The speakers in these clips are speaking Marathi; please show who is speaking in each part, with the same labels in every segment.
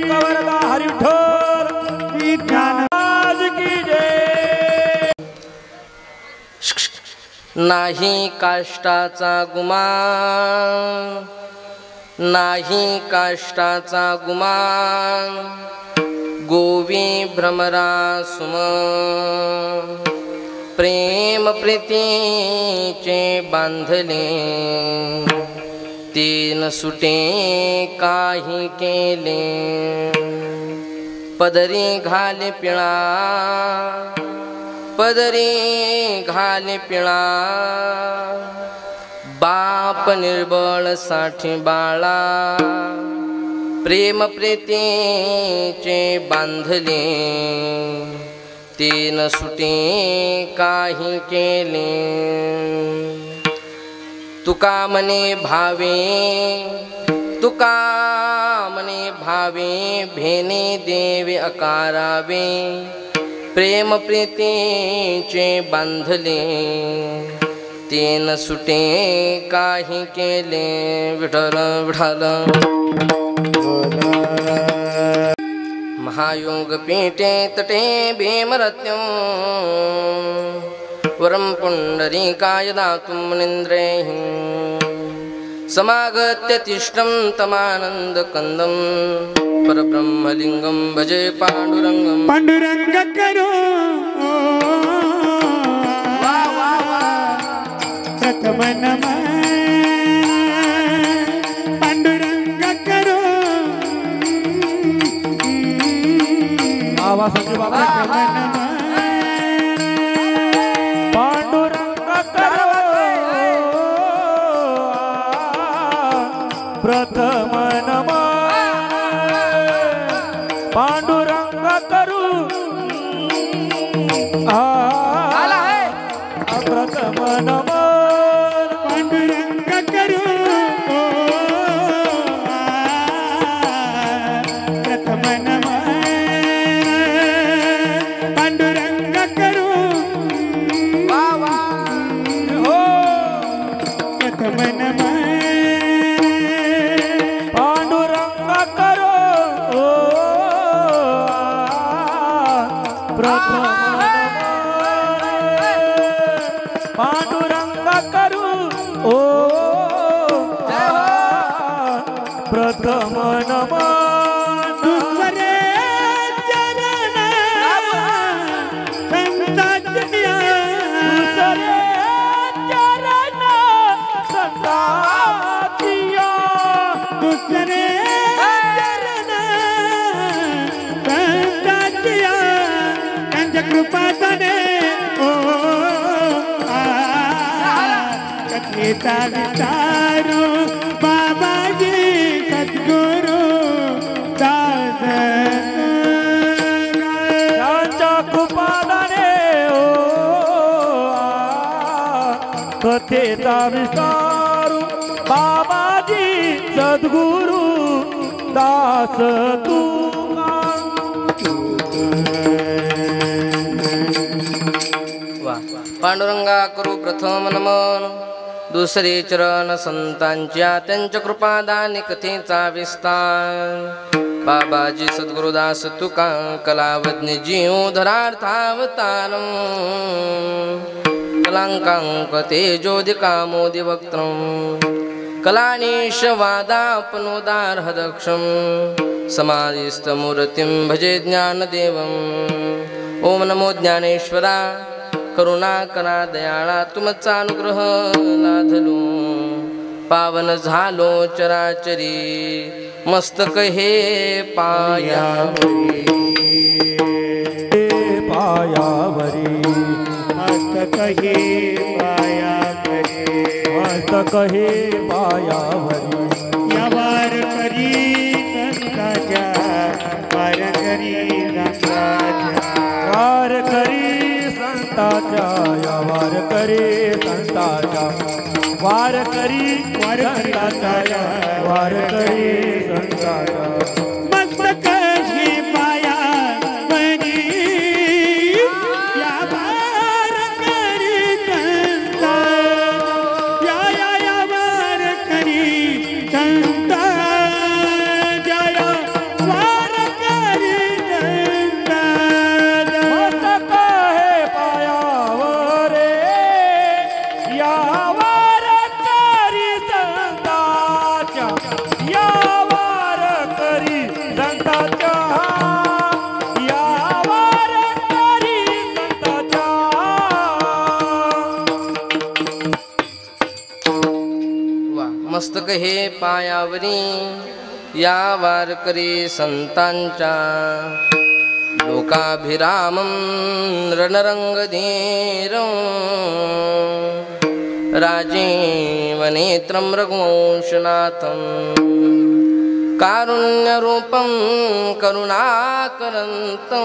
Speaker 1: कवरदा हरी विठ्ठल की ज्ञानराज की जय।
Speaker 2: नाही काष्टाचा गुमान, नाही काष्टाचा गुमान, गोवी भ्रमरा सुम, प्रेम प्रीतीचे बांधले, तीन सुटे काही केले, पदरी घाले पिळा, पदरी घाले पिळा, बाप निर्बळ साठी बाळा, प्रेम प्रीतीचे बांधले, तीन सुटे काही केले, तुका मने भावे, तुका मने भावे, भेने देवे अकारावे, प्रेम प्रीतीचे बांधले, तीन सुटे काही केले, विठ्ठल विठ्ठल। महायोग पीठे तटे भीमरत्नं, वरं पुंडरीकाय दातुं मुनीन्द्रैः, समागत्य तिष्ठं तमानन्दकन्दं, परब्रह्मलिङ्गं भजे पाण्डुरङ्गं।
Speaker 1: पांडुरंग करो प्रथम नमः, पांडुरंग करो आवाज प्रथम नमः, पांडुरंग करो प्रथम नमः, पांडुरंग करू प्रथम नमः, पांडुरंग करू प्रथम नमः, पांडुरंग करू हो प्रथम नमः, पांडुरंग करो प्रथम पांडुरंग करू ओ प्रथम नमः, दुसरे चरण संताच्या, दुसरे चरण संताच्या, दुसरे चरण संताच्या, त्यांच्या कृपाने कथेचा विचारू बाबाजी सद्गुरु दास, त्यांच्या कृपाने कथेचा विचारू बाबाजी सद्गुरु दास तू।
Speaker 2: पांडुरंगा करू प्रथम नमन, दुसरे चरण संतांच्या, त्यांच्या कृपादानी कथेचा विस्तार, बाबाजी सद्गुरुदास तुका कलावज्ञ जीवधरार्थावतारं, कलांकांक तेजोदिकामोदि वक्त्रं, कलानीशवादापनोदार्हदक्षं, समाधिस्थमूर्तिं भजे ज्ञानदेवं। ओम नमो ज्ञानेश्वरा, करुणा करा दयाळा, तुमचा अनुग्रह लाधलो, पावन झालो चराचरी, मस्तक हे पायावरी,
Speaker 1: पायावरी मस्तक हे पायावरी, मस्तक हे पायावरी, या वार करी संताच्या, वार करी संताच्या, वार करी संताच्या, या वार करी संताच्या, वार करी संताच्या, वार करी संताच्या, मस्तक हे पायावरी, या वार करी संता, या वार करी संता, या वार संताच्या या वारकरी संताच्या
Speaker 2: वा मस्तक हे पायावरी या वारकरी संतांच्या लोकाभिरामं रणरंगधीरं राजीवनेत्रं रघुवंशनाथं कारुण्यरूपं करुणाकरन्तं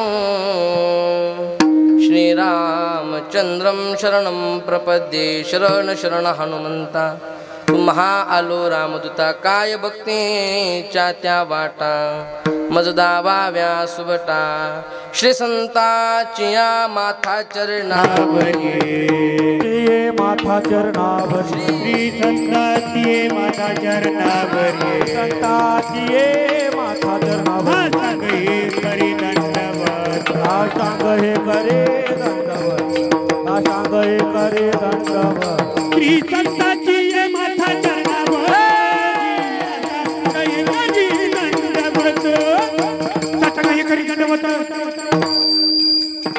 Speaker 2: श्रीरामचन्द्रं शरणं प्रपद्ये शरण शरण हनुमंता तुम्हा आलो रामदूता काय भक्तीच्या त्या वाटा मज दावा व्यासुबटा श्री संताची या माथा चरणावरी
Speaker 1: माथा चरणावर
Speaker 3: श्री संताची माता चरणावरी
Speaker 1: संताची माथा चरणावर
Speaker 3: सांग हे करी दंडवत
Speaker 1: सांग हे करे दंडवत सांग हे करे दंडवत
Speaker 3: श्री संताची माता चरणावर करी दंडवत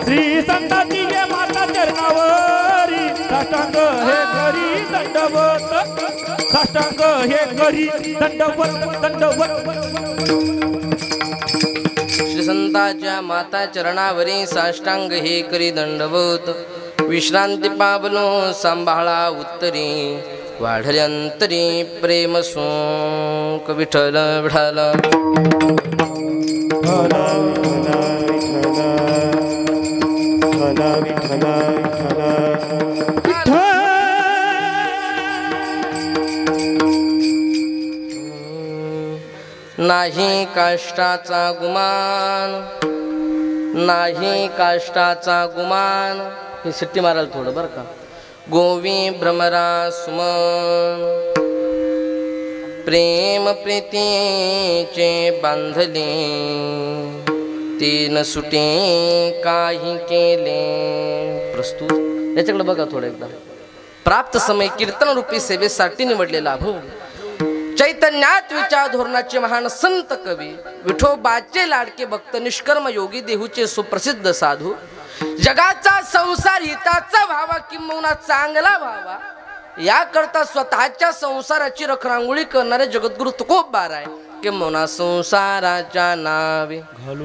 Speaker 1: श्री संताची माता चरणावरी साष्टांग हे करी दंडवत साष्टांग हे करी दंडवत दंडवत
Speaker 2: श्री संताच्या माता चरणावरी साष्टांग हे करी दंडवत विश्रांती पावलो सांभाळा उत्तरी वाढल्यांतरी प्रेम सोंक विठ्ठल विठ्ठल नाही काष्टाचा गुमान नाही काष्टाचा गुमान हे सिट्टी मारायला थोडं बरं का गोवी भ्रमरा सुमन प्रेम प्रीतीचे बांधले तीन सुटे काही केले प्रस्तुत याच्याकडे बघा थोडं एकदा प्राप्त समय कीर्तन रूपी सेवेसाठी निवडलेला भाऊ चैतन्यात विचार धोरणाचे महान संत कवी विठोबाचे लाडके भक्त निष्कर्म योगी देहूचे सुप्रसिद्ध साधू जगाचा संसार हिताचा व्हावा किंबहुना चांगला व्हावा याकरता स्वतःच्या संसाराची रखरांगोळी करणारे जगद्गुरु तुकोबार आहे किंबहुना संसाराच्या नावे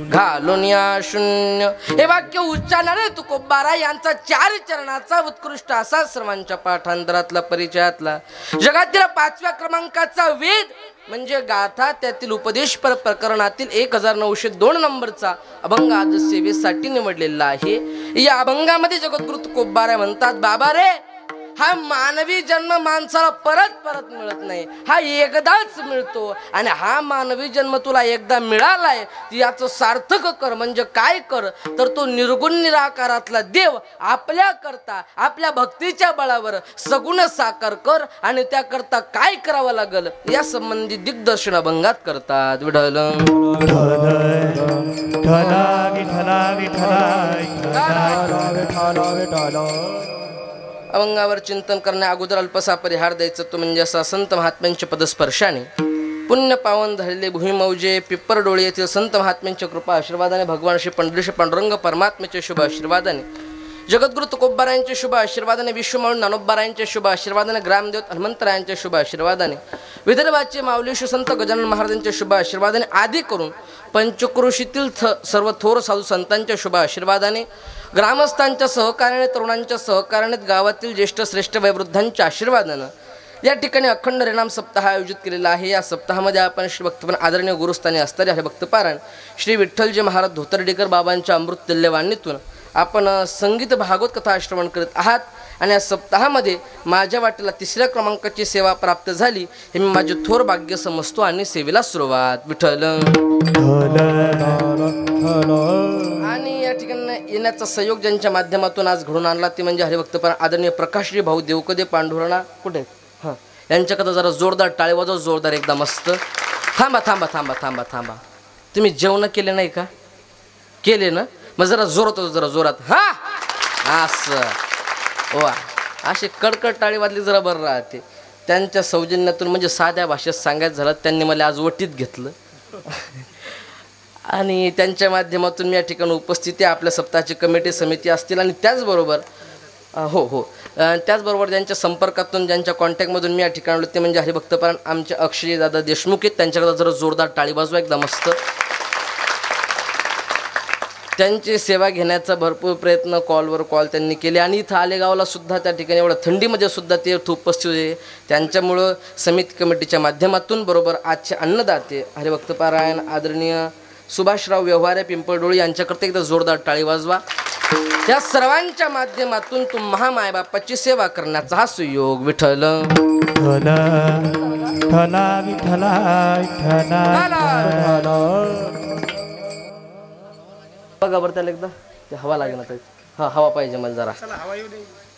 Speaker 2: घालून या शून्य हे वाक्य उच्चारणारे तुकोबारा यांचा 4 चरणाचा उत्कृष्ट असा सर्वांच्या पाठांतरातला परिचयातला जगातील 5व्या क्रमांकाचा वेद म्हणजे गाथा त्यातील उपदेशपर प्रकरणातील 1902 नंबरचा अभंग आज सेवेसाठी निवडलेला आहे या अभंगामध्ये जगद्गुरु तुकोबारा म्हणतात बाबा रे हा मानवी जन्म माणसाला परत परत मिळत नाही हा एकदाच मिळतो आणि हा मानवी जन्म तुला एकदा मिळालाय याचं सार्थक कर म्हणजे काय कर तर तो निर्गुण निराकारातला देव आपल्या करता आपल्या भक्तीच्या बळावर सगुण साकार कर आणि त्याकरता काय करावं लागल या संबंधी दिग्दर्शन अभंगात करतात विठ्ठल अभंगावर चिंतन करण्या अगोदर अल्पसा परिहार द्यायचं तो म्हणजे असा संत महात्म्यांच्या पदस्पर्शाने पुण्य पावन झालेले भूमिमौजे पिप्पर डोळे येथील संत महात्म्यांच्या कृपा आशीर्वादाने भगवान श्री पंढरीश पांडुरंग परमात्म्याच्या शुभ आशीर्वादाने जगद्गुरु तुकोबारायांच्या शुभ आशीर्वादाने विश्वमाऊली ज्ञानोबारायांच्या शुभ आशीर्वादाने ग्रामदेवत हनुमंतरायांच्या शुभ आशीर्वादाने विदर्भाचे माऊली संत गजानन महाराजांच्या शुभ आशीर्वादाने आदी करून पंचक्रोशीतील सर्व थोर साधू संतांच्या शुभ आशीर्वादाने ग्रामस्थांच्या सहकार्याने तरुणांच्या सहकार्याने गावातील ज्येष्ठ श्रेष्ठ वयोवृद्धांच्या आशीर्वादानं या ठिकाणी अखंड हरिनाम सप्ताह आयोजित केलेला आहे या सप्ताहामध्ये आपण श्री भक्तपण आदरणीय गुरुस्थानी असणारे हरिभक्तपारायण श्री विठ्ठलजी महाराज धोतर्डीकर बाबांच्या अमृततुल्य वाणीतून आपण संगीत भागवत कथा श्रवण करत आहात आणि या सप्ताहामध्ये माझ्या वाटेला 3ऱ्या क्रमांकाची सेवा प्राप्त झाली हे मी माझे थोर भाग्य समजतो आणि सेवेला सुरुवात विठ्ठल आणि या ठिकाणी येण्याचा सहयोग ज्यांच्या माध्यमातून आज घडून आणला ते म्हणजे हरिभक्तपारायण आदरणीय प्रकाशजी भाऊ देवकदे पांडुरणा कुठे हां यांच्याकडे जरा जोरदार टाळी वाजवा जोरदार एकदा मस्त थांबा थांबा थांबा थांबा थांबा तुम्ही जेवण केले नाही का केले ना मग जरा जोरात होतो जरा जोरात हा असं वा अशी कडकड टाळी वाजली जरा बरं राहते त्यांच्या सौजन्यातून म्हणजे साध्या भाषेत सांगायचं झालं त्यांनी मला आज वटीत घेतलं आणि त्यांच्या माध्यमातून मी या ठिकाणी उपस्थित आहे. आपल्या सप्ताहाची कमिटी समिती असतील आणि त्याचबरोबर त्याचबरोबर ज्यांच्या संपर्कातून ज्यांच्या कॉन्टॅक्टमधून मी या ठिकाणी आलो ते म्हणजे हरिभक्तपरायण आमचे अक्षय दादा देशमुख आहेत. त्यांच्याकडे जरा जोरदार टाळी वाजवा एकदा मस्त. त्यांची सेवा घेण्याचा भरपूर प्रयत्न कॉलवर कॉल त्यांनी केले आणि इथं आलेगावला सुद्धा त्या ठिकाणी एवढं थंडीमध्ये सुद्धा ते उपस्थित होते. त्यांच्यामुळं समिती कमिटीच्या माध्यमातून बरोबर आजचे अन्नदाते हरिभक्तपरायण आदरणीय सुभाषराव व्यवहारे पिंपळडोळी यांच्याकरता एकदा जोरदार टाळी वाजवा. या सर्वांच्या माध्यमातून तू महामायबापाची सेवा करण्याचा हा सुयोग विठ्ठल बघा बरं त्याला एकदा ते हवा लागेल ना. हा हवा पाहिजे मला जरा.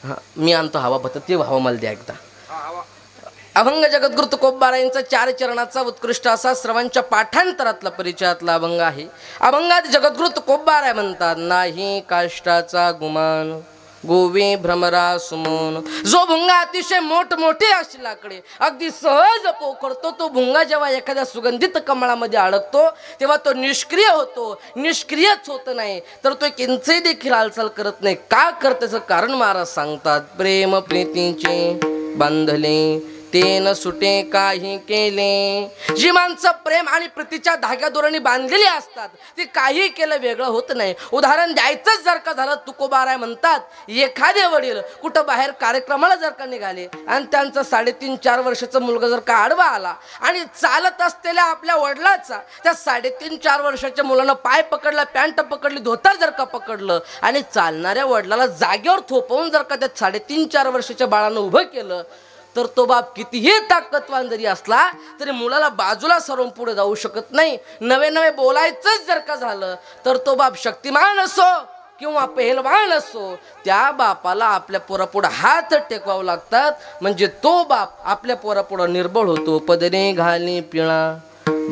Speaker 2: हां मी आणतो हवा फक्त ते हवा मला द्या एकदा. अभंग जगद्गुरु तुकोबारायांचा 4 चरणाचा उत्कृष्ट असा सर्वांच्या पाठांतरातला परिचयातला अभंग आहे. अभंगात जगद्गुरु तुकोबाराय म्हणतात नाही काष्टाचा गुमान गोवे भ्रमरा सुमन. जो भुंगा अतिशय मोठमोठे अशी लाकडे अगदी सहज पोखरतो तो भुंगा जेव्हा एखाद्या सुगंधित कमळामध्ये अडकतो तेव्हा तो निष्क्रिय होतो. निष्क्रियच होत नाही तर तो किंचही देखील हालचाल करत नाही. का करत त्याचं कारण महाराज सांगतात. प्रेम प्रीतीचे बांधले ते न सुटे काही केले. जी माणसं प्रेम आणि प्रीतीच्या धाग्यादोरांनी बांधलेली असतात ती काही केलं वेगळं होत नाही. उदाहरण द्यायचंच जर का झालं तुकोबाराय म्हणतात एखादे वडील कुठं बाहेर कार्यक्रमाला जर का निघाले आणि त्यांचा 3.5-4 वर्षाचा मुलगा जर का आडवा आला आणि चालत असलेल्या आपल्या वडिलाचा त्या 3.5-4 वर्षाच्या मुलानं पाय पकडला, पॅन्ट पकडली, धोतर जर का पकडलं आणि चालणाऱ्या वडिलाला जागेवर थोपवून जर का त्या 3.5-4 वर्षाच्या बाळानं उभं केलं तर तो बाप कितीही ताकदवान जरी असला तरी मुलाला बाजूला सरून पुढे जाऊ शकत नाही. नवे बोलायचंच जर का झालं तर तो बाप शक्तिमान असो किंवा पेहलवान असो त्या बापाला आपल्या पोरापुढं हात टेकवावं लागतात म्हणजे तो बाप आपल्या पोरापुढं निर्बळ होतो. पदरे घाली पिळा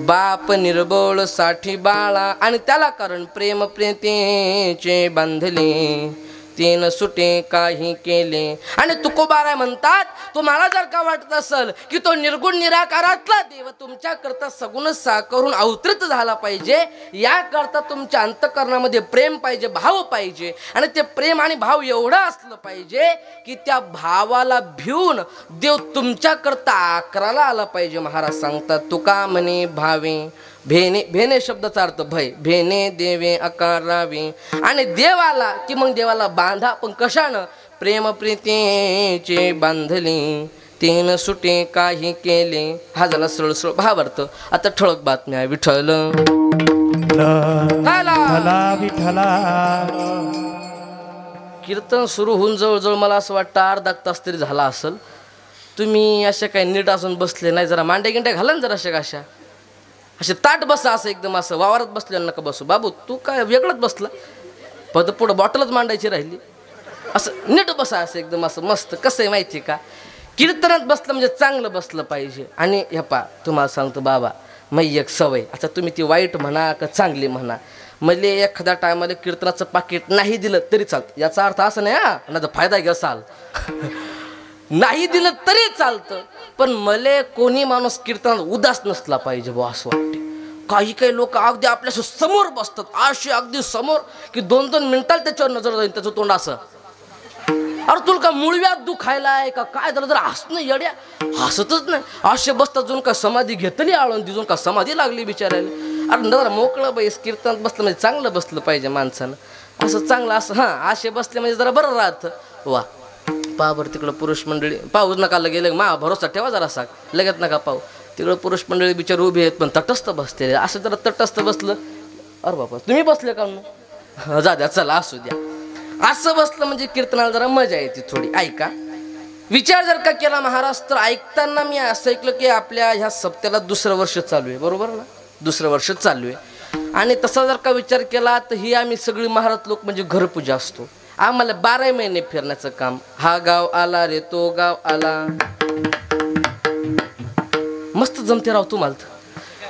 Speaker 2: बाप निर्बळ साठी बाळा आणि त्याला कारण प्रेम प्रीतीचे बांधले ते न सुटे काही केले. आणि तुकोबाराय म्हणतात तुम्हाला जर का वाटत असेल की तो निर्गुण निराकारातला देव तुमच्या करता सगुण साकारून अवतरित झाला पाहिजे याकरता तुमच्या अंतःकरणामध्ये प्रेम पाहिजे, भाव पाहिजे आणि ते प्रेम आणि भाव एवढं असलं पाहिजे की त्या भावाला भिवून देव तुमच्या करता आकाराला आला पाहिजे. महाराज सांगतात तुका म्हणे भावे भेने. भेने शब्दाचा अर्थ भय. भेने देवे आकारावे आणि देवाला की मग देवाला बांधा पण कशानं. प्रेम प्रीतीचे बांधले ते न सुटे काही केले. हा झाला सरळ भावार्थ. आता ठळक बातम्या विठ्ठल कीर्तन सुरू होऊन जवळजवळ मला असं वाटतं अर्धा तास तरी झाला असेल. तुम्ही अशा काही नीट असून बसले नाही. जरा मांड्या गिंड्या घाला ना जरा कशा असे ताट बसा. असं एकदम असं वावरात बसले नका बसू. बाबू तू काय वेगळंच बसला. पुढं बॉटलच मांडायची राहिली. असं नीट बसा. असं एकदम असं मस्त. कसं आहे माहिती का कीर्तनात बसलं म्हणजे चांगलं बसलं पाहिजे. आणि हे पा तुम्हाला सांगतो बाबा मग एक सवय. आता तुम्ही ती वाईट म्हणा का चांगली म्हणा म्हणजे एखाद्या टायमाला कीर्तनाचं पाकिट नाही दिलं तरी चालतं. याचा अर्थ असं नाही हा ना तर फायदा घ्याल नाही दिलं तरी चालतं पण मले कोणी माणूस कीर्तनात उदास नसला पाहिजे बुवा असं वाटते. काही लोक अगदी आपल्याशी समोर बसतात अशी अगदी समोर की 2-2 मिनिटाला त्याच्यावर नजर जाईल त्याचं तोंड असं. अरे तुला का मुळव्यात दुखायलाय का काय झालं जर हसणं येड्या हसतच नाही. असे बसतात जणू का समाधी घेतली आळून दिजून का समाधी लागली बिचारायला. अरे जरा मोकळं बैस कीर्तनात बसलं म्हणजे चांगलं बसलं पाहिजे माणसानं. असं चांगलं असं हां असे बसले म्हणजे जरा बरं राहतं. वा पहा बरं तिकडं पुरुष मंडळी पाऊस नका गेलं मा भरोसा ठेवा जरा साक लगेच नका पाहू. तिकडं पुरुष मंडळी बिचार उभी आहेत पण तटस्थ बसते. असं जरा तटस्थ बसलं अरे बाबा तुम्ही बसले का जा द्या चला असू द्या. असं बसलं म्हणजे कीर्तनाला जरा मजा येते थोडी. ऐका विचार जर का केला महाराज तर ऐकताना मी असं ऐकलं की आपल्या ह्या सप्त्याला 2रं वर्ष चालू आहे. बरोबर ना 2रं वर्ष चालू आहे. आणि तसा जर का विचार केला तर ही आम्ही सगळी महाराज लोक म्हणजे घरपूजा असतो. आम्हाला 12 महिने फिरण्याचं काम. हा गाव आला रे तो गाव आला मस्त जमते राव तुम्हाला.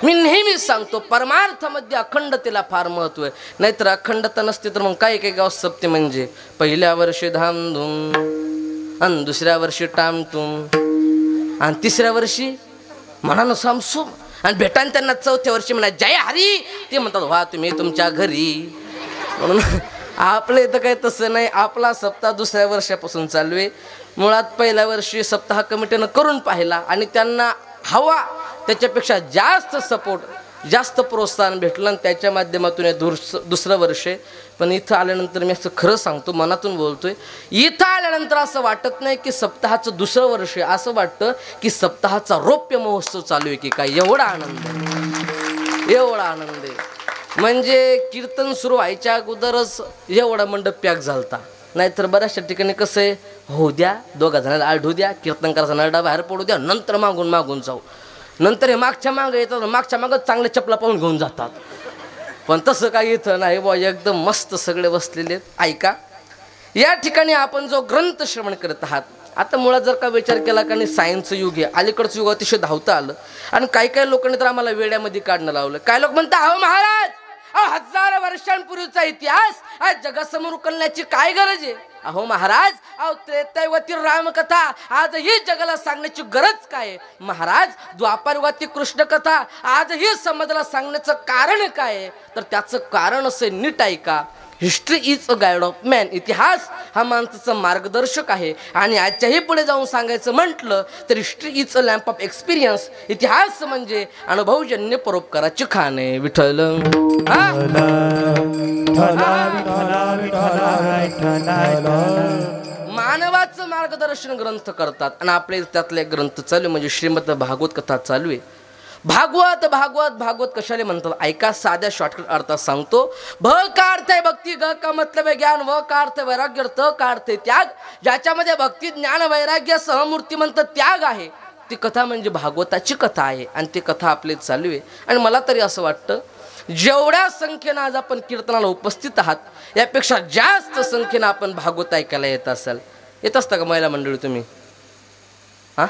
Speaker 2: मी नेहमीच सांगतो परमार्थामध्ये अखंडतेला फार महत्व आहे. नाहीतर अखंडता नसते तर मग काही गाव सप्ते म्हणजे पहिल्या वर्षी धामधूम आणि 2ऱ्या वर्षी टामटूम आणि 3ऱ्या वर्षी मनानं सामसूम आणि भेटान त्यांना 4थ्या वर्षी म्हणा जय हरी, ते म्हणतात वा तुम्ही तुमच्या घरी. म्हणून आपलं इथं काही तसं नाही. आपला सप्ताह 2ऱ्या वर्षापासून चालू आहे. मुळात पहिल्या वर्षी सप्ताह कमिटीनं करून पाहिला आणि त्यांना हवा त्याच्यापेक्षा जास्त सपोर्ट, जास्त प्रोत्साहन भेटलं आणि त्याच्या माध्यमातून हे 2रं वर्ष. पण इथं आल्यानंतर मी असं खरं सांगतो, मनातून बोलतोय, इथं आल्यानंतर असं वाटत नाही की सप्ताहाचं 2रं वर्ष, असं वाटतं की सप्ताहाचा रौप्य महोत्सव चालू आहे की काय. एवढा आनंद आहे, एवढा आनंद आहे. म्हणजे कीर्तन सुरू व्हायच्या अगोदरच एवढा मंडप पॅक झालता. नाहीतर बऱ्याचशा ठिकाणी कसं आहे, होऊ द्या 2 जणांना आढळू द्या, कीर्तन करायचा नरडा बाहेर पडू द्या, नंतर मागून मागून जाऊ. नंतर हे मागच्या मागं येतात, मागच्या मागं चांगले चपला पाहून घेऊन जातात. पण तसं काही इथं नाही बॉ, एकदम मस्त सगळे बसलेले आहेत. ऐका, या ठिकाणी आपण जो ग्रंथ श्रवण करत आहात, आता मुळात जर का विचार केला का नाही, सायन्सचं युग आहे, अलीकडचं युग अतिशय धावतं आलं आणि काही लोकांनी तर आम्हाला वेड्यामध्ये काढणं लावलं. काय लोक म्हणतात अहो महाराज, अहो 1000 वर्षांपूर्वीचा इतिहास आज जगासमोर उकलण्याची काय गरज आहे. अहो महाराज, अहो त्रेतायुगातील रामकथा आजही जगाला सांगण्याची गरज काय आहे. महाराज, द्वापारयुगातील कृष्ण कथा आजही समाजाला सांगण्याचं कारण काय आहे. तर त्याचं कारण असं नीट ऐका, history is a guide of man. इतिहास हा माणसाचं मार्गदर्शक आहे. आणि आजच्याही पुढे जाऊन सांगायचं म्हटलं तर history is a lamp of experience. इतिहास म्हणजे अनुभवजन्य परोपकाराची खाण आहे. विठ्ठल मानवाचं मार्गदर्शन ग्रंथ करतात आणि आपले त्यातले ग्रंथ चालू म्हणजे श्रीमद भागवत कथा चालू आहे. भागवत भागवत भागवत कशाले म्हणतात ऐका, साध्या शॉर्टकट अर्थात सांगतो. भ का अर्थ आहे भक्ती, ग का मतलब ज्ञान, व का अर्थ वैराग्य, त का अर्थ त्याग. ज्याच्यामध्ये भक्ती ज्ञान वैराग्य सहमूर्तिमंत त्याग आहे, ती कथा म्हणजे भागवताची कथा आहे आणि ती कथा आपली चालू आहे. आणि मला तरी असं वाटतं जेवढ्या संख्येनं आज आपण कीर्तनाला उपस्थित आहात, यापेक्षा जास्त संख्येनं आपण भागवत ऐकायला येत असाल. येत असता का महिला मंडळी तुम्ही? हा,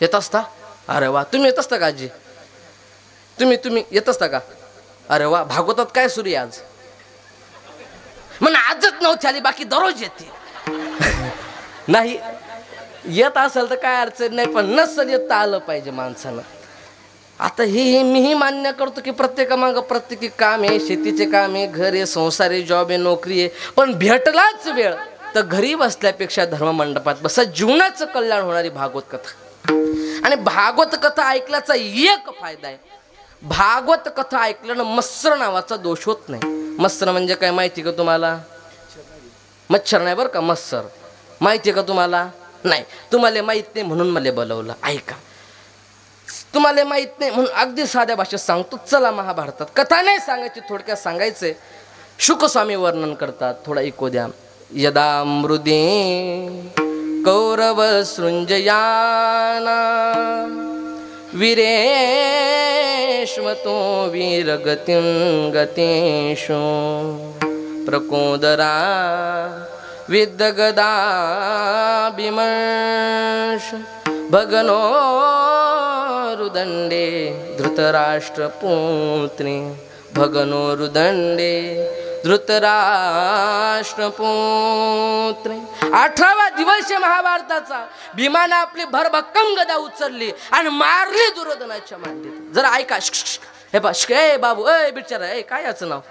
Speaker 2: येत असता? अरे वा. तुम्ही येत असता का आजी? तुम्ही येत असता का? अरे वा. भागवतात काय सुरू आहे आज? मग आजच नव्हती आली, बाकी दररोज येते. नाही येत असेल तर काय अडचण नाही, पण नसल येत आलं पाहिजे माणसानं. आता हे मीही मान्य करतो की प्रत्येकामागं प्रत्येकी काम आहे, शेतीचे काम आहे, घर आहे, संसार आहे, जॉब आहे, नोकरी आहे. पण भेटलाच वेळ तर घरी बसल्यापेक्षा धर्ममंडपात बसा. जीवनाचं कल्याण होणारी भागवत कथा. आणि भागवत कथा ऐकल्याचा एक फायदा आहे, भागवत कथा ऐकल्यानं मत्सर नावाचा दोष होत नाही. मत्सर म्हणजे काय माहिती का तुम्हाला? मच्छर नाही बरं का, मत्सर माहिती का तुम्हाला? नाही. तुम्हाला माहित नाही म्हणून मला बोलवलं. ऐका, तुम्हाला माहित नाही म्हणून अगदी साध्या भाषेत सांगतो. चला महाभारतात, कथा नाही सांगायची, थोडक्यात सांगायचंय. शुकस्वामी वर्णन करतात, थोडा ऐकू द्या. यदा मृदे कौरव सृंजयाना वीरेश्वतो वीरगतिं गतेषु प्रकोदरा विद्यगदा विमर्श भगनो रुदंडे धृतराष्ट्रपुत्री भगनो रुदंडे धृतराष्ट्रपुत्री. 18वा दिवस महाभारताचा. भीमानं आपली भरभक्कम गदा उचलली आणि मारली दुर्योधनाच्या मांडीत. जरा ऐका, हे बघ ए बाबू, ए बिचारा, ए काय याचं नाव,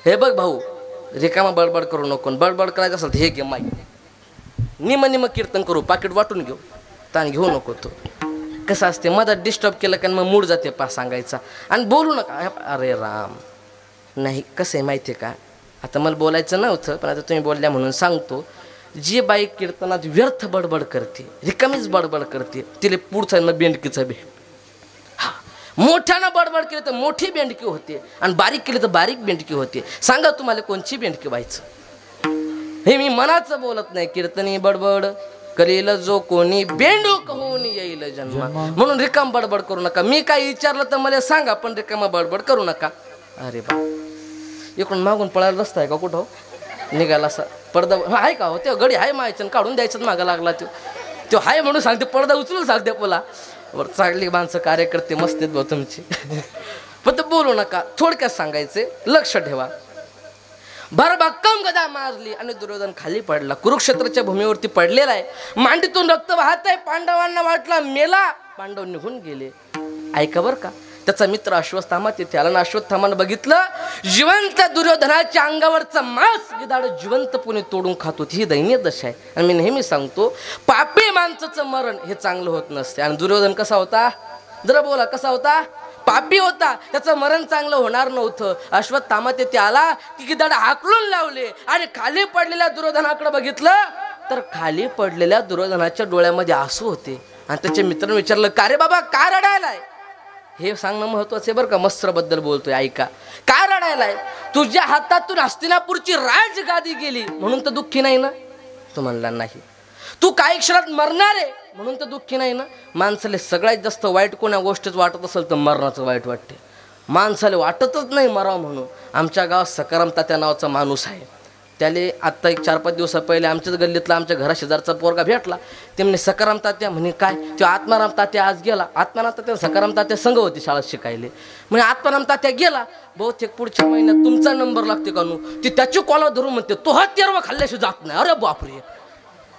Speaker 2: हे बघ भाऊ, रिकामा बडबड करू नको. बडबड करायचं असेल तर हे घे माई, निम कीर्तन करू, पाकिट वाटून घेऊ, ताण घेऊ नको. तो कसं असते, मधात डिस्टर्ब केलं का मग मूड जाते पा सांगायचा. आणि बोलू नका. अरे राम, नाही कसं आहे माहिती आहे का, आता मला बोलायचं नव्हतं पण आता तुम्ही बोलल्या म्हणून सांगतो. जी बाई कीर्तनात व्यर्थ बडबड करते, रिकामीच बडबड करते, तिला पुढचा न बेंडकीचा बे. हा, मोठ्यानं बडबड केली तर मोठी बेंडकी होते आणि बारीक केली तर बारीक बेंडकी होते. सांगा तुम्हाला कोणची बेंडकी व्हायचं? हे मी मनाचं बोलत नाही. कीर्तनी बडबड करेल जो कोणी, बेंडूक होऊन येईल जन्मा. म्हणून रिकाम बडबड करू नका. मी काय विचारलं तर मला सांगा, पण रिकामा बडबड करू नका. अरे बा, इकडून मागून पळायला रस्ता आहे का कुठं निघाला असा पडदा आहे का हो? ते गडी आहे मायचं, काढून द्यायचं मागा लागला. तो हाय म्हणून सांगते, पडदा उचलून सांगते बोला. बरं, चांगली माणसं कार्यकर्ते मस्त आहेत बा तुमची. पण बोलू नका, थोडक्यात सांगायचे, लक्ष ठेवा. भरभक्कम गदा मारली आणि दुर्योधन खाली पडला. कुरुक्षेत्राच्या भूमीवरती पडलेला आहे, मांडीतून रक्त वाहत आहे. पांडवांना वाटला मेला, पांडव निघून गेले. ऐका बरं का. त्याचा मित्र अश्वत्थामा तिथे आला आणि अश्वत्थामानं बघितलं जिवंत दुर्योधनाच्या अंगावरचा मांस गिधाड जिवंतपणे तोडून खात होती. ही दयनीय दशा आहे. आणि मी नेहमी सांगतो पापी माणसाचं मरण हे चांगलं होत नसते. आणि दुर्योधन कसा होता जरा बोला, कसा होता? पापी होता. त्याचं मरण चांगलं होणार नव्हतं. अश्वत्थामा तिथे आला की गिधाड हाकलून लावले आणि खाली पडलेल्या दुर्योधनाकडे बघितलं तर खाली पडलेल्या दुर्योधनाच्या डोळ्यामध्ये आसू होते. आणि त्याच्या मित्राने विचारलं का रे बाबा का रडायलाय? हे सांगणं महत्वाचं आहे बरं का. मस्त्रबद्दल बोलतोय ऐका. का रडायलाय? तुझ्या हातातून हस्तिनापूरची राजगादी गेली म्हणून तर दुःखी नाही ना? तो म्हणला नाही. तू काही क्षणात मरणार आहे म्हणून तर दुःखी नाही ना? माणसाला सगळ्यात जास्त वाईट कोण्या गोष्टीच वाटत असेल तर मरणाचं वाईट वाटते. माणसाला वाटतच नाही मरावं म्हणून. आमच्या गावात सकाराम तात्या नावाचा माणूस आहे. त्याले आत्ता एक 4-5 दिवसा पहिले आमच्याच गल्लीतला आमच्या घराशेजारचा पोरगा भेटला. ते म्हणे सकाराम तात्या. म्हणे काय? तो आत्माराम तात्या आज गेला. आत्माराम तात्या सकाराम तात्या संघ होती शाळेत शिकायले. म्हणजे आत्माराम तात्या गेला. बहुतेक पुढच्या महिन्यात तुमचा नंबर लागते का नू? ती त्याची कॉलर धरून म्हणते तो हा तेरवा खाल्ल्याशी जात नाही. अरे बापरे,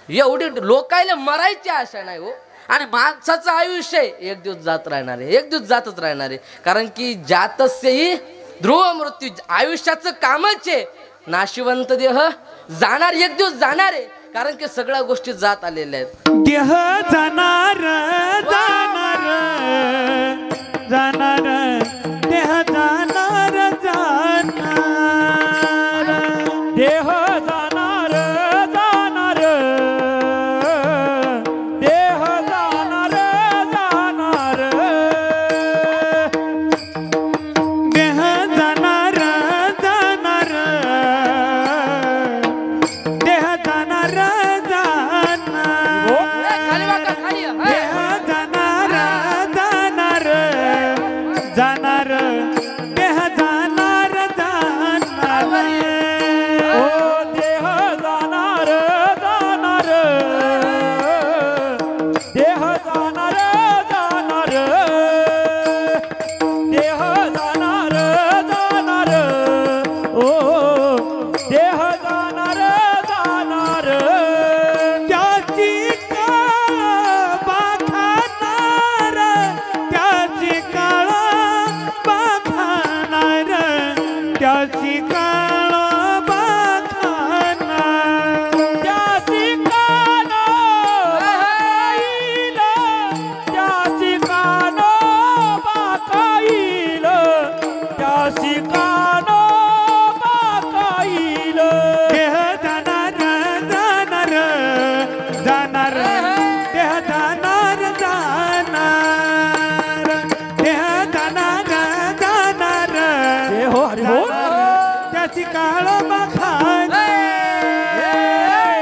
Speaker 2: एवढी लोकायला मरायची आशा नाही हो. आणि माणसाचं आयुष्य एक दिवस जात राहणार आहे, एक दिवस जातच राहणार आहे. कारण की जातस्यही ध्रुव मृत्यू. आयुष्याचं कामच आहे. नाशिवंत देह जाणार, एक दिवस जाणार आहे. कारण की सगळ्या गोष्टी जात आलेल्या आहेत.
Speaker 3: देह जाणार जाणार जाणार देह जाणार जाणार
Speaker 1: देह जाणार जाणार देह जाणार जाणार
Speaker 3: देह जाणार जाणार देह जाणार
Speaker 2: खाली वाका, खाली या.
Speaker 3: देह जाणार जाणार जाणार देह जाणार जाणार
Speaker 1: ओ देह जाणार जाणार देह जाणार जाणार देह जाणार जाणार ओ देह जाणार जाणार
Speaker 3: त्याची काळ बाखाणार त्याची काळ बाखाणार त्याची काळ बाखाणार
Speaker 1: त्याची कान बाकाईल त्याची कान बाकाईल त्याची कान बाकाईल
Speaker 3: देह जाणार जाणार जाणार देह जाणार जाणार देह जाणार जाणार
Speaker 1: देहो हरी बोल.
Speaker 3: त्याची काळ बखान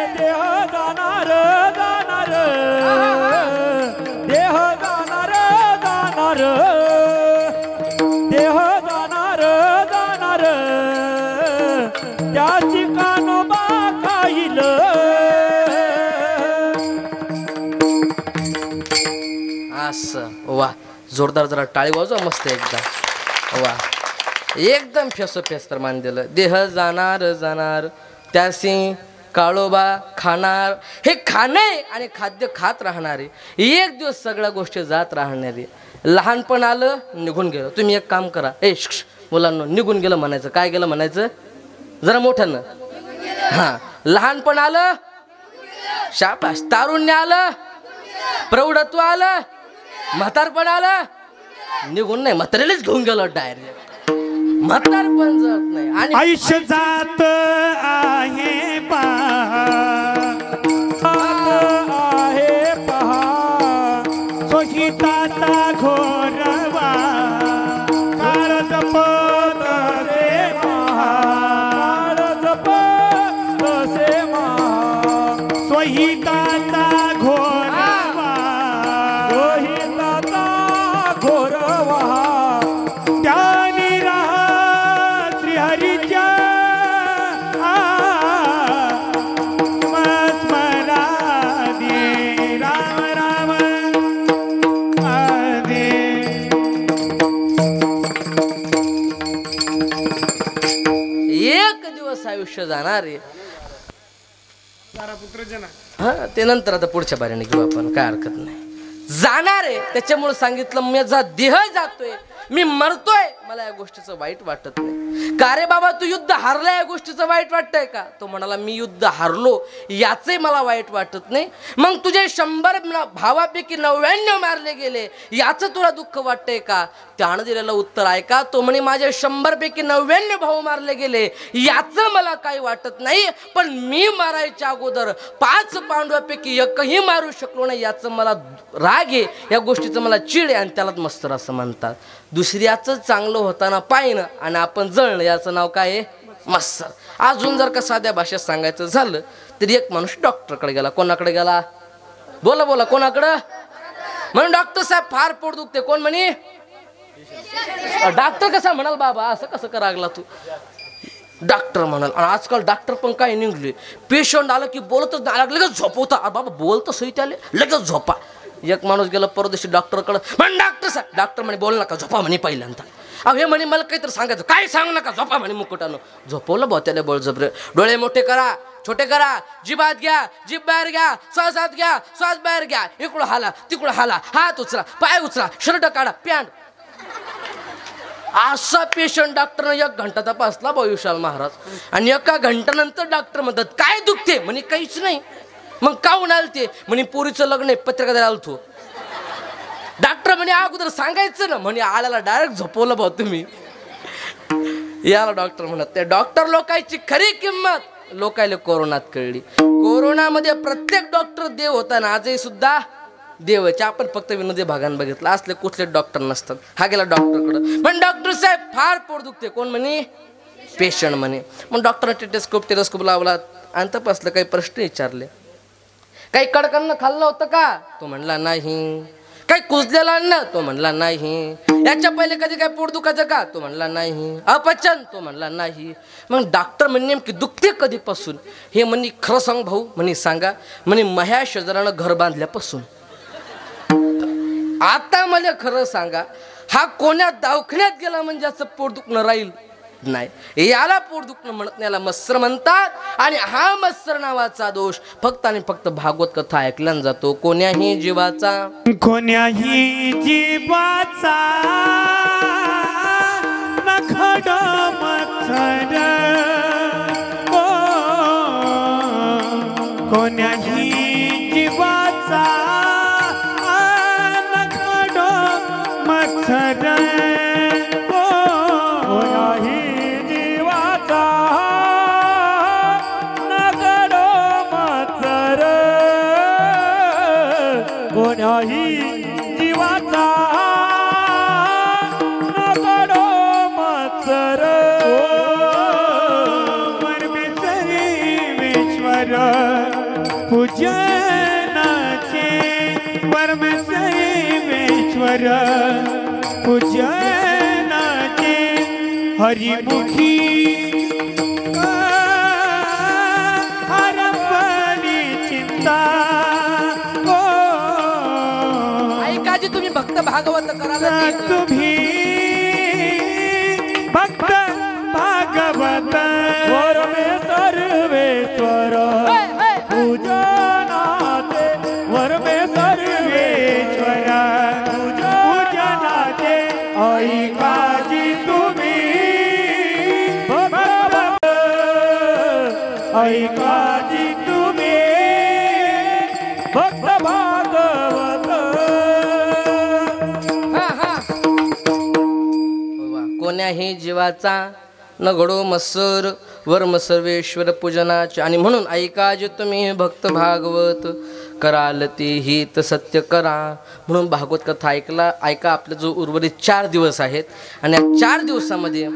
Speaker 1: देह जाणार जाणार देह जाणार जाणार देह जाणार जाणार त्याची कानोबा खाईल.
Speaker 2: असं वा, जोरदार जरा टाळी वाजवा मस्त एकदा. वा, एकदम फेसोफेस प्रमाण दिलं. देह जाणार जाणार त्यासी काळोबा खाणार. हे खाणे आणि खाद्य खात राहणारे, एक दिवस सगळ्या गोष्टी जात राहणारे. लहानपण आलं निघून गेलं. तुम्ही एक काम करा, ए मुलांना निघून गेलं म्हणायचं. काय गेलं म्हणायचं जरा मोठ्यानं? हां, लहानपण आलं शाबास, तारुण्य आलं, प्रौढत्व आलं, म्हातारपण आलं निघून नाही, म्हातारीलाच घेऊन गेलो डायरेक्ट. म्हातारपण जात नाही. आणि
Speaker 3: आयुष्य जात आहे पहा
Speaker 1: आहे पहा
Speaker 3: सोहिताचा घोरवा काळ जपत रे
Speaker 1: काळ जपत से महा
Speaker 3: सोहिताचा घोरवा
Speaker 1: रोहिताचा घोरवा
Speaker 3: त्यानी राहा श्रीहरीच्या स्मरा दे राम राम दे
Speaker 2: एक दिवस आयुष्य जाणार आहे. हा, ते नंतर आता पुढच्या बारीने घेऊ आपण, काय हरकत नाही. जाणार आहे त्याच्यामुळे सांगितलं माझा देह जातोय, मी मरतोय, मला या गोष्टीचं वाईट वाटत नाही. का रे बाबा तू युद्ध हारला या गोष्टीचं वाईट वाटतंय का? तो म्हणाला मी युद्ध हारलो याचंही मला वाईट वाटत नाही. मग तुझे 100 भावापैकी 99 मारले गेले याचं तुला दुःख वाटतंय का? त्यानं दिलेलं उत्तर ऐका. तो म्हणे माझे 100 पैकी 99 भाऊ मारले गेले याचं मला काही वाटत नाही, पण मी मारायच्या अगोदर 5 पांडवापैकी एकही मारू शकलो नाही याचं मला राग आहे, या गोष्टीचं मला चिड आहे, आणि त्यालाच मस्तर असं म्हणतात. दुसऱ्याचं चांगलं होताना पाहिणं आणि आपण जळणं याचं नाव काय आहे? मत्सर. अजून जर का साध्या भाषेत सांगायचं झालं तर एक माणूस डॉक्टरकडे गेला. कोणाकडे गेला? बोला बोला, कोणाकडं? म्हणून डॉक्टर साहेब फार पोट दुखते. कोण म्हणे? डॉक्टर कसा म्हणाल बाबा? असं कसं करागला तू? डॉक्टर म्हणाल. आणि आजकाल डॉक्टर पण काय निघले, पेशंट आलं की बोलतच नाही, आला लगेच झोपवता. बाबा बोलतं सही त्याले, लगेच झोपा. एक माणूस गेला परदेशी डॉक्टरकडं, म्हण डॉक्टर साहेब. डॉक्टर म्हणे बोल नका, झोपा म्हणे पहिल्यांदा. अहो हे म्हणे मला काहीतरी सांगायचं, काय सांगू नका, झोपा म्हणे मुकुटानं. झोपवलं बा त्याला बळजबरे. डोळे मोठे करा, छोटे करा, जिभात घ्या, जीभ बाहेर घ्या, श्वासात घ्या, श्वास बाहेर घ्या, इकडं हाला तिकडं हाला, हात उचला, पाय उचला, शर्ट काढा, पॅन्ट. असा पेशंट डॉक्टरनं 1 घंटा तपासला बा विशाल महाराज. आणि 1 घंट्यानंतर डॉक्टर म्हणतात काय दुखते? म्हणे काहीच नाही. मग काहून आलते? म्हणे पोरीचं लग्न आहे, पत्रिका द्यायला आलतो. डॉक्टर म्हणे अगोदर सांगायचं ना. म्हणे आल्याला डायरेक्ट झोपवलं भाऊ तुम्ही. याला डॉक्टर म्हणत. त्या डॉक्टर लोकांची खरी किंमत लोकायला कोरोनात कळली. कोरोनामध्ये प्रत्येक डॉक्टर देव होता ना, आजही सुद्धा देवाचे. आपण फक्त विनोदी भागान बघितलं, असले कुठले डॉक्टर नसतात. हा गेला डॉक्टरकडं, पण डॉक्टर साहेब फार पोट दुखते. कोण म्हणे? पेशंट म्हणे. मग डॉक्टरने टेलिस्कोप लावला आणि तपासलं, काही प्रश्न विचारले. काही कडकन्न खाल्लं होतं का? तो म्हणला नाही. काही कुजलेलं अन्न? तो म्हणला नाही. याच्या पहिले कधी काही पोट दुखायचं का? तो म्हणला नाही. अपचन? तो म्हणला नाही. मग डॉक्टर म्हणे नेमकी दुखते कधीपासून? हे म्हणे खरं सांग भाऊ. म्हणे सांगा. म्हणे मह्या शेजारानं घर बांधल्यापासून. आता मला खरं सांगा, हा कोण्या दवाखान्यात गेला म्हणजे असं पोट दुखणं राहील नाही. याला पोट दुखणं म्हणत नाही, याला मत्सर म्हणतात. आणि हा मत्सर नावाचा दोष फक्त आणि फक्त भागवत कथा ऐकल्यान जातो. कोण्याही जीवाचा
Speaker 3: कोण्याही जीवाचा नखड मत्सर, कोण्याही जीवाचा नखड मत्सर,
Speaker 1: कोणाही जीवाचा नगडो मत्सर, कोणाही जीवाचा नगडो मत्सर.
Speaker 3: परमेश्वर पूजनाचे, परमेश्वर पूजनाचे, हरिमुखी हरपली चिंता.
Speaker 2: ऐकाजी तुम्ही भक्त भागवत करायला
Speaker 3: तुम्ही भक्त भागवत
Speaker 1: वरमे सर्वेश्वर पूजनाचे, वरमे
Speaker 3: सर्वेश्वर पूजनाचे, ऐकाजी तुम्ही भक्त, ऐकाजी तुम्ही
Speaker 1: भक्त भागवत.
Speaker 2: कोण्याही जीवाचा न घडो मत्सर, वर्म सर्वेश्वर पूजनाचे. आणि म्हणून ऐका जे तुम्ही भक्त भागवत कराल ते हित सत्य करा. म्हणून भागवत कथा ऐका. आपले जो उर्वरित 4 दिवस आहेत आणि या 4 दिवसामध्ये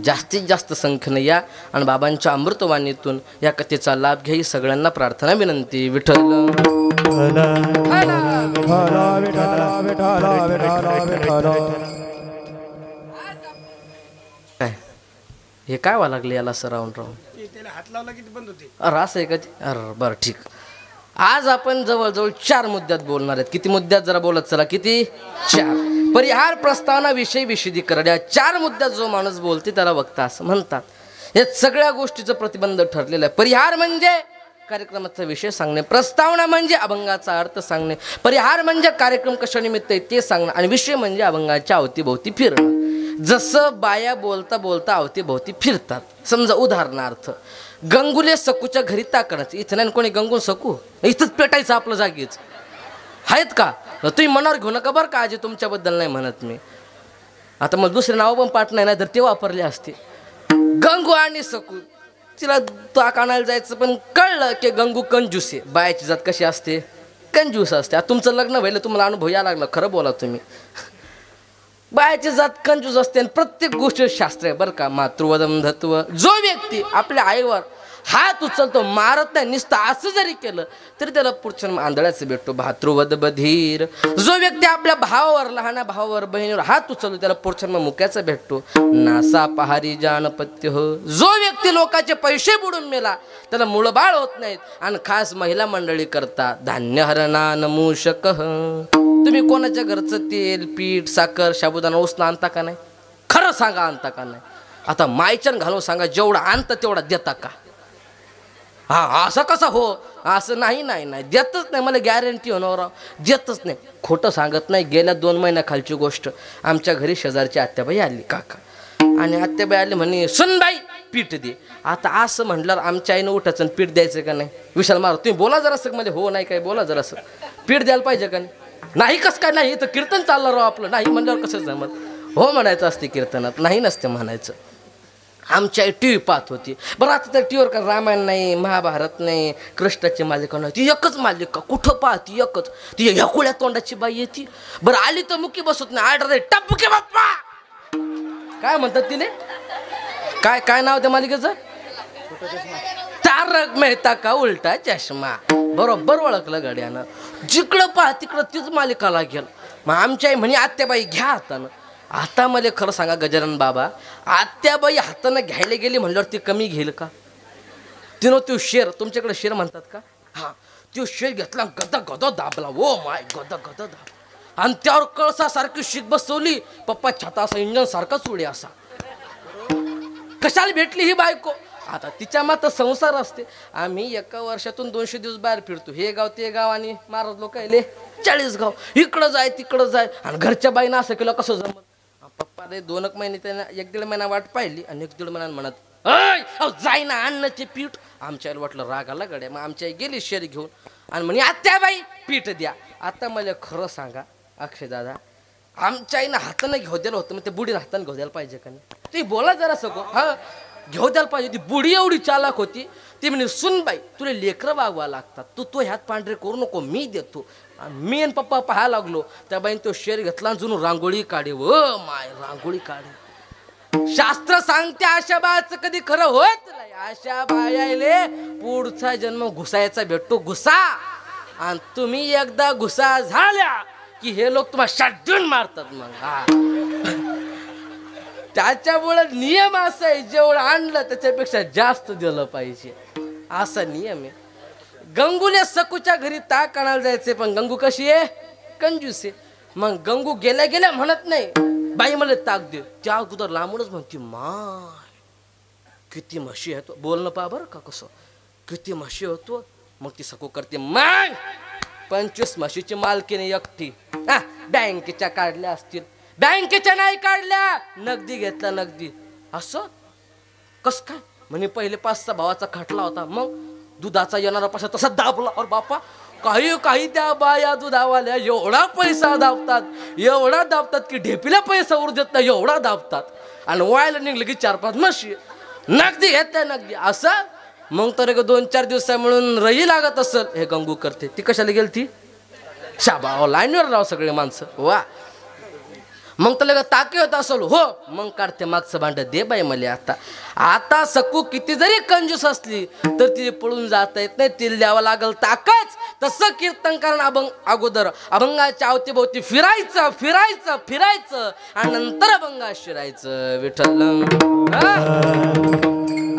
Speaker 2: जास्तीत जास्त संख्येने या आणि बाबांच्या अमृतवाणीतून या कथेचा लाभ घ्या ही सगळ्यांना प्रार्थना विनंती. विठ्ठल हे काय व्हायला लागले याला सर राहून
Speaker 3: हात लावला किती बंद होते.
Speaker 2: अरे असं आहे का ते? अरे बरं ठीक. आज आपण जवळजवळ 4 मुद्द्यात बोलणार आहेत. किती मुद्द्यात जरा बोलत चला. किती? 4. परिहार प्रस्तावना विषयी विशदीकरण. या 4 मुद्द्यात जो माणूस बोलते त्याला वक्ता असं म्हणतात. या सगळ्या गोष्टीचं प्रतिबंध ठरलेलं आहे. परिहार म्हणजे कार्यक्रमाचा विषय सांगणे, प्रस्तावना म्हणजे अभंगाचा अर्थ सांगणे, परिहार म्हणजे कार्यक्रम कशानिमित्त आहे ते सांगणं, आणि विषय म्हणजे अभंगाच्या अवतीभोवती फिरणं. जसं बाया बोलता बोलता अवतीभोवती फिरतात. समजा उदाहरणार्थ गंगुले सकूच्या घरी ताकणाचं, इथं नाही कोणी गंगून सकू, इथंच पेटायचं आपलं जागीच. आहेत का? तुम्ही मनावर घेऊ नका बरं का, आजी तुमच्याबद्दल नाही म्हणत मी. आता मग दुसरे नाव पण पाठ नाही तर ते वापरले असते. गंगू आणि सकू, तिला ताक आणायला जायचं पण कळलं की गंगू कंजूस आहे. बायाची जात कशी असते? कंजूस असते. आता तुमचं लग्न व्हायला तुम्हाला अनुभव यायला लागला, खरं बोला तुम्ही. बायाची जात कंजूस असते आणि प्रत्येक गोष्ट शास्त्र आहे बरं का. मातृवदम धत्व. जो व्यक्ती आपल्या आईवर हात उचलतो, मारत नाही, नुसतं असं जरी केलं तरी त्याला पुढच्या आंधळ्याचं भेटतो. भातृवद बधीर. जो व्यक्ती आपल्या भावावर, लहान भावावर, बहिणीवर हात उचलतो त्याला पुढच्या मुक्याचा भेटतो. नासा पहारी जानपत्य हो. जो व्यक्ती लोकांचे पैसे बुडून मेला त्याला मुळबाळ होत नाहीत. आणि खास महिला मंडळी करता धान्य हरणा नमूषक. तुम्ही कोणाच्या घरचं तेल, पीठ, साखर, साबुदाणा, उसना आणता का नाही? खरं सांगा, आणता का नाही? आता मायचन घालून सांगा, जेवढा आणता तेवढा देता का? हा, असं कसं हो? असं नाही नाही नाही देतच नाही, मला गॅरंटी होणार, देतच नाही. खोटं सांगत नाही. गेल्या 2 महिन्याखालची गोष्ट, आमच्या घरी शेजारची आत्याबाई आली, काका, आणि आत्याबाई आली म्हणे सुनबाई पीठ दे. आता असं म्हटल्यावर आमच्या आईनं उठायचं आणि पीठ द्यायचं का नाही? विशाल मार तुम्ही बोला जरासं. म्हणजे हो नाही काय बोला जरासं. पीठ द्यायला पाहिजे का नाही? नाही कसं काय नाही? तर कीर्तन चाललं राव आपलं. नाही म्हणल्यावर कसं जमत? हो म्हणायचं असते कीर्तनात, नाही नसते म्हणायचं. आमची आई टी व्ही पाहत होती. बरं आता त्या टी व्हीवर का रामायण नाही, महाभारत नाही, कृष्णाची मालिका नाही, ती एकच मालिका कुठं पाहती, एकच. ती ह्याकुळ्या तोंडाची बाई येते. बरं आली तर मुकी बसत नाही, आर्डर दे टपके बाप्पा. काय म्हणतात तिने? काय काय नाव त्या मालिकेचं? तारक मेहता का उलटा चष्मा. बरोबर ओळखलं गड्यानं. जिकडं पाह तिकडं तीच मालिका लागेल. मग आमच्या आई म्हणे आत्याबाई घ्या हातानं. आता मला खरं सांगा गजानन बाबा, आत्याबाई हातानं घ्यायला गेली म्हणल्यावर ती कमी घेईल का? तिनं तो शेर, तुमच्याकडे शेर म्हणतात का? हा, तो शेर घेतला, गदा गदा दाबला. ओ माय, गदा गदा दाबला. आणि त्यावर कळसासारखी शीक बसवली. पप्पा छाता असा, इंजन सारखाच उडी असा. कशाला भेटली ही बायको? आता तिच्या मात्र संसार असते. आम्ही एका वर्षातून 200 दिवस बाहेर फिरतो. हे गाव ते गाव, आणि महाराज लोक आले 40 गाव. इकडं जाय तिकडं जाय. आणि घरच्या बाईनं असं केलं कसं जमत? पप्पा रे 2 महिने त्यांना 1-1.5 महिना वाट पाहिली, आणि 1-1.5 महिन्यात म्हणत अय जाय ना अन्नाचे पीठ. आमच्या आईला वाटलं राग आला गड्या. मग आमच्या आई गेली शेर घेऊन आणि म्हणे आत्याबाई पीठ द्या. आता मला खरं सांगा अक्षय दादा, आमच्या आईनं हातानं घेऊ द्यायला होतं, मग ते बुडीनं हातानं घेऊ द्यायला पाहिजे का नाही? ती बोला जरा सगळं. हा, घेऊ द्यायला पाहिजे. ती बुडी एवढी चालाक होती. ती म्हणे सुनबाई तुला लेकरं वागवा लागतात, तू ह्यात पांढरे करू नको, मी देतो. मी आणि पप्पा पाहायला लागलो. त्या बाईने तो शेर घेतला, जुनू रांगोळी काढे. व माय, रांगोळी काढे. शास्त्र सांगते अशा बायाचं कधी खरं होत नाही. अशा बायाले पुढचा जन्म घुसायचा भेटतो, घुसा. आणि तुम्ही एकदा घुसा झाल्या की हे लोक तुम्हाला शाटून मारतात. मग हा, त्याच्यामुळे नियम असा आहे, जेवढं आणलं त्याच्यापेक्षा जास्त दिलं पाहिजे, असा नियम आहे. गंगूने सकूच्या घरी ताक आणायला जायचे, पण गंगू कशी आहे? कंजूस आहे. मग गंगू गेल्या गेल्या म्हणत नाही बाई मला ताक दे. त्या अगोदर लांबूनच म्हणते माय किती म्हशी आहे तो. बोलणं पहा बरं का कसं, किती म्हशी होतो. मग ती सकू करते माय 25 म्हशीची मालकीने एकटी. हा, बँकेच्या काढल्या असतील. बँकेच्या नाही काढल्या, नगदी घेतला, नगदी. असं कस काय? म्हणे पहिले 5-6 भावाचा खटला होता, मग दुधाचा येणारा पैसा तसा दाबला. और बापा काही काही त्या बाया दुधावाल्या एवढा पैसा दाबतात, एवढा दाबतात की ढेपीला पैसा उर देत नाही, एवढा दाबतात. आणि वायला निघलं की 4-5 म्हशी, नगदी घेतल्या, नगदी. असं मग तर 2-4 दिवसा म्हणून रही लागत असेल. हे गंगू करते. ती कशाला गेली? ती शाबा लाईनवर राव सगळे माणसं. वा, मग तर लगे ताके होत असेल. हो, मग काढते मागचं भांड. दे बाई मला आता. आता सकू किती जरी कंजूस असली तर ती पळून जाता येत नाही, तिला द्यावं लागल ताकच. तसं कीर्तन करणं अगोदर अभंगाच्या अवतीभोवती फिरायचं फिरायचं फिरायचं, आणि नंतर अभंगात शिरायचं. विठ्ठल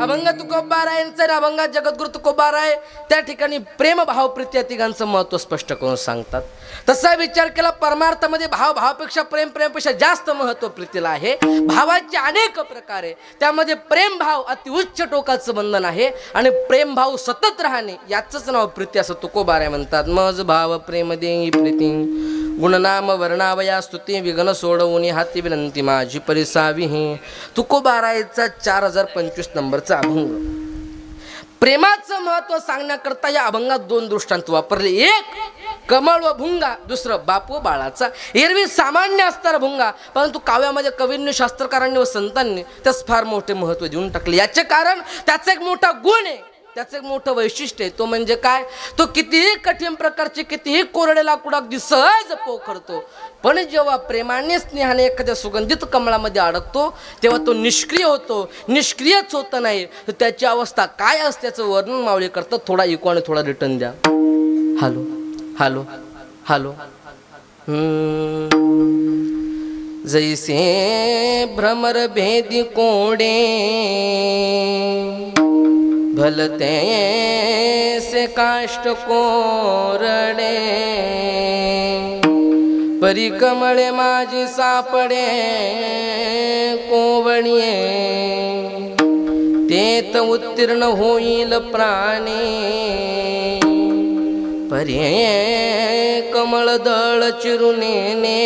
Speaker 2: अभंग तुकोबारायांचं आणि अभंगात जगद्गुरु तुकोबाराय त्या ठिकाणी प्रेम भाव प्रीती या तिघांचं महत्व स्पष्ट करून सांगतात. तसा विचार केला परमार्थामध्ये भावापेक्षा प्रेमापेक्षा जास्त महत्व प्रीतीला आहे. भावाचे अनेक प्रकार आहे, त्यामध्ये प्रेम भाव अति उच्च टोकाचं बंधन आहे आणि प्रेम भाव सतत राहणे याचंच नाव प्रीती असं तुकोबाराय म्हणतात. मज भाव प्रेम देई प्रीती गुणनाम वर्णावया स्तुती विघ्न सोडवून हाती विनंती माझी परिसावी हे. तुकोबारायचा 4025 नंबरचा अभंग. प्रेमाचं महत्व सांगण्याकरता या अभंगात 2 दृष्टांत वापरले. एक कमळ व भुंगा, दुसरं बाप व बाळाचा. एरवी सामान्य असणारा भुंगा, परंतु काव्यामध्ये कवींनी शास्त्रकारांनी व संतांनी त्यास फार मोठे महत्व देऊन टाकले. याचे कारण त्याचा एक मोठा गुण आहे, त्याचं एक मोठं वैशिष्ट्य आहे. तो म्हणजे काय, तो कितीही कठीण प्रकारचे कितीही कोरडे लाकूड अगदी सहज पोखरतो, पण जेव्हा प्रेमाने स्नेहाने एखाद्या सुगंधित कमळामध्ये अडकतो तेव्हा तो निष्क्रिय होतो. निष्क्रियच होत नाही तर त्याची अवस्था काय असते त्याचं वर्णन मावळे करतात. थोडा इको आणि थोडा रिटर्न द्या. Hello hello hello. जैसे भ्रमर भेदी कोडे भलते से काष्ट कोरडे परी कमळे माझी सापडे कोवणीये तेत उत्तीर्ण होईल प्राणी परी कमळ दळ चिरुनेने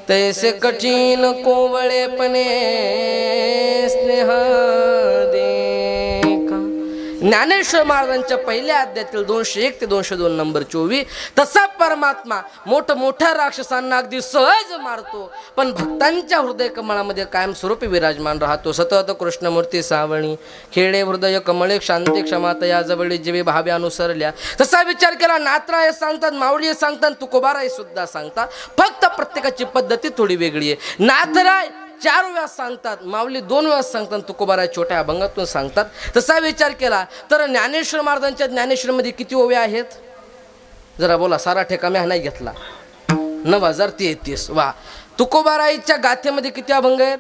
Speaker 2: तैसे कठीण कोवळेपणे स्नेह ज्ञानेश्वर महाराजांच्या पहिल्या अध्यायातील 201 ते 202 नंबर 24. तसा परमात्मा मोठ्या राक्षसांना अगदी सहज मारतो, पण भक्तांच्या हृदय कमळामध्ये कायमस्वरूपी विराजमान राहतो. सतत कृष्णमूर्ती सावणी खेळे हृदय कमळे शांती क्षमाता या जवळी जीवे भावे अनुसरल्या. तसा विचार केला नाथराय सांगतात, माऊली सांगतात, तुकोबाराय सुद्धा सांगतात. फक्त प्रत्येकाची पद्धती थोडी वेगळी आहे. नाथराय 4 वेळा सांगतात, माऊली 2 वेळा सांगतात, तुकोबाराय छोट्या अभंगातून सांगतात. तसा विचार केला तर ज्ञानेश्वर महाराजांच्या ज्ञानेश्वरमध्ये किती ओव्या आहेत जरा बोला. सारा ठेका मी नाही घेतला. 9033. वा. तुकोबारायच्या गाथेमध्ये किती अभंग आहेत?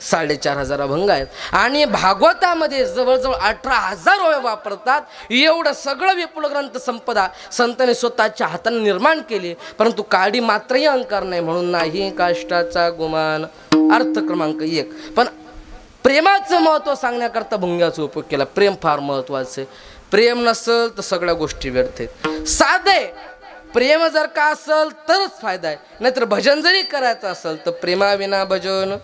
Speaker 2: 4500 अभंग आहेत. आणि भागवतामध्ये जवळजवळ 18,000 ओव्या वापरतात. एवढं सगळं विपुल ग्रंथ संपदा संतांनी स्वतःच्या हाताने निर्माण केली, परंतु काडी मात्रही अंकार नाही म्हणून नाही काष्टाचा गुमान. अर्थ क्रमांक 1. पण प्रेमाचं महत्व सांगण्याकरता भुंग्याचा उपयोग केला. प्रेम फार महत्वाचं आहे. प्रेम नसेल तर सगळ्या गोष्टी व्यर्थ आहेत. साधे प्रेम जर का असेल तरच फायदा आहे, नाहीतर भजन जरी करायचं असेल तर प्रेमाविना भजन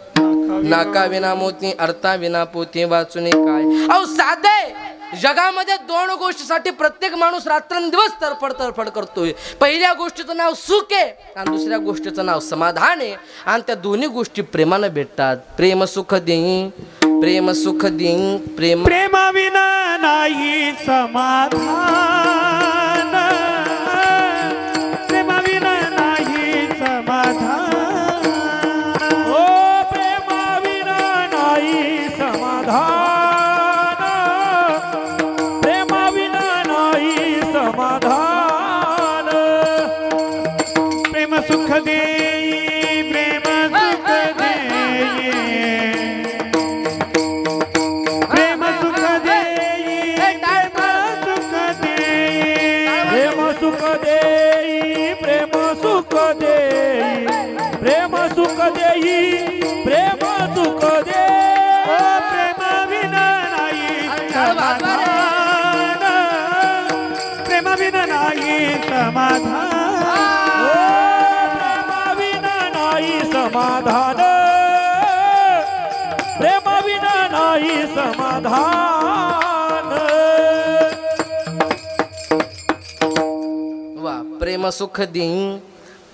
Speaker 2: नाका विना मोती अर्था विना पोती वाचून काय. अहो साधे जगामध्ये 2 गोष्टीसाठी प्रत्येक माणूस रात्रंदिवस तडफड करतोय. पहिल्या गोष्टीचं नाव सुख आहे आणि दुसऱ्या गोष्टीचं नाव समाधान आहे, आणि त्या दोन्ही गोष्टी प्रेमाने भेटतात. प्रेम सुख देई प्रेम सुख देई प्रेम
Speaker 1: प्रेमाविना नाही समाधान, प्रेमाविना नाही समाधान. ओ प्रेमाविना नाही समाधान, प्रेमाविना नाही समाधान.
Speaker 3: प्रेम सुख देई प्रेम सुख देई प्रेम सुख देई
Speaker 1: प्रेम सुख देई प्रेम सुख देई प्रेम सुख देई प्रेम सुख देई.
Speaker 3: ओ प्रेमाविना नाही समाधान, प्रेमाविना नाही समाधान.
Speaker 1: प्रेमाविना नाही समाधान, प्रेमाविना नाही समाधान.
Speaker 2: वा. प्रेम सुख देई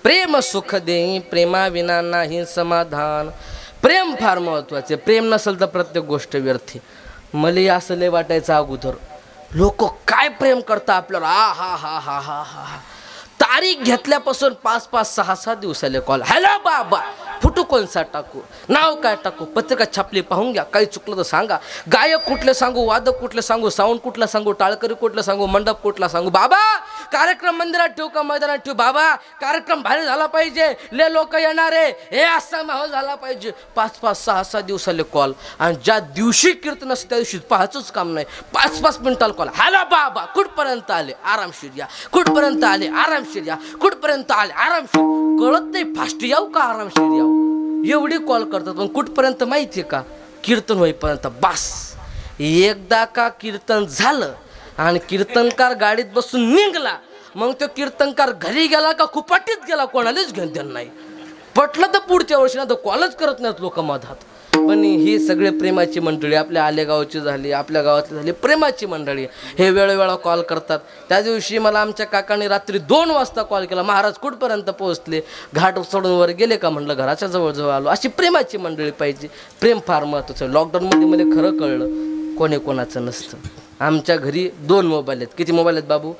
Speaker 2: प्रेम सुख देई प्रेमाविना नाही समाधान. प्रेम फार महत्वाचे. प्रेम नसेल तर प्रत्येक गोष्ट व्यर्थ. मला असं लय वाटायचं अगोदर लोक काय प्रेम करतात आपल्याला. हा हा हा हा हा हा. तारीख घेतल्यापासून 5-5, 6-6 दिवसाले कॉल. हॅलो बाबा, फोटो कोणसा टाकू, नाव काय टाकू, पत्रिका छापली पाहून घ्या, काही चुकलं तर सांगा, गायक कुठले सांगू, वादक कुठले सांगू, साऊंड कुठला सांगू, टाळकरी कुठलं सांगू, मंडप कुठला सांगू. बाबा कार्यक्रम मंदिरात ठेवू का मैदानात ठेवू? बाबा कार्यक्रम भारी झाला पाहिजे, ले लोक येणार आहे, हे असा माहोल झाला पाहिजे. 5-5, 6-6 दिवसाले कॉल, आणि ज्या दिवशी कीर्तन असतं त्या दिवशी पाहायचंच काम नाही. 5-5 मिनिटाला कॉल. हॅलो बाबा, कुठपर्यंत आले? आरामशीर या. कुठपर्यंत आले? आरामशीर या. कुठपर्यंत आले? आरामशीर. कळत नाही फास्ट याव का आरामशीर याव. एवढी कॉल करतात, पण कुठपर्यंत माहिती आहे का? कीर्तन होईपर्यंत. बास. एकदा का कीर्तन झालं आणि कीर्तनकार गाडीत बसून निघला, मग तो कीर्तनकार घरी गेला का कुपाटीत गेला कोणालाच घेऊन देणार नाही. पटलं तर पुढच्या वर्षी ना तर कॉलच करत नाहीत लोक मधात. पण ही सगळे प्रेमाची मंडळी आपल्या आलेगावची झाली, आपल्या गावातली झाली, प्रेमाची मंडळी. हे वेळोवेळा कॉल करतात. त्या दिवशी मला आमच्या काकाने रात्री 2 वाजता कॉल केला. महाराज कुठपर्यंत पोहोचले? घाट सोडून वर गेले का? म्हणलं घराच्या जवळजवळ आलो. अशी प्रेमाची मंडळी पाहिजे. प्रेम फार महत्त्वाचं. लॉकडाऊनमध्ये मला खरं कळलं कोणी कोणाचं नसतं. आमच्या घरी 2 मोबाईल आहेत. किती मोबाईल आहेत बाबू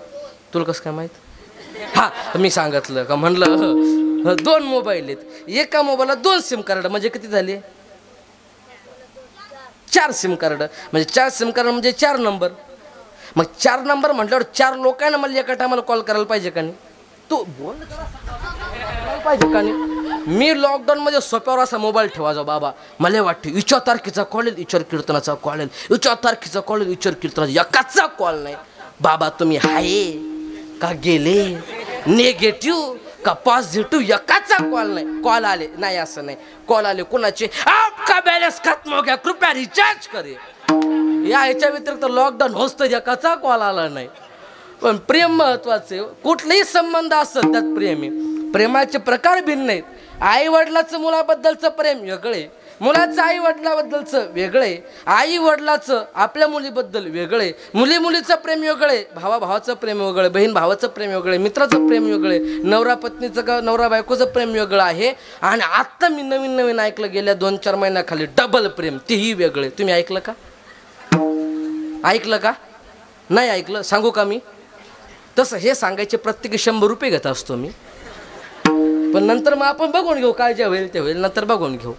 Speaker 2: तुला कसं काय माहीत? हां मी सांगितलं का? म्हणलं 2 मोबाईल आहेत. एका मोबाईलला 2 सिम कार्ड म्हणजे किती झाले? 4 सिम कार्ड. म्हणजे 4 सिम कार्ड म्हणजे 4 नंबर. मग 4 नंबर म्हटल्यावर 4 लोकांना मला एका टायमाला कॉल करायला पाहिजे का नाही? तू बोल पाहिजे का नाही? मी लॉकडाऊनमध्ये सोप्यावर असा मोबाईल ठेवायचा. बाबा मला वाटते विचार तारखेचा कॉल येईल, विचार कीर्तनाचा कॉल येईल, विचार तारखेचा कॉल येईल, विचार कीर्तनाचा. एकाचा कॉल नाही. बाबा तुम्ही आहे का गेले, नेगेटिव्ह का पॉझिटिव्ह, एकाचा कॉल नाही. कॉल आले नाही असं नाही. कॉल आले कोणाचे? आपका बॅलन्स खत्म हो गया, कृपया रिचार्ज करे. याच्या व्यतिरिक्त लॉकडाऊन होत तर एकाचा कॉल आला नाही. पण प्रेम महत्वाचे. कुठलेही संबंध असत त्यात प्रेम आहे. प्रेमाचे प्रकार भिन्न आहेत. आई वडिलाचं मुलाबद्दलचं प्रेम वेगळे, मुलाचं आई वडिलाबद्दलचं वेगळे, आई वडिलाचं आपल्या मुलीबद्दल वेगळे, मुली मुलीचं प्रेम वेगळे, भावा भावाचं प्रेम वेगळे, बहीण भावाचं प्रेम वेगळे, मित्राचं प्रेम वेगळे, नवरा पत्नीचं का नवरा बायकोचं प्रेम वेगळं आहे. आणि आत्ता मी नवीन ऐकलं गेल्या 2-4 महिन्याखाली डबल प्रेम, तेही वेगळे. तुम्ही ऐकलं का? ऐकलं का? नाही ऐकलं? सांगू का मी? तसं हे सांगायचे प्रत्येकी 100 रुपये घेत असतो मी. पण नंतर मग आपण बघून घेऊ, काय जे होईल ते होईल, नंतर बघून घेऊ.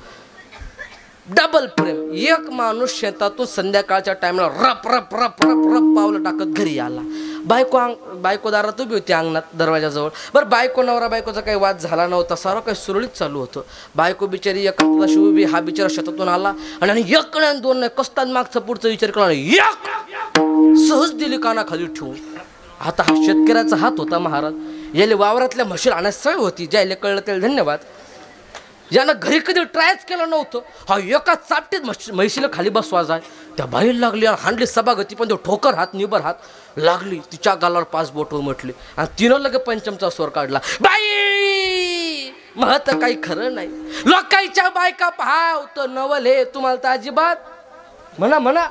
Speaker 2: डबल प्रेम. एक माणूस शेतातून संध्याकाळच्या टाइमला रप रप रप रप रप पावलं टाकत घरी आला. बायको दारात उभी होती अंगणात दरवाजाजवळ. बरं बायको नवरा बायकोचा काही वाद झाला नव्हता, सारं काही सुरळीत चालू होतं. बायको बिचारी एकाच उभी, हा बिचारा शेतातून आला आणि एक नाही 2 नाही कसतात मागचा पुढचा विचार करा, एक सहज दिली कानाखाली ठेवून. आता हा शेतकऱ्याचा हात होता महाराज. याला वावरातल्या म्हशीला आणायची सवय होती. ज्याला कळलं त्याला धन्यवाद. यानं घरी कधी ट्रायच केलं नव्हतं. हा एका चापटीत म्हशीला खाली बसवायचा. त्या बाईला लागली आणि हांडली सभागती, पण तो ठोकर हात निबर हात लागली. तिच्या गालावर 5 बोट म्हटली आणि तिनं लगे पंचमचा स्वर काढला. बाई महत काही खरं नाही. लोकांच्या बायका पाहाव तर नवल हे तुम्हाला तर अजिबात म्हणा.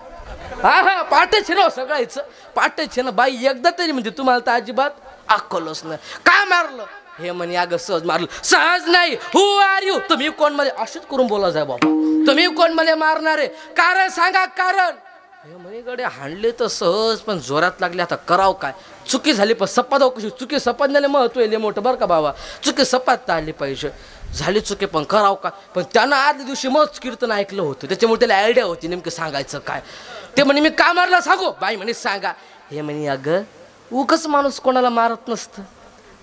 Speaker 2: हा पाठच ना सगळ्याचं पाठच ना. बाई एकदा तरी म्हणजे तुम्हाला तर अजिबात अक्कलच नाही. काय मारलं? हे म्हणे अगं सहज मारलं. सहज नाही. हु आर यू? तुम्ही कोण? मला अशीच करून बोला जाय बाबा. तुम्ही कोण मला मारणारे? कारण सांगा कारण. हे म्हणे गडे हाणले तर सहज, पण जोरात लागले. आता कराव काय? चुकी झाली पण सपादाव कशी? चुकी सपादण्याला महत्व आहे मोठं बरं का बाबा. चुकी सपादता आली पाहिजे. झाली चुकी पण कराव काय? पण त्यानं आदल्या दिवशी मग कीर्तन ऐकलं होतं, त्याच्यामुळे त्याला आयडिया होती नेमकं सांगायचं काय. ते म्हणे मी का मारला सांगू? बाई म्हणे सांगा. हे म्हणे अगं उगाच माणूस कोणाला मारत नसतं.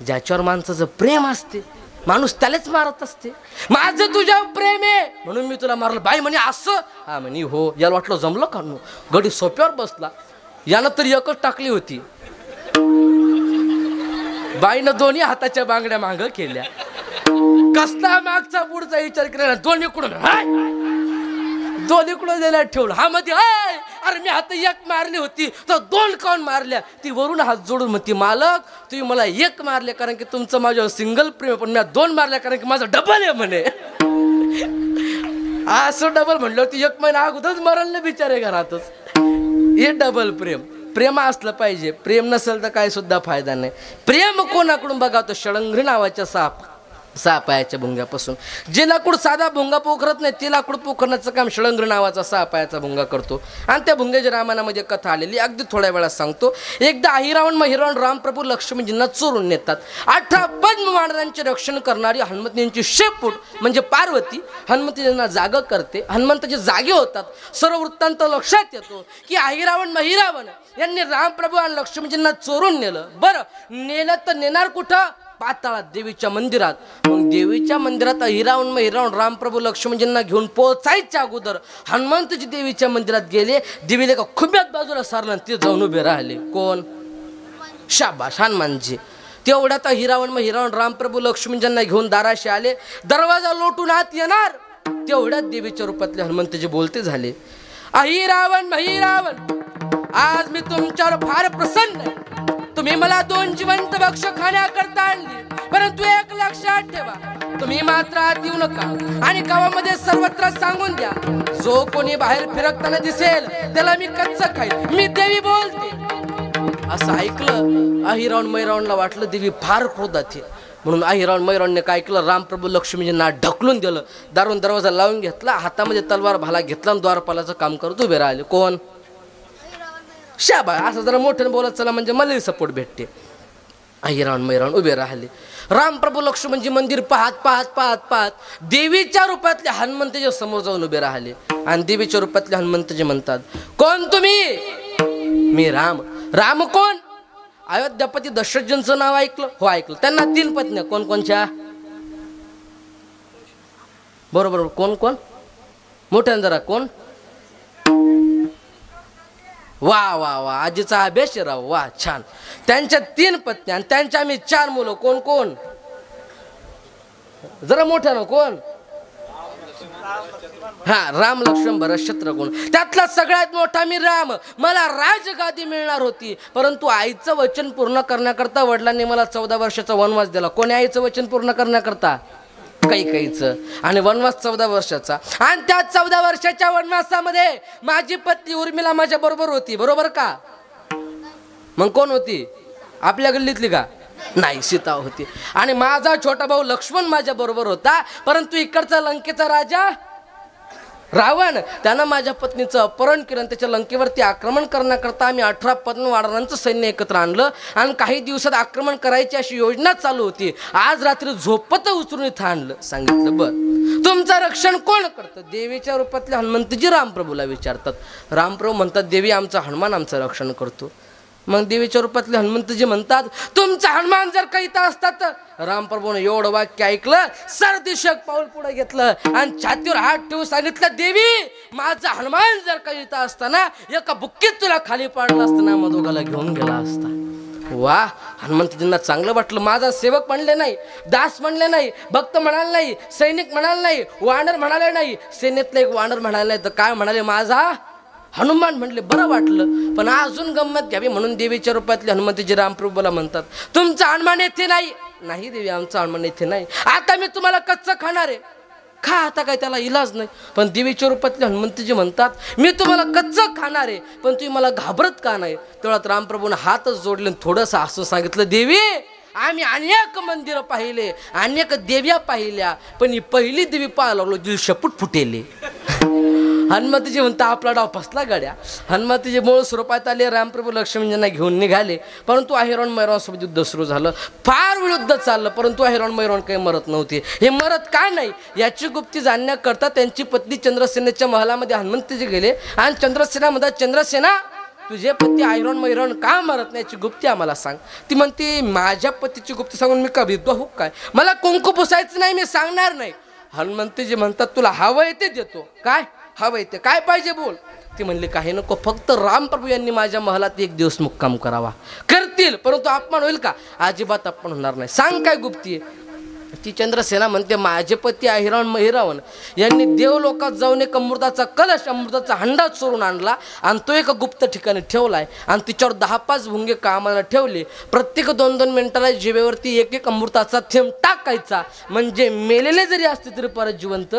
Speaker 2: ज्याच्यावर माणसाचं प्रेम असते माणूस त्यालाच मारत असते. माझं तुझ्यावर प्रेम आहे म्हणून मी तुला मारलं. बाई म्हणे असं? हा म्हणे हो. याला वाटलं जमलं का? गडी सोप्यावर बसला. यानं तरी एकच टाकली होती. बाईनं दोन्ही हाताच्या बांगड्या मागं केल्या. कसला मागचा पुढचा विचार केला. दोन्हीकडून द्यायला ठेवलं. हा मध्ये अरे मी हात एक मारली होती तर 2 काऊन मारल्या? ती वरून हात जोडून म्हणती मालक तुम्ही मला 1 मारले कारण की तुमचं माझ्यावर सिंगल प्रेम, पण मी 2 मारल्या कारण की माझं डबल आहे म्हणे. असं डबल म्हणलं होती 1 महिना अगोदरच मरण ना बिचारे घरातच. हे डबल प्रेम. प्रेम असलं पाहिजे. प्रेम नसेल तर काय सुद्धा फायदा नाही. प्रेम कोणाकडून बघा तो षडंगरी नावाच्या साप 6 पायाच्या भुंग्यापासून. जे लाकूड साधा भुंगा पोखरत नाही ते लाकूड पोखरण्याचं काम षडंग्र नावाचा 6 पायाचा भुंगा करतो. आणि त्या भुंग्याच्या रामायणामध्ये कथा आलेली अगदी थोड्या वेळात सांगतो. एकदा अहिरावण महिरावण रामप्रभू लक्ष्मणजींना चोरून नेतात. 18 पद्म वानरांचे रक्षण करणारी हनुमंतींची शेपूट म्हणजे पार्वती हनुमंतींना जाग करते. हनुमंताचे जागे होतात. सर्व वृत्तांत लक्षात येतो की अहिरावण महिरावण यांनी रामप्रभू आणि लक्ष्मणजींना चोरून नेलं. बरं नेलं तर नेणार कुठं? पाताळात देवीच्या मंदिरात. मग देवीच्या मंदिरात अहिरावण महिरावण रामप्रभू लक्ष्मणजींना घेऊन पोहोचायच्या अगोदर हनुमंतजी देवीच्या मंदिरात गेले. देवीला एका खुब्यात बाजूला सारलं ते जाऊन उभे राहिले. कोण? शाबाश हनुमानजी. तेवढ्यात अहिरावण महिरावण रामप्रभू लक्ष्मणजींना घेऊन दाराशी आले. दरवाजा लोटून आत येणार तेवढ्यात देवीच्या रूपातले हनुमंतजी बोलते झाले. अहिरावण महिरावण आज मी तुमच्यावर फार प्रसन्न आहे. तुम्ही मला 2 जिवंत भक्ष खाण्याकरता आणली. परंतु एक लक्षात ठेवा तुम्ही मात्र आत येऊ नका आणि गावामध्ये सर्वत्र सांगून द्या जो कोणी बाहेर फिरकताना दिसेल त्याला मी कच्चं खाईन. मी देवी बोलते. असं ऐकलं अहिरावण मैरावणला वाटलं देवी फार क्रोधात आहे. म्हणून अहिरावण मैरावणने काय केलं रामप्रभू लक्ष्मीजींना ढकलून दिलं. दारून दरवाजा लावून घेतला. हातामध्ये तलवार भाला घेतला आणि द्वारपालाचं काम करत उभे राहिले. कोण? शाबा. असं जरा मोठ्याने बोलत चला म्हणजे मलाही सपोर्ट भेटते. अहिरावण मैरावण उभे राहिले. रामप्रभू लक्ष्मणजी मंदिर पाहत पाहत पाहत पाहत देवीच्या रूपातले हनुमंतजी समोर जाऊन उभे राहिले. आणि देवीच्या रूपातले हनुमंतजी म्हणतात कोण तुम्ही? मी राम. राम कोण? अयोध्यापती दशरथजींचं नाव ऐकलं? हो ऐकलं. त्यांना 3 पत्न्या. कोण कोणच्या? बरोबर. कोण कोण? मोठ्याने जरा. कोण? वा वा वा आजीचा अभ्यास राव. वा छान. त्यांच्या 3 पत्न्या आणि त्यांच्या आम्ही 4 मुलं. कोण कोण? जरा मोठ्यानं. कोण? हा राम लक्ष्मण भरत शत्रुघ्न. त्यातला सगळ्यात मोठा मी राम. मला राजगादी मिळणार होती परंतु आईचं वचन पूर्ण करण्याकरता वडिलांनी मला 14 वर्षाचा वनवास दिला. कोणी आईचं वचन पूर्ण करण्याकरता? कैकेयीचं. आणि वनवास 14 वर्षाचा. आणि त्या 14 वर्षाच्या वनवासामध्ये माझी पत्नी उर्मिला माझ्या बरोबर होती. बरोबर का? मग कोण होती? आपल्या गल्लीतली का? नाही सीता होती. आणि माझा छोटा भाऊ लक्ष्मण माझ्या बरोबर होता. परंतु इकडचा लंकेचा राजा रावण त्यानं माझ्या पत्नीचं अपहरण केलं आणि त्याच्या लंकेवरती आक्रमण करण्याकरता आम्ही 18 पद्म वानरांचं सैन्य एकत्र आणलं आणि काही दिवसात आक्रमण करायची अशी योजना चालू होती. आज रात्री झोपत उचलून इथं आणलं. सांगितलं बर तुमचं रक्षण कोण करतं? देवीच्या रूपातले हनुमंतजी रामप्रभूला विचारतात. रामप्रभू म्हणतात देवी आमचा हनुमान आमचं रक्षण करतो. मग देवीच्या रूपातले हनुमंतजी म्हणतात तुमचा हनुमान जर काही इथं असतात तर रामप्रभूने एवढं वाक्य ऐकलं सरदिशक पाऊल पुढे घेतलं आणि छातीवर हात ठेवून सांगितलं देवी माझा हनुमान जर काही इथं असताना एका बुक्कीत तुला खाली पाडलं असताना मग दोघाला घेऊन गेला असता. वा हनुमंतजींना चांगलं वाटलं. माझा सेवक म्हणले नाही, दास म्हणले नाही, भक्त म्हणाले नाही, सैनिक म्हणाले नाही, वानर म्हणाले नाही, सेनेतला एक वानर म्हणाले नाही तर काय म्हणाले? माझा हनुमान म्हणले. बरं वाटलं. पण अजून गंमत घ्यावी म्हणून देवीच्या रूपातले हनुमंतजी रामप्रभूला म्हणतात तुमचा हनुमान येथे नाही. नाही देवी आमचा हनुमान येथे नाही. आता मी तुम्हाला कच्चं खाणार आहे. खा आता काय त्याला इलाज नाही. पण देवीच्या रूपातले हनुमंतजी म्हणतात मी तुम्हाला कच्चं खाणार आहे पण तुम्ही मला घाबरत का नाही? तेवढ्यात रामप्रभूने हातच जोडले थोडंसं असं सांगितलं देवी आम्ही अनेक मंदिरं पाहिले अनेक देव्या पाहिल्या पण ही पहिली देवी पाहायला लागलो दिल शपूट फुटेले. हनुमंतजी म्हणता आपला डाव फसला गाड्या. हनुमंतजी मूळ स्वरूपात आले. रामप्रभू लक्ष्मणजींना घेऊन निघाले. परंतु अहिरावण मैरावणसोबत युद्ध सुरू झालं. फार युद्ध चाललं परंतु अहिरावण मैरावण काही मरत नव्हते. हे मरत का नाही याची गुप्ती जाणण्याकरता त्यांची पत्नी चंद्रसेनेच्या महलामध्ये हनुमंतजी गेले आणि चंद्रसेना म्हणतात चंद्रसेना तुझे पती अहिरावण मैरावण का मरत नाही याची गुप्ती आम्हाला सांग. ती म्हणते माझ्या पतीची गुप्ती सांगून मी का विधवा हो काय? मला कुंकू पुसायचं नाही मी सांगणार नाही. हनुमंतजी म्हणतात तुला हवं ते देतो. काय हवं ते? काय पाहिजे बोल. ती म्हणली काही नको फक्त रामप्रभू यांनी माझ्या महलात 1 दिवस मुक्काम करावा. करतील परंतु अपमान होईल का? अजिबात अपमान होणार नाही. सांग काय गुप्ती आहे? ती चंद्रसेना म्हणते माझे पती अहिरावण महिरावण यांनी देवलोकात जाऊन एक अमृताचा कलश अमृताचा हंडा चोरून आणला आणि तो एका गुप्त ठिकाणी ठेवलाय आणि तिच्यावर 10-5 भुंगे कामाला ठेवले. प्रत्येक 2-2 मिनिटाला जिभेवरती 1-1 अमृताचा थेंब टाकायचा म्हणजे मेलेले जरी असते तरी परत जिवंत